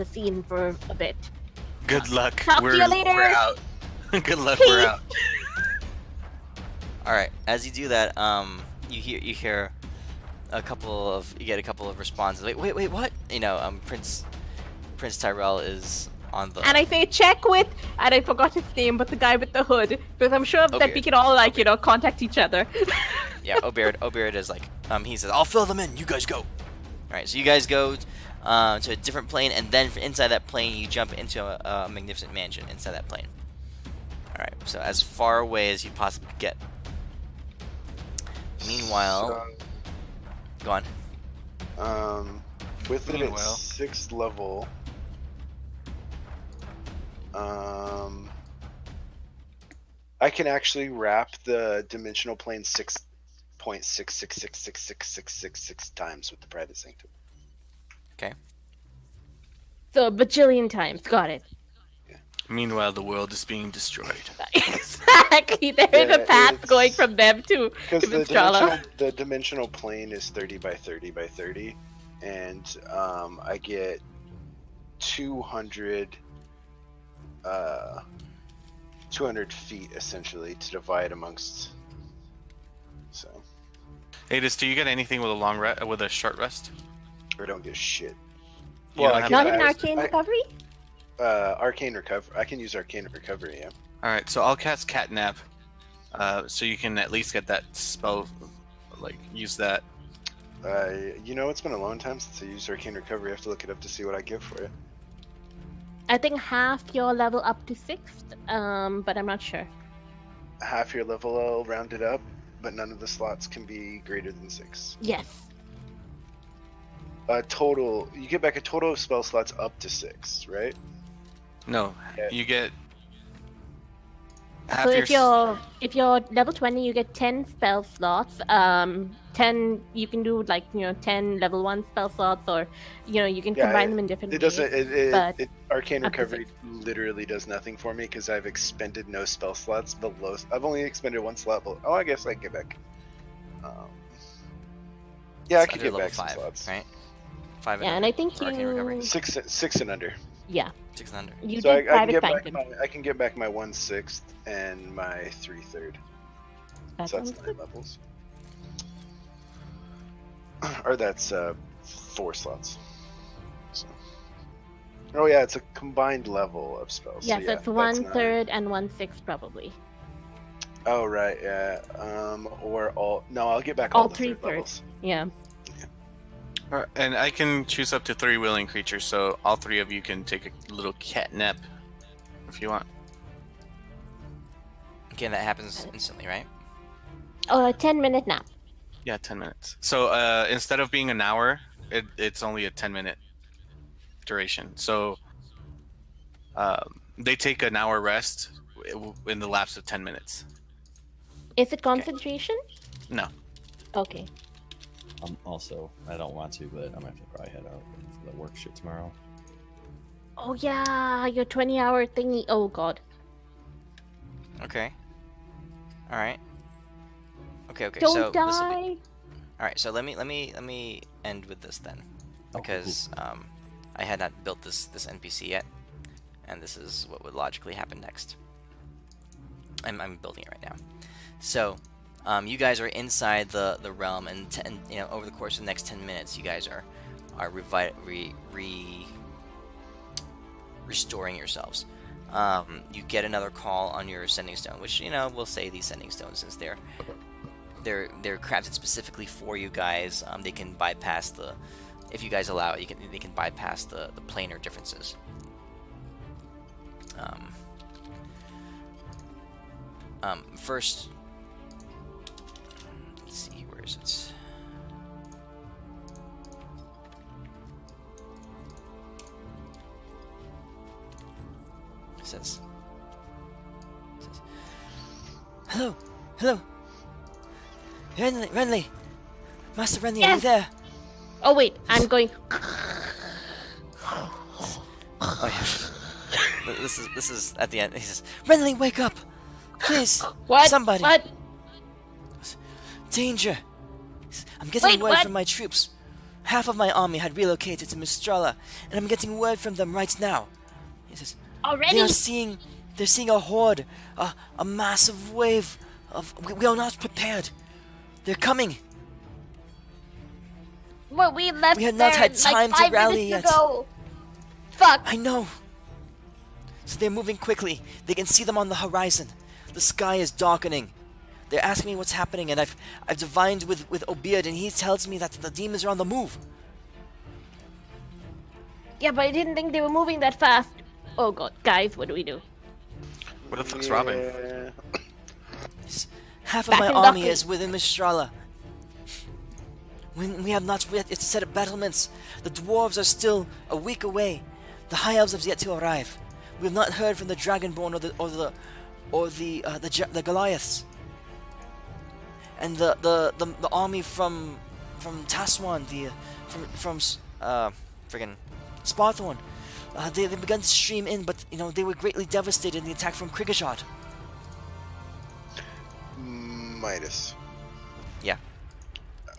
[SPEAKER 4] scene for a bit.
[SPEAKER 2] Good luck.
[SPEAKER 4] Talk to you later.
[SPEAKER 2] We're out. Good luck.
[SPEAKER 4] Peace.
[SPEAKER 2] We're out.
[SPEAKER 1] All right. As you do that, you hear you get a couple of responses. Wait, what? Prince Tyrell is on the.
[SPEAKER 4] And I say check with, and I forgot his name, but the guy with the hood, because I'm sure that
[SPEAKER 1] Obeard.
[SPEAKER 4] we can all contact each other.
[SPEAKER 1] Yeah, Obeard is like, he says, I'll fill them in. You guys go. All right, so you guys go to a different plane, and then inside that plane, you jump into a magnificent mansion inside that plane. All right, so as far away as you possibly could get. Meanwhile, go on.
[SPEAKER 5] With it at
[SPEAKER 2] Meanwhile.
[SPEAKER 5] 6th level, I can actually wrap the dimensional plane 6.6666666 times with the private sanctum.
[SPEAKER 1] Okay.
[SPEAKER 4] So a bajillion times. Got it.
[SPEAKER 2] Meanwhile, the world is being destroyed.
[SPEAKER 4] Exactly. There is a
[SPEAKER 5] Yeah,
[SPEAKER 4] path
[SPEAKER 5] it's-
[SPEAKER 4] going from them to
[SPEAKER 5] Because
[SPEAKER 4] Mistrala.
[SPEAKER 5] the dimensional plane is 30 by 30 by 30, and I get 200 feet essentially to divide amongst. So
[SPEAKER 2] Adis, do you get anything with a with a short rest?
[SPEAKER 5] I don't get shit.
[SPEAKER 2] You
[SPEAKER 5] Well,
[SPEAKER 2] don't
[SPEAKER 5] I
[SPEAKER 2] have
[SPEAKER 5] can
[SPEAKER 4] Not
[SPEAKER 2] that.
[SPEAKER 4] an arcane recovery?
[SPEAKER 5] Arcane recovery. I can use arcane recovery. Yeah.
[SPEAKER 2] All right, so I'll cast Catnap, so you can at least get that spell, use that.
[SPEAKER 5] It's been a long time since I used arcane recovery. I have to look it up to see what I give for it.
[SPEAKER 4] I think half your level up to 6th, but I'm not sure.
[SPEAKER 5] Half your level, I'll round it up, but none of the slots can be greater than 6.
[SPEAKER 4] Yes.
[SPEAKER 5] Total, you get back a total of spell slots up to 6, right?
[SPEAKER 2] No,
[SPEAKER 5] Yeah.
[SPEAKER 2] you get. Half
[SPEAKER 4] So
[SPEAKER 2] your
[SPEAKER 4] if you're level 20, you get 10 spell slots. 10 you can do 10 level 1 spell slots, or you can
[SPEAKER 5] Yeah,
[SPEAKER 4] combine them in different
[SPEAKER 5] It
[SPEAKER 4] ways.
[SPEAKER 5] doesn't.
[SPEAKER 4] but
[SPEAKER 5] Arcane
[SPEAKER 4] up to
[SPEAKER 5] recovery literally does nothing for me because I've expended no spell slots below. I've only expended 1 slot below. Oh, I guess I can get back. Yeah, I
[SPEAKER 1] It's
[SPEAKER 5] could
[SPEAKER 1] under
[SPEAKER 5] get
[SPEAKER 1] level
[SPEAKER 5] back some
[SPEAKER 1] 5,
[SPEAKER 5] slots.
[SPEAKER 1] right? 5 and
[SPEAKER 4] Yeah, and
[SPEAKER 1] under
[SPEAKER 4] I think
[SPEAKER 1] for arcane recovery.
[SPEAKER 4] you
[SPEAKER 5] 6 and under.
[SPEAKER 4] yeah
[SPEAKER 1] 6 and under.
[SPEAKER 4] you
[SPEAKER 5] So
[SPEAKER 4] did
[SPEAKER 5] I can
[SPEAKER 4] private
[SPEAKER 5] get back
[SPEAKER 4] sanctum.
[SPEAKER 5] I can get back my 1/6 and my 3/3.
[SPEAKER 4] That
[SPEAKER 5] So that's
[SPEAKER 4] sounds
[SPEAKER 5] 9
[SPEAKER 4] good.
[SPEAKER 5] levels. Or that's 4 slots. So. Oh yeah, it's a combined level of spells.
[SPEAKER 4] Yeah, so
[SPEAKER 5] yeah,
[SPEAKER 4] it's
[SPEAKER 5] that's
[SPEAKER 4] 1/3 and 1/6 probably.
[SPEAKER 5] Oh right, yeah. Or all. No, I'll get back
[SPEAKER 4] All
[SPEAKER 5] all the 3rd
[SPEAKER 4] 3/3.
[SPEAKER 5] levels.
[SPEAKER 4] Yeah.
[SPEAKER 2] and I can choose up to 3 willing creatures, so all 3 of you can take a little catnap if you want.
[SPEAKER 1] Okay, that happens instantly, right?
[SPEAKER 4] Oh, a 10-minute nap.
[SPEAKER 2] Yeah, 10 minutes. So instead of being an hour, it's only a 10-minute duration. So they take an hour rest in the lapse of 10 minutes.
[SPEAKER 4] Is it concentration?
[SPEAKER 2] No.
[SPEAKER 4] Okay.
[SPEAKER 3] Also, I don't want to, but I'm gonna have to probably head out for the work shit tomorrow.
[SPEAKER 4] Oh yeah, your 20-hour thingy. Oh god.
[SPEAKER 1] Okay. All right. Okay.
[SPEAKER 4] Don't
[SPEAKER 1] so
[SPEAKER 4] die.
[SPEAKER 1] this'll be- all right. So let me end with this then, because I had not built this NPC yet, and this is what would logically happen next. I'm building it right now. So, you guys are inside the realm, and over the course of the next 10 minutes, you guys are restoring yourselves. You get another call on your sending stone, which we'll say these sending stones, since they're crafted specifically for you guys. They can bypass if you guys allow it, they can bypass the planar differences. First, let's see, where is it? It says, hello, Renly, Master Renly, are you
[SPEAKER 4] Yes.
[SPEAKER 1] there?
[SPEAKER 4] Oh wait, I'm going.
[SPEAKER 1] Oh yeah. This is at the end. He says, "Renly, wake up, please!
[SPEAKER 4] What?
[SPEAKER 1] Somebody!
[SPEAKER 4] What?
[SPEAKER 1] Danger! I'm getting
[SPEAKER 4] Wait,
[SPEAKER 1] word
[SPEAKER 4] what?
[SPEAKER 1] from my troops. Half of my army had relocated to Mistrala, and I'm getting word from them right now." He says,
[SPEAKER 4] Already?
[SPEAKER 1] they're seeing a horde, a massive wave of. We are not prepared. They're coming.
[SPEAKER 4] Well, we left
[SPEAKER 1] We had not
[SPEAKER 4] there
[SPEAKER 1] had time
[SPEAKER 4] like
[SPEAKER 1] to
[SPEAKER 4] 5
[SPEAKER 1] rally
[SPEAKER 4] minutes
[SPEAKER 1] yet.
[SPEAKER 4] ago. Fuck.
[SPEAKER 1] I know. So they're moving quickly. They can see them on the horizon. The sky is darkening. They're asking me what's happening, and I've divined with Obeard, and he tells me that the demons are on the move.
[SPEAKER 4] Yeah, but I didn't think they were moving that fast. Oh god, guys, what do we do?
[SPEAKER 2] Where the fuck's Robin?
[SPEAKER 5] Yeah.
[SPEAKER 1] Half of
[SPEAKER 4] Back
[SPEAKER 1] my
[SPEAKER 4] in
[SPEAKER 1] army
[SPEAKER 4] Ducky.
[SPEAKER 1] is within Mistrala. We have not yet set up battlements. The dwarves are still a week away. The high elves have yet to arrive. We have not heard from the Dragonborn or the Goliaths. And the army from Taswan, from friggin' Sparthorn, they've begun to stream in, but they were greatly devastated in the attack from Krigashot.
[SPEAKER 5] Midas.
[SPEAKER 1] Yeah.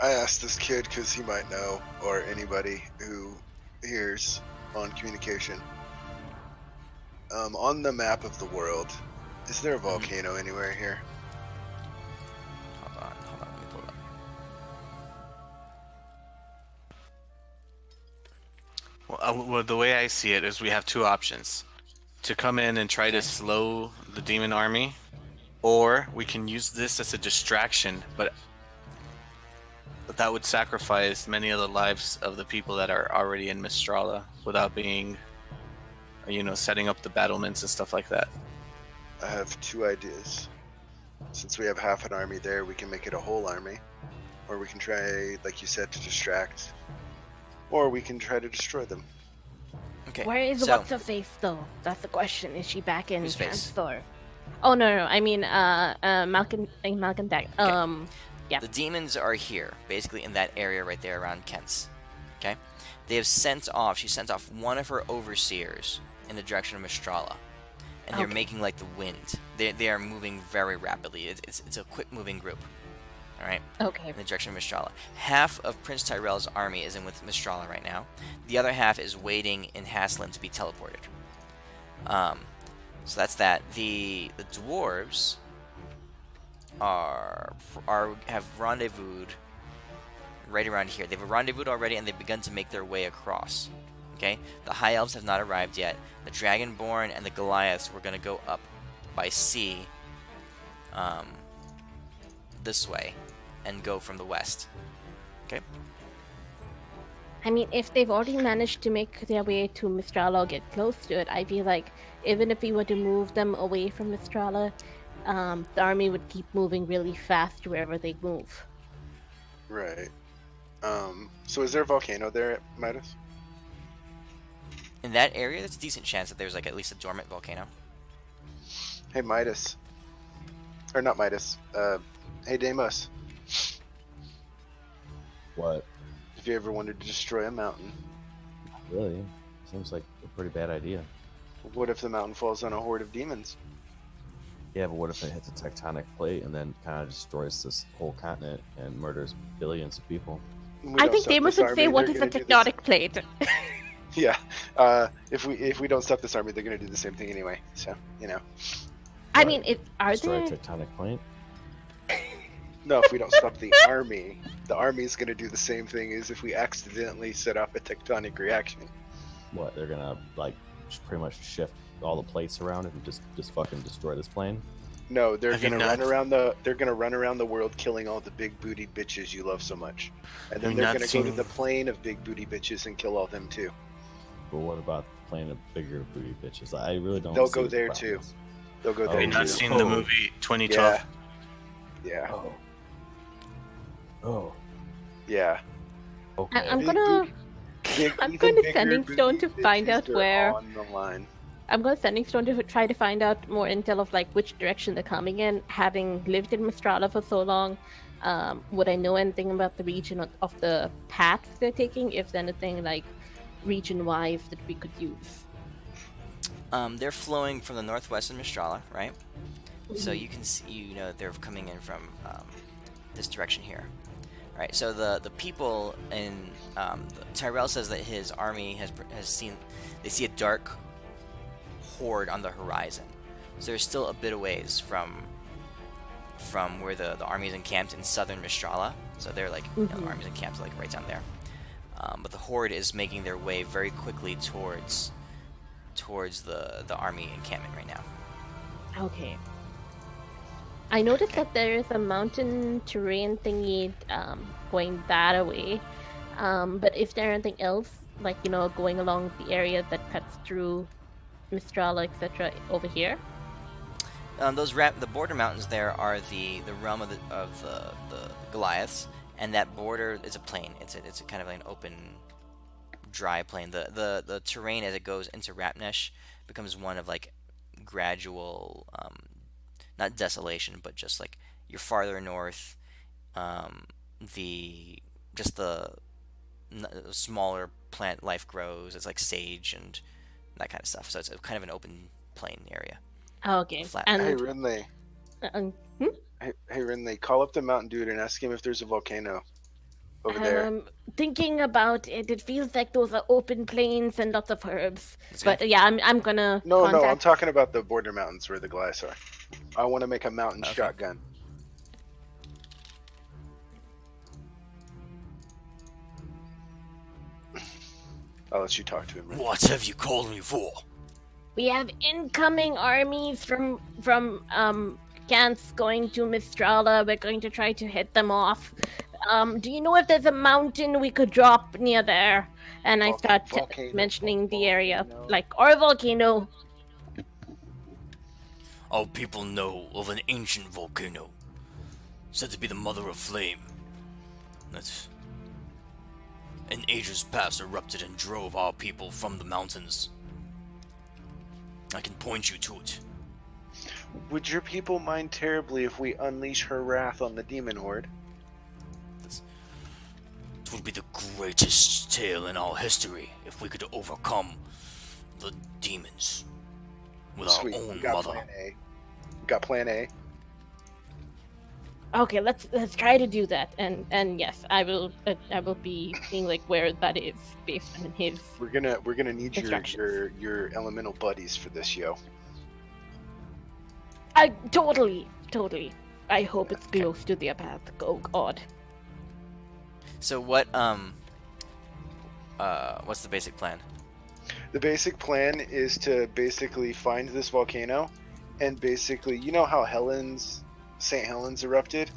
[SPEAKER 5] I asked this kid because he might know, or anybody who hears on communication. On the map of the world, is there a volcano anywhere here?
[SPEAKER 1] Hold on, let me pull it up.
[SPEAKER 2] Well, the way I see it is we have two options: to come in and try to slow the demon army, or we can use this as a distraction, but that would sacrifice many of the lives of the people that are already in Mistrala without being, setting up the battlements and stuff like that.
[SPEAKER 5] I have two ideas. Since we have half an army there, we can make it a whole army. Or we can try, like you said, to distract. Or we can try to destroy them.
[SPEAKER 1] Okay.
[SPEAKER 4] Where is
[SPEAKER 1] so,
[SPEAKER 4] what's her face though? That's the question. Is she back in
[SPEAKER 1] Whose face?
[SPEAKER 4] Chancellor? Oh no, I mean Malcolm Dag. Yeah.
[SPEAKER 1] The demons are here, basically in that area right there around Kent's. Okay? She sent off one of her overseers in the direction of Mistrala. And they're making like the wind. They are moving very rapidly. It's a quick moving group. Alright?
[SPEAKER 4] Okay.
[SPEAKER 1] In the direction of Mistrala. Half of Prince Tyrell's army is in with Mistrala right now. The other half is waiting in Haslin to be teleported. So that's that. The dwarves have rendezvoused right around here. They've rendezvoused already, and they've begun to make their way across. Okay? The High Elves have not arrived yet. The Dragonborn and the Goliaths were going to go up by sea this way and go from the west. Okay?
[SPEAKER 4] I mean, if they've already managed to make their way to Mistrala or get close to it, I feel like even if we were to move them away from Mistrala, the army would keep moving really fast wherever they move.
[SPEAKER 5] Right. So is there a volcano there, Midas?
[SPEAKER 1] In that area, there's a decent chance that there's like at least a dormant volcano.
[SPEAKER 5] Hey, Midas. Or not Midas. Hey, Deimos.
[SPEAKER 3] What?
[SPEAKER 5] Have you ever wanted to destroy a mountain?
[SPEAKER 3] Really? Seems like a pretty bad idea.
[SPEAKER 5] What if the mountain falls on a horde of demons?
[SPEAKER 3] Yeah, but what if it hits a tectonic plate and then kind of destroys this whole continent and murders billions of people?
[SPEAKER 4] I think Deimos would say, "What is a tectonic plate?"
[SPEAKER 5] Yeah. If we don't stop this army, they're gonna do the same thing anyway. So
[SPEAKER 4] I mean, are
[SPEAKER 3] Destroy
[SPEAKER 4] there?
[SPEAKER 3] a tectonic plate?
[SPEAKER 5] No, if we don't stop the army's gonna do the same thing as if we accidentally set off a tectonic reaction.
[SPEAKER 3] What? They're gonna just pretty much shift all the plates around and just fucking destroy this plane?
[SPEAKER 5] No, they're
[SPEAKER 2] Have you
[SPEAKER 5] gonna
[SPEAKER 2] not-
[SPEAKER 5] run around the world killing all the big booty bitches you love so much, and then
[SPEAKER 2] Have you
[SPEAKER 5] they're
[SPEAKER 2] not
[SPEAKER 5] gonna go to
[SPEAKER 2] seen-
[SPEAKER 5] the plane of big booty bitches and kill all them too.
[SPEAKER 3] But what about the plane of bigger booty bitches? I really don't.
[SPEAKER 5] They'll
[SPEAKER 3] see
[SPEAKER 5] go
[SPEAKER 3] what the
[SPEAKER 5] there,
[SPEAKER 3] problem
[SPEAKER 5] too.
[SPEAKER 3] is.
[SPEAKER 5] They'll go
[SPEAKER 3] Oh,
[SPEAKER 5] there
[SPEAKER 2] Have you not
[SPEAKER 5] too.
[SPEAKER 2] seen the movie 2012?
[SPEAKER 5] Yeah.
[SPEAKER 3] Oh. Oh.
[SPEAKER 5] Yeah.
[SPEAKER 3] Okay.
[SPEAKER 4] I'm
[SPEAKER 5] Big
[SPEAKER 4] gonna.
[SPEAKER 5] Big,
[SPEAKER 4] I'm
[SPEAKER 5] even
[SPEAKER 4] going to
[SPEAKER 5] bigger
[SPEAKER 4] Sending Stone to
[SPEAKER 5] booty
[SPEAKER 4] find
[SPEAKER 5] bitches
[SPEAKER 4] out
[SPEAKER 5] are
[SPEAKER 4] where.
[SPEAKER 5] on the line.
[SPEAKER 4] I'm going to Sending Stone to try to find out more intel of like which direction they're coming in. Having lived in Mistrala for so long, would I know anything about the region of the path they're taking? If there's anything like region-wise that we could use.
[SPEAKER 1] They're flowing from the northwest of Mistrala, right? So
[SPEAKER 4] Mhm.
[SPEAKER 1] you can see, they're coming in from this direction here, right? So the people in Tyrell says that his army has seen, they see a dark horde on the horizon. So they're still a bit of ways from where the army is encamped in southern Mistrala. So they're like, the army's encamped like right down there. But the horde is making their way very quickly towards the army encampment right now.
[SPEAKER 4] Okay. I noticed that there is a mountain terrain thingy going that way. But is there anything else, like, going along the area that cuts through Mistrala, etc., over here?
[SPEAKER 1] The border mountains there are the realm of the Goliaths, and that border is a plain. It's a kind of like an open, dry plain. The terrain as it goes into Rapnesh becomes one of like gradual, not desolation, but just like you're farther north. The just the smaller plant life grows. It's like sage and that kind of stuff. So it's kind of an open plain area.
[SPEAKER 4] Okay.
[SPEAKER 1] Flat.
[SPEAKER 5] Hey,
[SPEAKER 4] And
[SPEAKER 5] Rinley.
[SPEAKER 4] hmm?
[SPEAKER 5] Hey, Rinley, call up the mountain dude and ask him if there's a volcano over there.
[SPEAKER 4] Thinking about it, it feels like those are open plains and lots of herbs.
[SPEAKER 1] That's
[SPEAKER 4] But
[SPEAKER 1] good.
[SPEAKER 4] yeah, I'm gonna
[SPEAKER 5] No, I'm
[SPEAKER 4] contact.
[SPEAKER 5] talking about the border mountains where the Goliaths are. I want to make a mountain
[SPEAKER 1] Okay.
[SPEAKER 5] shotgun. I'll let you talk to him. Rinley.
[SPEAKER 6] What have you called me for?
[SPEAKER 4] We have incoming armies from Gantz going to Mistrala. We're going to try to hit them off. Do you know if there's a mountain we could drop near there? And I start
[SPEAKER 5] Volcano,
[SPEAKER 4] mentioning the area,
[SPEAKER 5] volcano.
[SPEAKER 4] like, or a volcano.
[SPEAKER 6] Our people know of an ancient volcano, said to be the mother of flame, that in ages past erupted and drove our people from the mountains. I can point you to it.
[SPEAKER 5] Would your people mind terribly if we unleash her wrath on the demon horde?
[SPEAKER 6] It would be the greatest tale in our history if we could overcome the demons with
[SPEAKER 5] Sweet.
[SPEAKER 6] our
[SPEAKER 5] We
[SPEAKER 6] own
[SPEAKER 5] got
[SPEAKER 6] mother.
[SPEAKER 5] plan A. We got plan A.
[SPEAKER 4] Okay, let's try to do that. And yes, I will be seeing like where that is based on his.
[SPEAKER 5] We're gonna need
[SPEAKER 4] Instructions.
[SPEAKER 5] your elemental buddies for this, yo.
[SPEAKER 4] I totally. I hope it's close to the path. Oh God.
[SPEAKER 1] So what's the basic plan?
[SPEAKER 5] The basic plan is to basically find this volcano, and basically, you know how St. Helens erupted?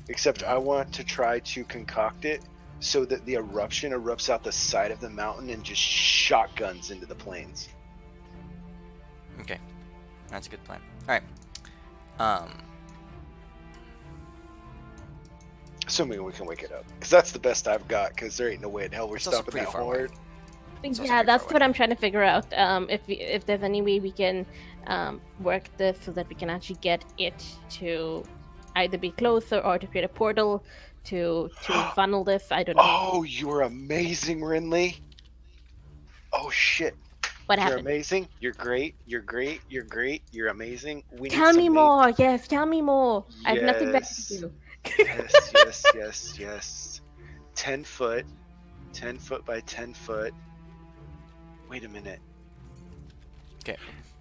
[SPEAKER 5] Except I want to try to concoct it so that the eruption erupts out the side of the mountain and just shotguns into the plains.
[SPEAKER 1] Okay, that's a good plan. All right.
[SPEAKER 5] Assuming we can wake it up. Because that's the best I've got, because there ain't no way in hell we're
[SPEAKER 1] It's also
[SPEAKER 5] stopping
[SPEAKER 1] pretty
[SPEAKER 5] that
[SPEAKER 1] far away.
[SPEAKER 5] horde.
[SPEAKER 1] It's also
[SPEAKER 4] Yeah,
[SPEAKER 1] pretty
[SPEAKER 4] that's
[SPEAKER 1] far
[SPEAKER 4] what I'm trying to figure out. If there's any way we can work this so that we can actually get it to either be closer or to create a portal to funnel this. I don't know.
[SPEAKER 5] Oh, you're amazing, Rinley. Oh, shit.
[SPEAKER 4] What
[SPEAKER 5] You're
[SPEAKER 4] happened?
[SPEAKER 5] amazing. You're great. You're great. You're great. You're amazing. We need
[SPEAKER 4] Tell me
[SPEAKER 5] some
[SPEAKER 4] more. Yes, tell me more. I have nothing better
[SPEAKER 5] Yes.
[SPEAKER 4] to do.
[SPEAKER 5] Yes. 10 foot. 10 foot by 10 foot. Wait a minute.
[SPEAKER 1] Okay.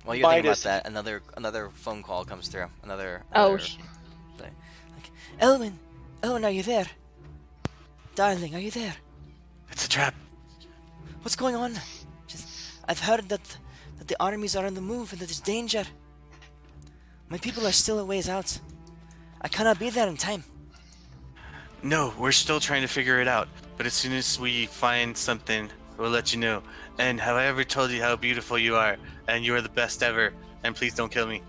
[SPEAKER 1] While you're thinking
[SPEAKER 5] Midas.
[SPEAKER 1] about that, another phone call comes through. Another
[SPEAKER 4] Oh,
[SPEAKER 1] thing. Like, Elwin, are you there? Darling, are you there?
[SPEAKER 2] It's a trap.
[SPEAKER 1] What's going on? I've heard that the armies are on the move and that there's danger. My people are still a ways out. I cannot be there in time.
[SPEAKER 2] No, we're still trying to figure it out. But as soon as we find something, we'll let you know. And have I ever told you how beautiful you are? And you are the best ever. And please don't kill me.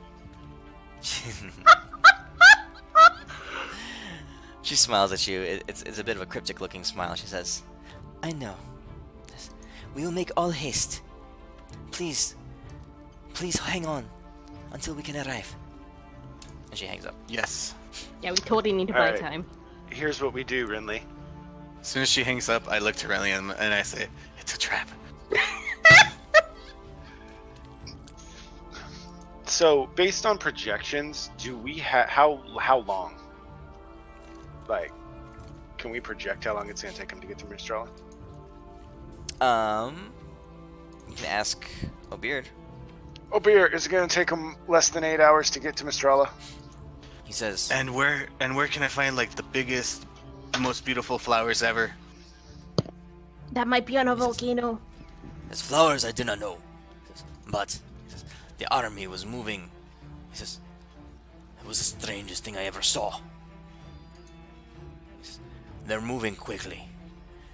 [SPEAKER 1] She smiles at you. It's a bit of a cryptic looking smile. She says, I know. We will make all haste. Please hang on until we can arrive. And she hangs up.
[SPEAKER 2] Yes.
[SPEAKER 4] Yeah, we totally need to buy
[SPEAKER 5] Alright.
[SPEAKER 4] time.
[SPEAKER 5] Here's what we do, Rinley.
[SPEAKER 2] As soon as she hangs up, I look to Renly and I say, it's a trap.
[SPEAKER 5] So, based on projections, do we have how long? Like, can we project how long it's gonna take him to get to Mistrala?
[SPEAKER 1] You can ask O'Beard.
[SPEAKER 5] Beer, is it gonna take him less than 8 hours to get to Mistrala?
[SPEAKER 1] He says,
[SPEAKER 2] And where can I find like the biggest, most beautiful flowers ever?
[SPEAKER 4] That might be on a volcano.
[SPEAKER 6] As flowers I do not know. He says, but he says, the army was moving. He says, it was the strangest thing I ever saw. He says, they're moving quickly.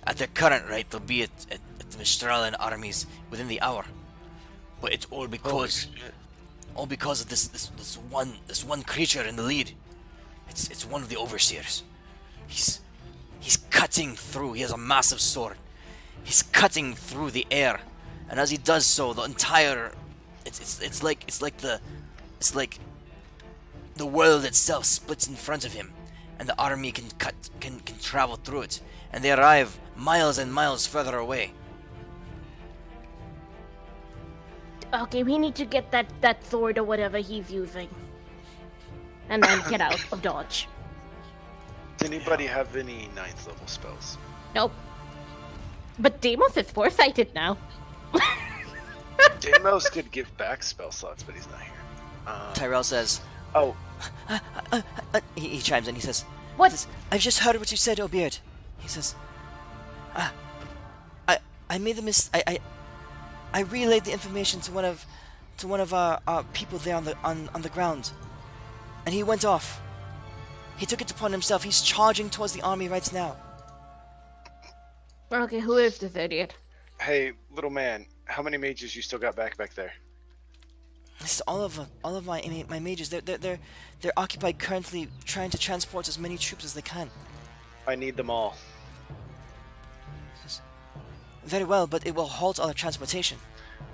[SPEAKER 6] At their current rate, they'll be at the Mistralan armies within the hour. But it's all because of this one creature in the lead. It's one of the overseers. He's cutting through. He has a massive sword. He's cutting through the air, and as he does so, the entire it's like the world itself splits in front of him, and the army can travel through it, and they arrive miles and miles further away.
[SPEAKER 4] Okay, we need to get that sword or whatever he's using. And then get out of Dodge.
[SPEAKER 5] Does anybody have any 9th level spells?
[SPEAKER 4] Nope. But Deimos is foresighted now.
[SPEAKER 5] Deimos could give back spell slots, but he's not here.
[SPEAKER 1] Tyrell says,
[SPEAKER 5] Oh,
[SPEAKER 1] he chimes in. He says,
[SPEAKER 4] What?
[SPEAKER 1] He says, I've just heard what you said, O'Beard. He says, I made the I relayed the information to one of our people there on the ground, and he went off. He took it upon himself. He's charging towards the army right now.
[SPEAKER 4] Okay, who is this idiot?
[SPEAKER 5] hey, little man, how many mages you still got back there?
[SPEAKER 1] This is all of my mages. They're occupied currently trying to transport as many troops as they can.
[SPEAKER 5] I need them all.
[SPEAKER 1] Very well, but it will halt all our transportation.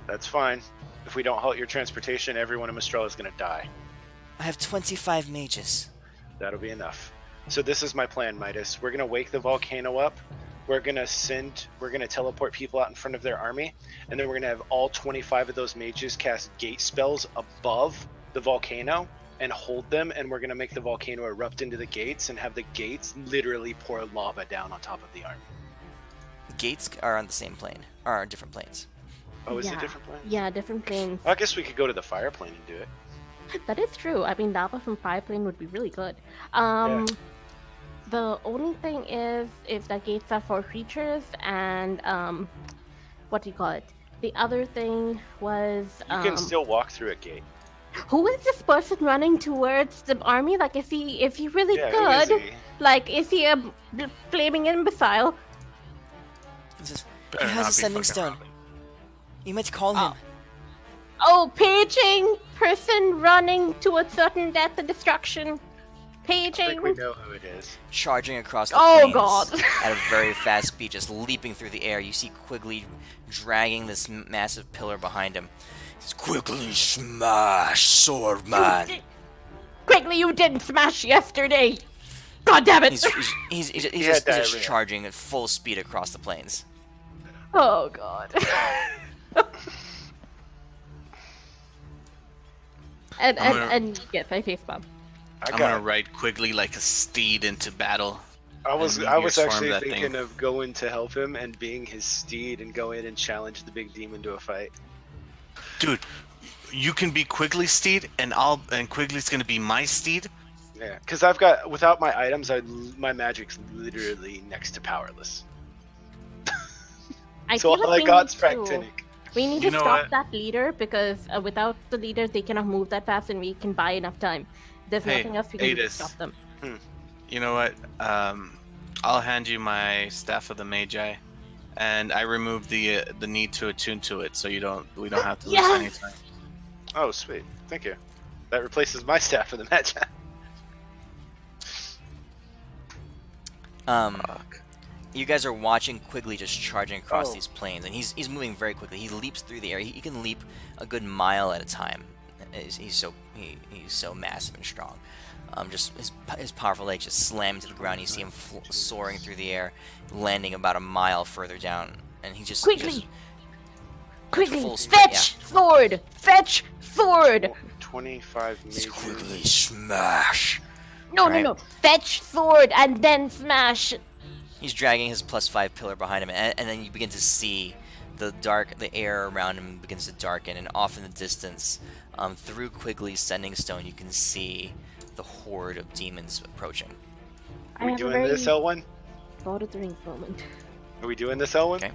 [SPEAKER 5] That's fine. If we don't halt your transportation, everyone in Mistrala is gonna die.
[SPEAKER 1] I have 25 mages.
[SPEAKER 5] That'll be enough. So this is my plan, Midas. We're gonna wake the volcano up. We're gonna teleport people out in front of their army, and then we're gonna have all 25 of those mages cast gate spells above the volcano and hold them, and we're gonna make the volcano erupt into the gates and have the gates literally pour lava down on top of the army.
[SPEAKER 1] Gates are on the same plane, or on different planes.
[SPEAKER 5] Oh, is it different plane?
[SPEAKER 4] Yeah, different planes.
[SPEAKER 5] I guess we could go to the fire plane and do it.
[SPEAKER 4] That is true. I mean, lava from fire plane would be really good.
[SPEAKER 5] Yeah.
[SPEAKER 4] The only thing is that gates are for creatures, and what do you call it? The other thing was
[SPEAKER 5] You can still walk through a gate.
[SPEAKER 4] who is this person running towards the army? Like, is he really
[SPEAKER 5] Yeah,
[SPEAKER 4] good?
[SPEAKER 5] who is he?
[SPEAKER 4] Like, is he a flaming imbecile?
[SPEAKER 1] He says,
[SPEAKER 2] Better
[SPEAKER 1] he has
[SPEAKER 2] not
[SPEAKER 1] a
[SPEAKER 2] be
[SPEAKER 1] sending
[SPEAKER 2] fucking
[SPEAKER 1] stone.
[SPEAKER 2] Robin.
[SPEAKER 1] You might call him.
[SPEAKER 4] Oh, paging person running to a certain death and destruction.
[SPEAKER 5] I
[SPEAKER 4] Paging.
[SPEAKER 5] think we know who it is.
[SPEAKER 1] Charging across the
[SPEAKER 4] Oh,
[SPEAKER 1] plains
[SPEAKER 4] God.
[SPEAKER 1] at a very fast speed, just leaping through the air. You see Quigley dragging this massive pillar behind him. He says,
[SPEAKER 6] Quickly smash, sword man.
[SPEAKER 4] Quickly, you didn't smash yesterday. God damn it!
[SPEAKER 1] He's
[SPEAKER 5] had
[SPEAKER 1] just
[SPEAKER 5] diarrhea.
[SPEAKER 1] charging at full speed across the plains.
[SPEAKER 4] Oh God. and yes, I facepalm.
[SPEAKER 2] I'm gonna ride quickly like a steed into battle.
[SPEAKER 5] I was
[SPEAKER 2] and
[SPEAKER 5] actually
[SPEAKER 2] swarm that
[SPEAKER 5] thinking
[SPEAKER 2] thing.
[SPEAKER 5] of going to help him and being his steed and go in and challenge the big demon to a fight.
[SPEAKER 2] Dude, you can be Quigley's steed, and Quigley's gonna be my steed.
[SPEAKER 5] Yeah, because without my items, my magic's literally next to powerless.
[SPEAKER 4] I
[SPEAKER 5] So
[SPEAKER 4] feel
[SPEAKER 5] all
[SPEAKER 4] like
[SPEAKER 5] I got's Fractinic.
[SPEAKER 4] we need
[SPEAKER 2] You
[SPEAKER 4] to
[SPEAKER 2] know
[SPEAKER 4] stop
[SPEAKER 2] what?
[SPEAKER 4] that leader because without the leader, they cannot move that fast, and we can buy enough time. There's
[SPEAKER 2] Hey,
[SPEAKER 4] nothing else we can do to
[SPEAKER 2] Adis.
[SPEAKER 4] stop them.
[SPEAKER 2] You know what? I'll hand you my staff of the Magi, and I removed the need to attune to it, so we don't have to lose
[SPEAKER 4] Yes!
[SPEAKER 2] any time.
[SPEAKER 5] Oh, sweet. Thank you. That replaces my staff of the Magi.
[SPEAKER 2] Fuck.
[SPEAKER 1] You guys are watching Quigley just charging across
[SPEAKER 5] Oh.
[SPEAKER 1] these plains, and he's moving very quickly. He leaps through the air. He can leap a good mile at a time. He's so massive and strong. Just his powerful legs just slam to the ground. You see him soaring through the air, landing about a mile further down, and he just
[SPEAKER 4] Quickly, quickly,
[SPEAKER 1] full speed,
[SPEAKER 4] fetch sword, fetch sword.
[SPEAKER 5] 25
[SPEAKER 6] It's
[SPEAKER 5] mages.
[SPEAKER 6] quickly smash.
[SPEAKER 4] No,
[SPEAKER 1] Alright.
[SPEAKER 4] no, no. Fetch sword and then smash.
[SPEAKER 1] He's dragging his +5 pillar behind him, and then you begin to see the air around him begins to darken, and off in the distance, through Quigley's sending stone, you can see the horde of demons approaching.
[SPEAKER 5] Are we doing this, L1?
[SPEAKER 4] Lord of the Rings moment.
[SPEAKER 5] Are we doing this, L1?
[SPEAKER 1] Okay.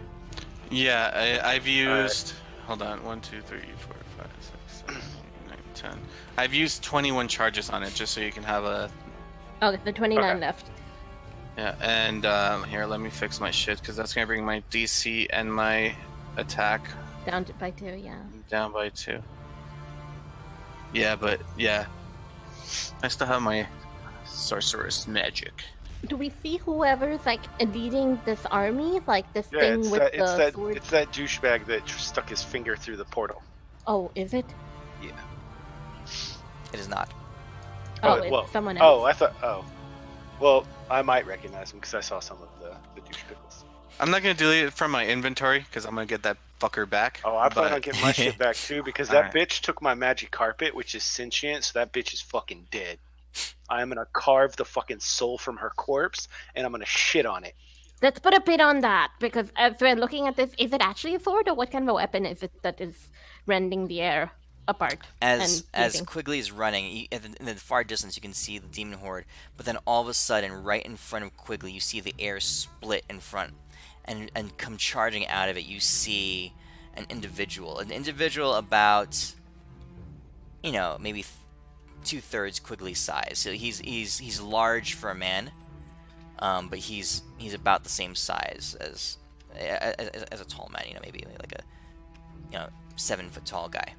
[SPEAKER 2] Yeah, I've used. Hold on. 1, 2, 3, 4, 5, 6, 7, 8, 9, 10. I've used 21 charges on it just so you can have a.
[SPEAKER 4] Okay, the 29
[SPEAKER 5] Okay.
[SPEAKER 4] left.
[SPEAKER 2] Yeah, and here, let me fix my shit because that's gonna bring my DC and my attack
[SPEAKER 4] Down by 2, yeah.
[SPEAKER 2] down by 2. Yeah, but yeah, I still have my sorceress magic.
[SPEAKER 4] Do we see whoever's like leading this army? Like this
[SPEAKER 5] Yeah,
[SPEAKER 4] thing
[SPEAKER 5] it's
[SPEAKER 4] with
[SPEAKER 5] that,
[SPEAKER 4] the
[SPEAKER 5] it's that,
[SPEAKER 4] sword?
[SPEAKER 5] it's that douchebag that stuck his finger through the portal.
[SPEAKER 4] Oh, is it?
[SPEAKER 5] Yeah.
[SPEAKER 1] It is not.
[SPEAKER 4] Oh,
[SPEAKER 5] Oh,
[SPEAKER 4] it's
[SPEAKER 5] well,
[SPEAKER 4] someone
[SPEAKER 5] Oh,
[SPEAKER 4] else.
[SPEAKER 5] I thought. Oh, well, I might recognize him because I saw some of the douche pickles.
[SPEAKER 2] I'm not gonna delete it from my inventory because I'm gonna get that fucker back.
[SPEAKER 5] Oh, I plan
[SPEAKER 2] but-
[SPEAKER 5] on getting my shit back too because
[SPEAKER 2] Alright.
[SPEAKER 5] that bitch took my magic carpet, which is sentient, so that bitch is fucking dead. I am gonna carve the fucking soul from her corpse, and I'm gonna shit on it.
[SPEAKER 4] Let's put a pin on that because as we're looking at this, is it actually a sword or what kind of a weapon is it that is rending the air apart?
[SPEAKER 1] As
[SPEAKER 4] and leaving?
[SPEAKER 1] Quigley is running, in the far distance, you can see the demon horde. But then all of a sudden, right in front of Quigley, you see the air split in front, and come charging out of it. You see an individual about, maybe 2/3 Quigley's size. So he's large for a man, but he's about the same size as a tall man. Maybe like a 7-foot tall guy.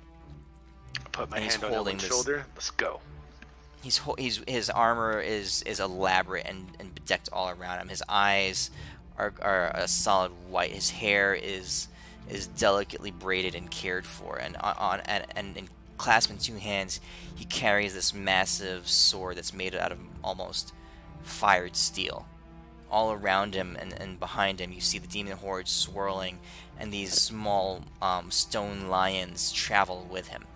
[SPEAKER 5] I put my
[SPEAKER 1] And he's
[SPEAKER 5] hand on
[SPEAKER 1] holding
[SPEAKER 5] Ellen's
[SPEAKER 1] this-
[SPEAKER 5] shoulder. Let's go.
[SPEAKER 1] His armor is elaborate and bedecked all around him. His eyes are a solid white. His hair is delicately braided and cared for, and clasped in 2 hands, he carries this massive sword that's made out of almost fired steel. All around him and behind him, you see the demon horde swirling, and these small stone lions travel with him.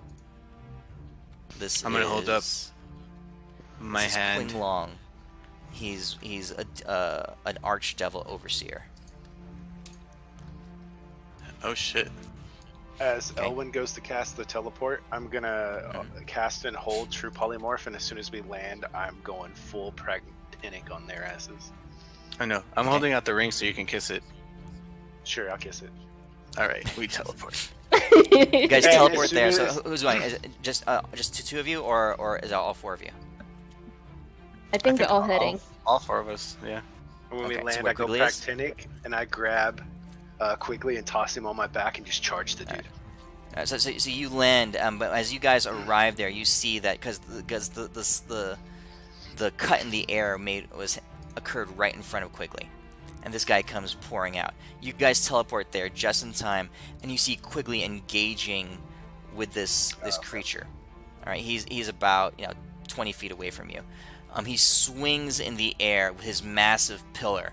[SPEAKER 2] I'm gonna hold up my
[SPEAKER 1] this is
[SPEAKER 2] hand.
[SPEAKER 1] Quinn Long. He's an archdevil overseer.
[SPEAKER 2] Oh shit.
[SPEAKER 5] As
[SPEAKER 1] Okay.
[SPEAKER 5] Elwyn goes to cast the teleport, I'm gonna cast and hold True Polymorph, and as soon as we land, I'm going full pragmatic on their asses.
[SPEAKER 2] I know. I'm holding out the ring so you can kiss it.
[SPEAKER 5] Sure, I'll kiss it.
[SPEAKER 2] All right, we teleport.
[SPEAKER 1] You guys
[SPEAKER 5] And
[SPEAKER 1] teleport
[SPEAKER 5] as soon
[SPEAKER 1] there. So
[SPEAKER 5] as-
[SPEAKER 1] who's going? Is it just the 2 of you, or is it all 4 of you?
[SPEAKER 4] I think we're all heading.
[SPEAKER 2] All 4 of us. Yeah.
[SPEAKER 5] And when
[SPEAKER 1] Okay,
[SPEAKER 5] we
[SPEAKER 1] so
[SPEAKER 5] land,
[SPEAKER 1] where
[SPEAKER 5] I go
[SPEAKER 1] Quigley is?
[SPEAKER 5] practinic, and I grab Quigley and toss him on my back and just charge the dude.
[SPEAKER 1] So you land, but as you guys arrive there, you see that because the cut in the air occurred right in front of Quigley, and this guy comes pouring out. You guys teleport there just in time, and you see Quigley engaging with this creature. All right, he's about 20 feet away from you. He swings in the air with his massive pillar.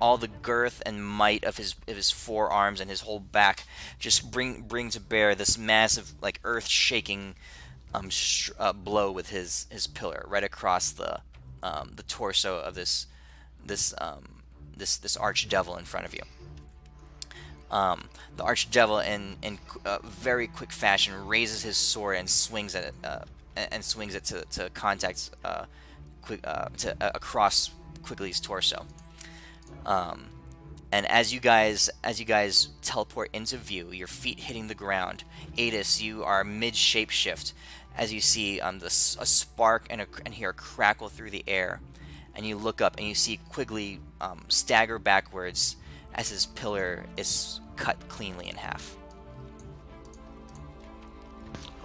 [SPEAKER 1] All the girth and might of his forearms and his whole back just bring to bear this massive, like, earth-shaking blow with his pillar right across the torso of this archdevil in front of you. The archdevil, in very quick fashion, raises his sword and swings at it, to contact across Quigley's torso. And as you guys teleport into view, your feet hitting the ground, Adis, you are mid shapeshift as you see a spark and hear a crackle through the air, and you look up and you see Quigley stagger backwards as his pillar is cut cleanly in half.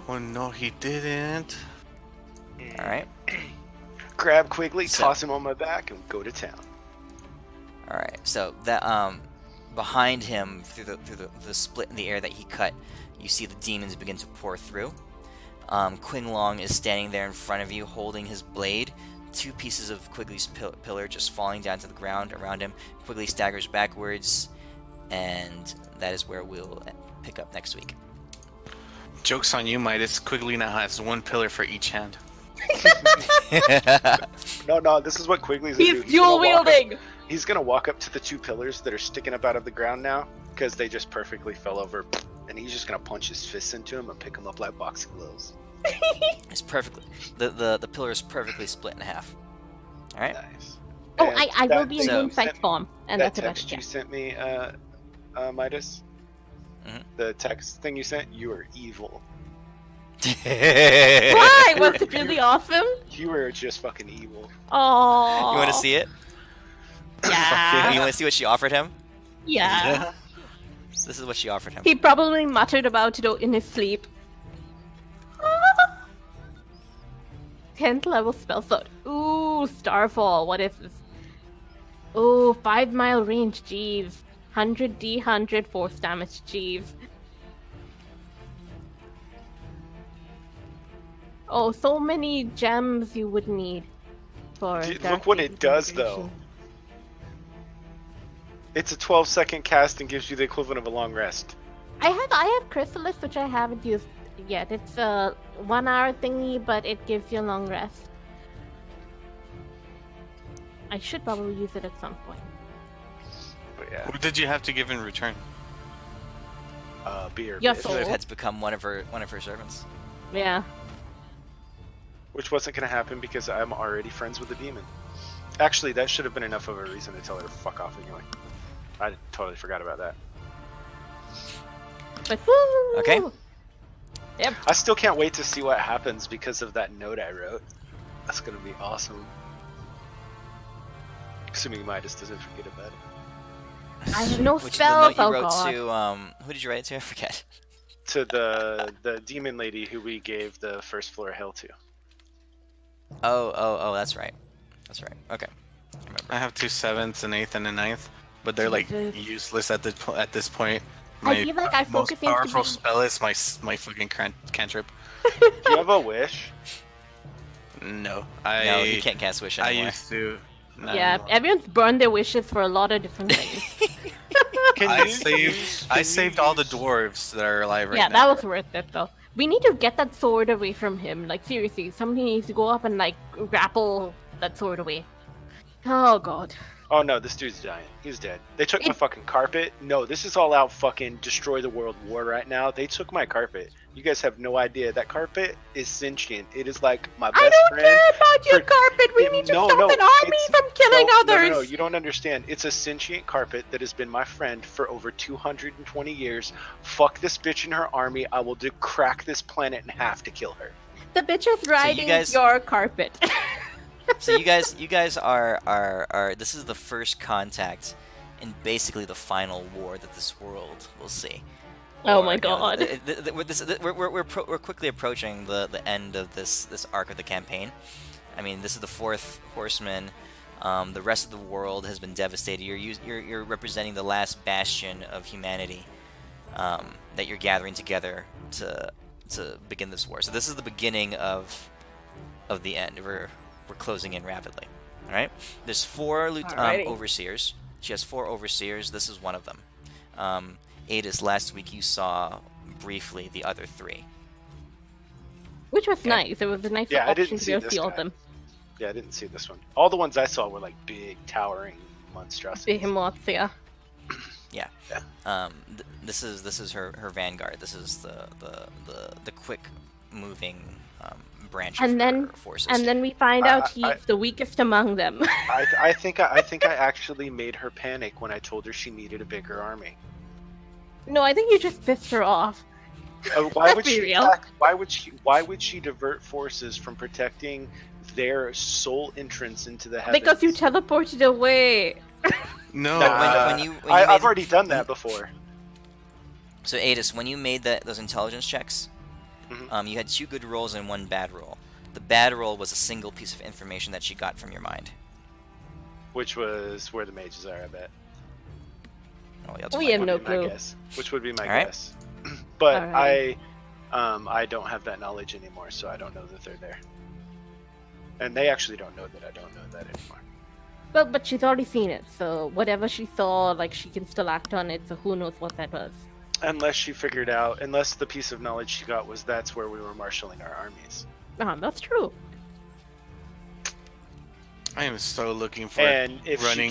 [SPEAKER 2] Oh no, he didn't.
[SPEAKER 1] All right.
[SPEAKER 5] Grab Quigley,
[SPEAKER 1] So-
[SPEAKER 5] toss him on my back, and go to town.
[SPEAKER 1] All right, so that behind him, through the split in the air that he cut, you see the demons begin to pour through. Quinn Long is standing there in front of you, holding his blade. 2 pieces of Quigley's pillar just falling down to the ground around him. Quigley staggers backwards, and that is where we'll pick up next week.
[SPEAKER 2] Joke's on you, Midas. Quigley now has one pillar for each hand.
[SPEAKER 5] No, this is what Quigley's gonna do.
[SPEAKER 4] He's dual wielding.
[SPEAKER 5] He's gonna walk up to the 2 pillars that are sticking up out of the ground now, because they just perfectly fell over, and he's just gonna punch his fists into them and pick them up like boxing gloves.
[SPEAKER 1] It's perfectly. The pillar is perfectly split in half. All right.
[SPEAKER 5] Nice.
[SPEAKER 4] Oh,
[SPEAKER 5] And
[SPEAKER 4] I will
[SPEAKER 5] that
[SPEAKER 4] be in
[SPEAKER 5] thing you
[SPEAKER 4] moonfight
[SPEAKER 5] sent-
[SPEAKER 4] form, and
[SPEAKER 5] that
[SPEAKER 4] that's about
[SPEAKER 5] text
[SPEAKER 4] it.
[SPEAKER 5] you sent me, Midas.
[SPEAKER 1] Mhm.
[SPEAKER 5] The text thing you sent, you are evil.
[SPEAKER 4] Why? Was it really awesome?
[SPEAKER 5] You were just fucking evil.
[SPEAKER 4] Oh.
[SPEAKER 1] You want to see it?
[SPEAKER 4] Yeah.
[SPEAKER 1] You want to see what she offered him?
[SPEAKER 4] Yeah.
[SPEAKER 1] This is what she offered him.
[SPEAKER 4] He probably muttered about it in his sleep. 10th level spell slot. Ooh, Starfall. What is this? Ooh, 5-mile range. Jeez. 100d, 100 force damage. Jeez. Oh, so many gems you would need for.
[SPEAKER 5] Dude,
[SPEAKER 4] Dark
[SPEAKER 5] look what it does,
[SPEAKER 4] Disintegration.
[SPEAKER 5] though. It's a 12-second cast and gives you the equivalent of a long rest.
[SPEAKER 4] I have Chrysalis, which I haven't used yet. It's a 1-hour thingy, but it gives you a long rest. I should probably use it at some point.
[SPEAKER 5] But yeah,
[SPEAKER 2] What did you have to give in return?
[SPEAKER 5] beer.
[SPEAKER 4] Your
[SPEAKER 5] bitch.
[SPEAKER 4] soul.
[SPEAKER 1] Liv had to become one of her servants.
[SPEAKER 4] Yeah.
[SPEAKER 5] Which wasn't gonna happen because I'm already friends with the demon. Actually, that should have been enough of a reason to tell her to fuck off anyway. I totally forgot about that.
[SPEAKER 4] But woo!
[SPEAKER 1] Okay.
[SPEAKER 4] Yep.
[SPEAKER 5] I still can't wait to see what happens because of that note I wrote. That's gonna be awesome. Assuming Midas doesn't forget about it.
[SPEAKER 4] I have no
[SPEAKER 1] Which
[SPEAKER 4] spells.
[SPEAKER 1] the note
[SPEAKER 4] Oh
[SPEAKER 1] you wrote
[SPEAKER 4] god.
[SPEAKER 1] to who did you write it to? I forget.
[SPEAKER 5] To the demon lady who we gave the first floor hell to.
[SPEAKER 1] Oh, that's right. That's right. Okay. I remember.
[SPEAKER 2] I have 2 7s, an 8th, and a 9th, but they're like
[SPEAKER 4] Jesus.
[SPEAKER 2] useless at this point.
[SPEAKER 4] I feel like our
[SPEAKER 2] most
[SPEAKER 4] focus needs to
[SPEAKER 2] powerful
[SPEAKER 4] be-
[SPEAKER 2] spell is my fucking cantrip.
[SPEAKER 5] Do you have a wish?
[SPEAKER 2] No,
[SPEAKER 1] No, you can't cast wish
[SPEAKER 2] I
[SPEAKER 1] anymore.
[SPEAKER 2] used to. No.
[SPEAKER 4] Yeah, everyone's burned their wishes for a lot of different things.
[SPEAKER 5] Can
[SPEAKER 2] I
[SPEAKER 5] you
[SPEAKER 2] saved.
[SPEAKER 5] use-
[SPEAKER 2] I
[SPEAKER 5] can you
[SPEAKER 2] saved all the
[SPEAKER 5] use-
[SPEAKER 2] dwarves that are alive right
[SPEAKER 4] Yeah,
[SPEAKER 2] now.
[SPEAKER 4] that was worth it though. We need to get that sword away from him. Like seriously, somebody needs to go up and like grapple that sword away. Oh god.
[SPEAKER 5] Oh no, this dude's dying. He's dead. They took my
[SPEAKER 4] It-
[SPEAKER 5] fucking carpet. No, this is all out fucking destroy the world war right now. They took my carpet. You guys have no idea. That carpet is sentient. It is like my best
[SPEAKER 4] I don't
[SPEAKER 5] friend.
[SPEAKER 4] care about your
[SPEAKER 5] for-
[SPEAKER 4] carpet. We
[SPEAKER 5] it-
[SPEAKER 4] need to
[SPEAKER 5] no,
[SPEAKER 4] stop
[SPEAKER 5] no,
[SPEAKER 4] an army
[SPEAKER 5] it's-
[SPEAKER 4] from killing others.
[SPEAKER 5] No, you don't understand. It's a sentient carpet that has been my friend for over 220 years. Fuck this bitch and her army. I will crack this planet in half to kill her.
[SPEAKER 4] The bitch is riding
[SPEAKER 1] guys-
[SPEAKER 4] your carpet.
[SPEAKER 1] So you guys are this is the first contact in basically the final war that this world will see.
[SPEAKER 4] Oh
[SPEAKER 1] Or,
[SPEAKER 4] my
[SPEAKER 1] you know,
[SPEAKER 4] god.
[SPEAKER 1] we're quickly approaching the end of this arc of the campaign. I mean, this is the 4th horseman. The rest of the world has been devastated. You're representing the last bastion of humanity that you're gathering together to begin this war. So this is the beginning of the end. We're closing in rapidly. All right. There's 4
[SPEAKER 4] Alrighty.
[SPEAKER 1] overseers. She has 4 overseers. This is one of them. Adis, last week you saw briefly the other 3.
[SPEAKER 4] Which was nice. It was a nice
[SPEAKER 5] Yeah, I
[SPEAKER 4] option
[SPEAKER 5] didn't
[SPEAKER 4] to
[SPEAKER 5] see
[SPEAKER 4] go
[SPEAKER 5] this
[SPEAKER 4] see all
[SPEAKER 5] guy.
[SPEAKER 4] of them.
[SPEAKER 5] Yeah, I didn't see this one. All the ones I saw were like big, towering monstrosities.
[SPEAKER 4] Behemoths, yeah.
[SPEAKER 1] Yeah. This is her vanguard. This is the quick moving branch
[SPEAKER 4] And
[SPEAKER 1] of
[SPEAKER 4] then-
[SPEAKER 1] her forces.
[SPEAKER 4] And then we find out he's
[SPEAKER 5] I-
[SPEAKER 4] the weakest among them.
[SPEAKER 5] I think I actually made her panic when I told her she needed a bigger army.
[SPEAKER 4] No, I think you just pissed her off.
[SPEAKER 5] Why
[SPEAKER 4] Let's
[SPEAKER 5] would
[SPEAKER 4] be
[SPEAKER 5] she
[SPEAKER 4] real.
[SPEAKER 5] attack, why would she divert forces from protecting their sole entrance into the heavens?
[SPEAKER 4] Because you teleported away.
[SPEAKER 2] No.
[SPEAKER 1] when you
[SPEAKER 5] I've
[SPEAKER 1] made-
[SPEAKER 5] already done that before.
[SPEAKER 1] So Adis, when you made those intelligence checks,
[SPEAKER 5] Mhm.
[SPEAKER 1] you had 2 good rolls and 1 bad roll. The bad roll was a single piece of information that she got from your mind.
[SPEAKER 5] Which was where the mages are, I bet.
[SPEAKER 1] Oh, yeah, that's
[SPEAKER 4] We
[SPEAKER 1] fine.
[SPEAKER 4] have no
[SPEAKER 5] Would be my
[SPEAKER 4] clue.
[SPEAKER 5] guess. Which would be my
[SPEAKER 1] Alright.
[SPEAKER 5] guess. But
[SPEAKER 4] Alright.
[SPEAKER 5] I don't have that knowledge anymore, so I don't know that they're there. And they actually don't know that I don't know that anymore.
[SPEAKER 4] But she's already seen it, so whatever she saw, like she can still act on it. So who knows what that was?
[SPEAKER 5] Unless she figured out, unless the piece of knowledge she got was that's where we were marshaling our armies.
[SPEAKER 4] That's true.
[SPEAKER 2] I am so looking for
[SPEAKER 5] And if
[SPEAKER 2] running.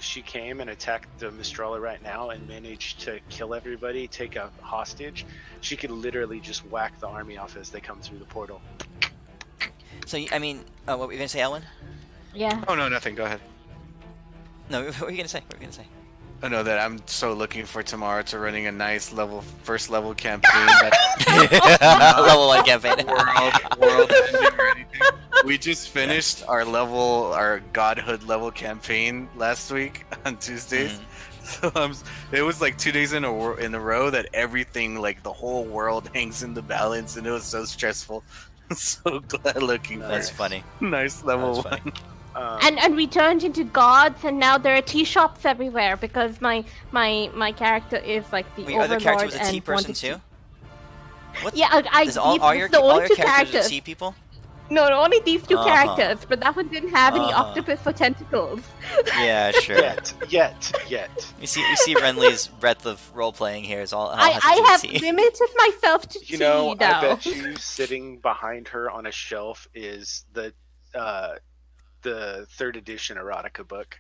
[SPEAKER 5] she came and attacked the Mistrala right now and managed to kill everybody, take a hostage, she could literally just whack the army off as they come through the portal.
[SPEAKER 1] So, I mean, what were you gonna say, Elwin?
[SPEAKER 4] Yeah.
[SPEAKER 2] Oh no, nothing. Go ahead.
[SPEAKER 1] No, what were you gonna say? What were you gonna say?
[SPEAKER 2] Oh no, that I'm so looking for tomorrow to running a nice first level campaign.
[SPEAKER 1] Level 1 campaign.
[SPEAKER 2] world ending or anything. We just finished our godhood level campaign last week on Tuesdays. So it was like 2 days in a row that everything, like the whole world, hangs in the balance, and it was so stressful. I'm so glad looking for
[SPEAKER 1] That's funny.
[SPEAKER 2] nice level
[SPEAKER 1] That's funny.
[SPEAKER 2] one.
[SPEAKER 4] And we turned into gods, and now there are tea shops everywhere because my character is like the
[SPEAKER 1] Wait, are
[SPEAKER 4] overlord
[SPEAKER 1] the character was a tea
[SPEAKER 4] and
[SPEAKER 1] person
[SPEAKER 4] wanted to-
[SPEAKER 1] too? What?
[SPEAKER 4] Yeah, I
[SPEAKER 1] Is all
[SPEAKER 4] these-
[SPEAKER 1] your
[SPEAKER 4] the
[SPEAKER 1] all
[SPEAKER 4] only
[SPEAKER 1] your
[SPEAKER 4] two
[SPEAKER 1] characters are
[SPEAKER 4] characters.
[SPEAKER 1] tea people?
[SPEAKER 4] No, only these two
[SPEAKER 1] Uh-huh.
[SPEAKER 4] characters, but that one didn't have any
[SPEAKER 1] Uh-huh.
[SPEAKER 4] octopus or tentacles.
[SPEAKER 1] Yeah, sure.
[SPEAKER 5] Yet.
[SPEAKER 1] You see Renly's breadth of role playing here is all.
[SPEAKER 4] I have limited myself to
[SPEAKER 5] You
[SPEAKER 4] tea
[SPEAKER 5] know,
[SPEAKER 4] now.
[SPEAKER 5] I bet you sitting behind her on a shelf is the 3rd edition erotica book.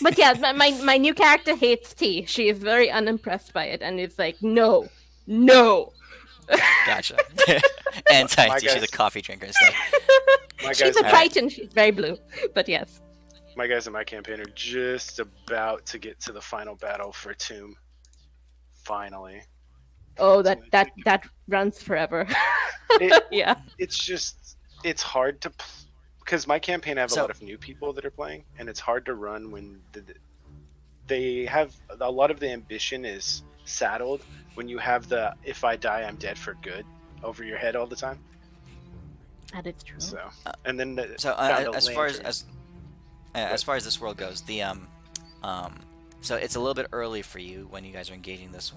[SPEAKER 4] But yeah, my new character hates tea. She is very unimpressed by it, and is like, no.
[SPEAKER 1] Gotcha. Anti-tea.
[SPEAKER 5] My
[SPEAKER 1] She's a
[SPEAKER 5] guys-
[SPEAKER 1] coffee drinker instead.
[SPEAKER 5] My
[SPEAKER 4] She's
[SPEAKER 5] guys,
[SPEAKER 4] a
[SPEAKER 5] in my-
[SPEAKER 4] Titan. She's very blue, but yes.
[SPEAKER 5] my guys in my campaign are just about to get to the final battle for Tomb. Finally.
[SPEAKER 4] Oh, that runs forever.
[SPEAKER 5] It-
[SPEAKER 4] Yeah.
[SPEAKER 5] It's hard to, because my campaign I have
[SPEAKER 1] So-
[SPEAKER 5] a lot of new people that are playing, and it's hard to run when they have a lot of the ambition is saddled when you have the "if I die, I'm dead for good" over your head all the time.
[SPEAKER 4] That is true.
[SPEAKER 5] So, and then
[SPEAKER 1] So
[SPEAKER 5] found a
[SPEAKER 1] as far
[SPEAKER 5] lantern.
[SPEAKER 1] as far as this world goes, the so it's a little bit early for you when you guys are engaging this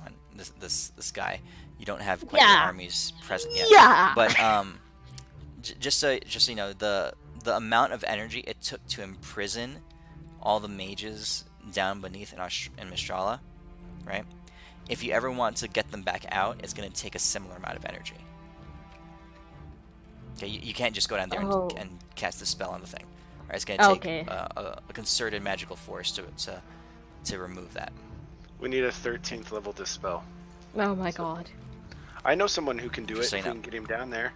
[SPEAKER 1] guy. You don't have quite your
[SPEAKER 4] Yeah.
[SPEAKER 1] armies present yet.
[SPEAKER 4] Yeah.
[SPEAKER 1] But just so you know, the amount of energy it took to imprison all the mages down beneath in Mistrala, right? If you ever want to get them back out, it's going to take a similar amount of energy. Okay, you can't just go down there and cast a spell on the thing. Right? It's going to take a concerted magical force to remove that.
[SPEAKER 5] We need a 13th level dispel.
[SPEAKER 4] Oh my god.
[SPEAKER 5] I know someone who can do it.
[SPEAKER 1] Just so
[SPEAKER 5] If
[SPEAKER 1] you
[SPEAKER 5] we
[SPEAKER 1] know.
[SPEAKER 5] can get him down there.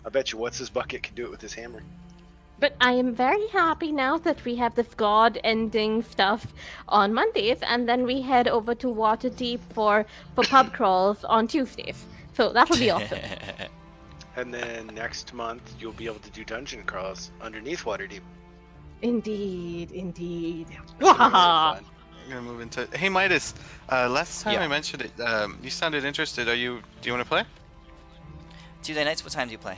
[SPEAKER 5] I bet you what's his bucket can do it with his hammer.
[SPEAKER 4] But I am very happy now that we have this god ending stuff on Mondays, and then we head over to Waterdeep for pub crawls on Tuesdays. So that would be awesome.
[SPEAKER 5] And then next month you'll be able to do dungeon crawls underneath Waterdeep.
[SPEAKER 4] Indeed.
[SPEAKER 5] It's gonna be really
[SPEAKER 4] Wahaha.
[SPEAKER 5] fun.
[SPEAKER 2] I'm gonna move into. Hey Midas, last time
[SPEAKER 1] Yeah.
[SPEAKER 2] I mentioned it, you sounded interested. Do you want to play?
[SPEAKER 1] Tuesday nights, what time do you play?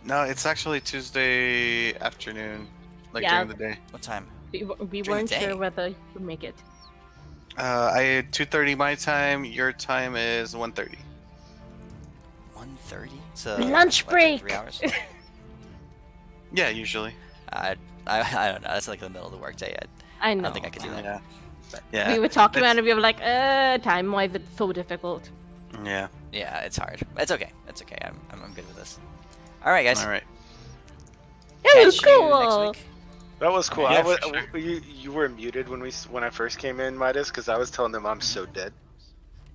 [SPEAKER 2] No, it's actually Tuesday afternoon, like
[SPEAKER 4] Yeah.
[SPEAKER 2] during the day.
[SPEAKER 1] What time?
[SPEAKER 4] We
[SPEAKER 1] the
[SPEAKER 4] weren't
[SPEAKER 1] day.
[SPEAKER 4] sure whether you would make it.
[SPEAKER 2] I 2:30 my time. Your time is 1:30.
[SPEAKER 1] 1:30? So
[SPEAKER 4] Lunch
[SPEAKER 1] what, like
[SPEAKER 4] break.
[SPEAKER 1] 3 hours.
[SPEAKER 2] Yeah, usually.
[SPEAKER 1] I don't know. That's like the middle of the workday.
[SPEAKER 4] I
[SPEAKER 1] I
[SPEAKER 4] know.
[SPEAKER 1] don't think I could do that.
[SPEAKER 2] Yeah. Yeah.
[SPEAKER 4] We were talking
[SPEAKER 2] It's-
[SPEAKER 4] about it. We were like, time-wise, it's so difficult.
[SPEAKER 2] Yeah.
[SPEAKER 1] Yeah, it's hard. It's okay. It's okay. I'm good with this. All right, guys.
[SPEAKER 2] All right.
[SPEAKER 4] It was
[SPEAKER 1] Catch you
[SPEAKER 4] cool.
[SPEAKER 1] next week.
[SPEAKER 5] That was cool.
[SPEAKER 2] Yeah,
[SPEAKER 5] I was,
[SPEAKER 2] for sure.
[SPEAKER 5] you were muted when I first came in, Midas, because I was telling them I'm so dead.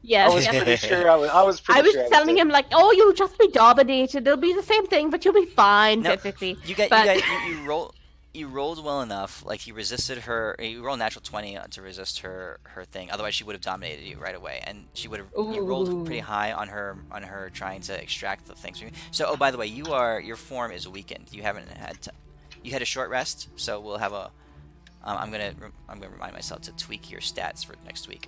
[SPEAKER 4] Yes.
[SPEAKER 5] I was
[SPEAKER 4] yes.
[SPEAKER 5] pretty sure I was pretty
[SPEAKER 4] I was
[SPEAKER 5] sure
[SPEAKER 4] telling
[SPEAKER 5] dead.
[SPEAKER 4] him like, "Oh, you'll just be dominated. It'll be the same thing, but you'll be fine
[SPEAKER 1] No,
[SPEAKER 4] physically."
[SPEAKER 1] You got
[SPEAKER 4] But-
[SPEAKER 1] you rolled well enough. Like you resisted her. You rolled a natural 20 to resist her thing. Otherwise, she would have dominated you right away, and she would have. You rolled pretty
[SPEAKER 4] Ooh.
[SPEAKER 1] high on her trying to extract the things from you. So, oh, by the way, your form is weakened. You haven't had you had a short rest, so we'll have a. I'm gonna remind myself to tweak your stats for next week,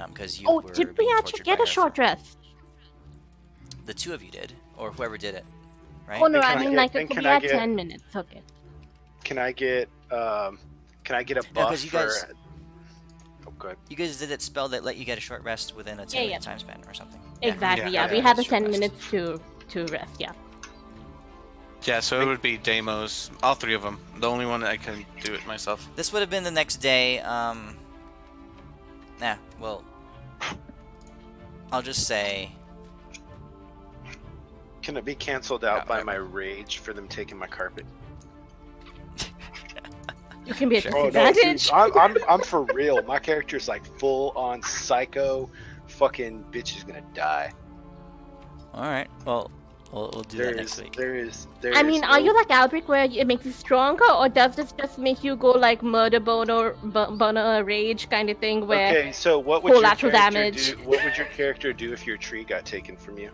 [SPEAKER 1] because you.
[SPEAKER 4] Oh,
[SPEAKER 1] were
[SPEAKER 4] did we
[SPEAKER 1] being
[SPEAKER 4] actually
[SPEAKER 1] tortured
[SPEAKER 4] get
[SPEAKER 1] by
[SPEAKER 4] a
[SPEAKER 1] her
[SPEAKER 4] short
[SPEAKER 1] for-
[SPEAKER 4] rest?
[SPEAKER 1] The two of you did, or whoever did it, right?
[SPEAKER 4] Oh no,
[SPEAKER 5] And
[SPEAKER 4] I
[SPEAKER 5] can I
[SPEAKER 4] mean
[SPEAKER 5] get-
[SPEAKER 4] like
[SPEAKER 5] and
[SPEAKER 4] we
[SPEAKER 5] can I
[SPEAKER 4] had
[SPEAKER 5] get-
[SPEAKER 4] 10 minutes. Okay.
[SPEAKER 5] Can I get a
[SPEAKER 1] No,
[SPEAKER 5] buff
[SPEAKER 1] 'cause you guys-
[SPEAKER 5] for? Oh, good.
[SPEAKER 1] You guys did that spell that let you get a short rest within a 10-minute
[SPEAKER 4] yeah.
[SPEAKER 1] time span or something.
[SPEAKER 4] Exactly.
[SPEAKER 2] Yeah,
[SPEAKER 4] Yeah, we
[SPEAKER 1] yeah,
[SPEAKER 4] had the
[SPEAKER 1] short
[SPEAKER 4] 10
[SPEAKER 1] rest.
[SPEAKER 4] minutes to rest. Yeah.
[SPEAKER 2] Yeah, so it would be Deimos, all three of them. The only one that I can do it myself.
[SPEAKER 1] This would have been the next day. Well, I'll just say.
[SPEAKER 5] Can it be canceled out by my rage for them taking my carpet?
[SPEAKER 4] You can be at
[SPEAKER 5] Oh no,
[SPEAKER 4] disadvantage.
[SPEAKER 5] dude, I'm for real. My character's like full on psycho. Fucking bitch is gonna die.
[SPEAKER 1] All right. Well, we'll do that next week.
[SPEAKER 5] There is.
[SPEAKER 4] I mean, are you like Albrecht where it makes you stronger, or does this just make you go like murder, boner, rage kind of thing where
[SPEAKER 5] Okay, so what would your
[SPEAKER 4] collateral
[SPEAKER 5] character
[SPEAKER 4] damage?
[SPEAKER 5] do? What would your character do if your tree got taken from you?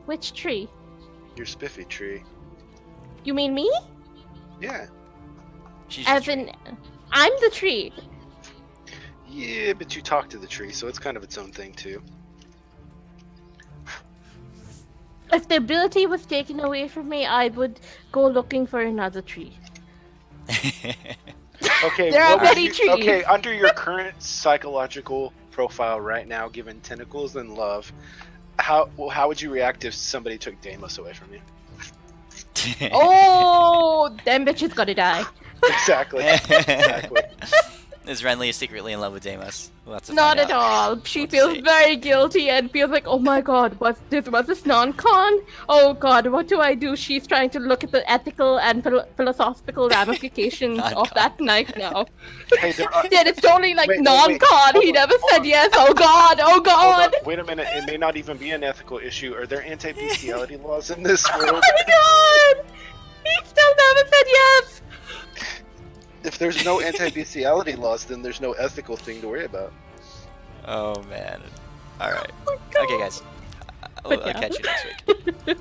[SPEAKER 4] Which tree?
[SPEAKER 5] Your spiffy tree.
[SPEAKER 4] You mean me?
[SPEAKER 5] Yeah.
[SPEAKER 1] She's
[SPEAKER 4] As
[SPEAKER 1] just
[SPEAKER 4] in, I'm the tree.
[SPEAKER 5] Yeah, but you talk to the tree, so it's kind of its own thing too.
[SPEAKER 4] If the ability was taken away from me, I would go looking for another tree.
[SPEAKER 5] Okay,
[SPEAKER 4] There are
[SPEAKER 5] what would
[SPEAKER 4] many
[SPEAKER 5] you-
[SPEAKER 4] trees.
[SPEAKER 5] Okay, under your current psychological profile right now, given tentacles and love, how would you react if somebody took Deimos away from you?
[SPEAKER 4] Oh, them bitches gotta die.
[SPEAKER 5] Exactly. Exactly.
[SPEAKER 1] Is Renly secretly in love with Deimos? We'll have to
[SPEAKER 4] Not
[SPEAKER 1] find
[SPEAKER 4] at
[SPEAKER 1] out.
[SPEAKER 4] all. She
[SPEAKER 1] We'll
[SPEAKER 4] feels
[SPEAKER 1] see.
[SPEAKER 4] very guilty and feels like, oh my god, was this non-con? Oh god, what do I do? She's trying to look at the ethical and philosophical ramifications of
[SPEAKER 1] Non-con.
[SPEAKER 4] that knife now.
[SPEAKER 5] Hey, there are,
[SPEAKER 4] Then it's totally like
[SPEAKER 5] Wait, wait,
[SPEAKER 4] non-con.
[SPEAKER 5] hold
[SPEAKER 4] He
[SPEAKER 5] on,
[SPEAKER 4] never
[SPEAKER 5] hold
[SPEAKER 4] said
[SPEAKER 5] on.
[SPEAKER 4] yes. Oh god, oh
[SPEAKER 5] hold
[SPEAKER 4] god.
[SPEAKER 5] on, wait a minute. It may not even be an ethical issue. Are there anti-bestiality laws in this
[SPEAKER 4] Oh
[SPEAKER 5] world?
[SPEAKER 4] my god! He still never said yes.
[SPEAKER 5] If there's no anti-bestiality laws, then there's no ethical thing to worry about.
[SPEAKER 1] Oh man. All right.
[SPEAKER 4] Oh my god.
[SPEAKER 1] Okay, guys.
[SPEAKER 4] But
[SPEAKER 1] I'll
[SPEAKER 4] yeah.
[SPEAKER 1] catch you next week.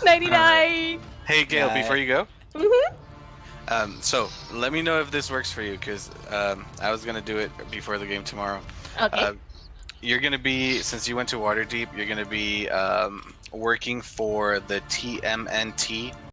[SPEAKER 4] 99.
[SPEAKER 2] Hey, Gail,
[SPEAKER 1] Bye.
[SPEAKER 2] before you go,
[SPEAKER 4] Mm-hmm.
[SPEAKER 2] so let me know if this works for you, because I was gonna do it before the game tomorrow.
[SPEAKER 4] Okay.
[SPEAKER 2] You're gonna be, since you went to Waterdeep, you're gonna be working for the TMNT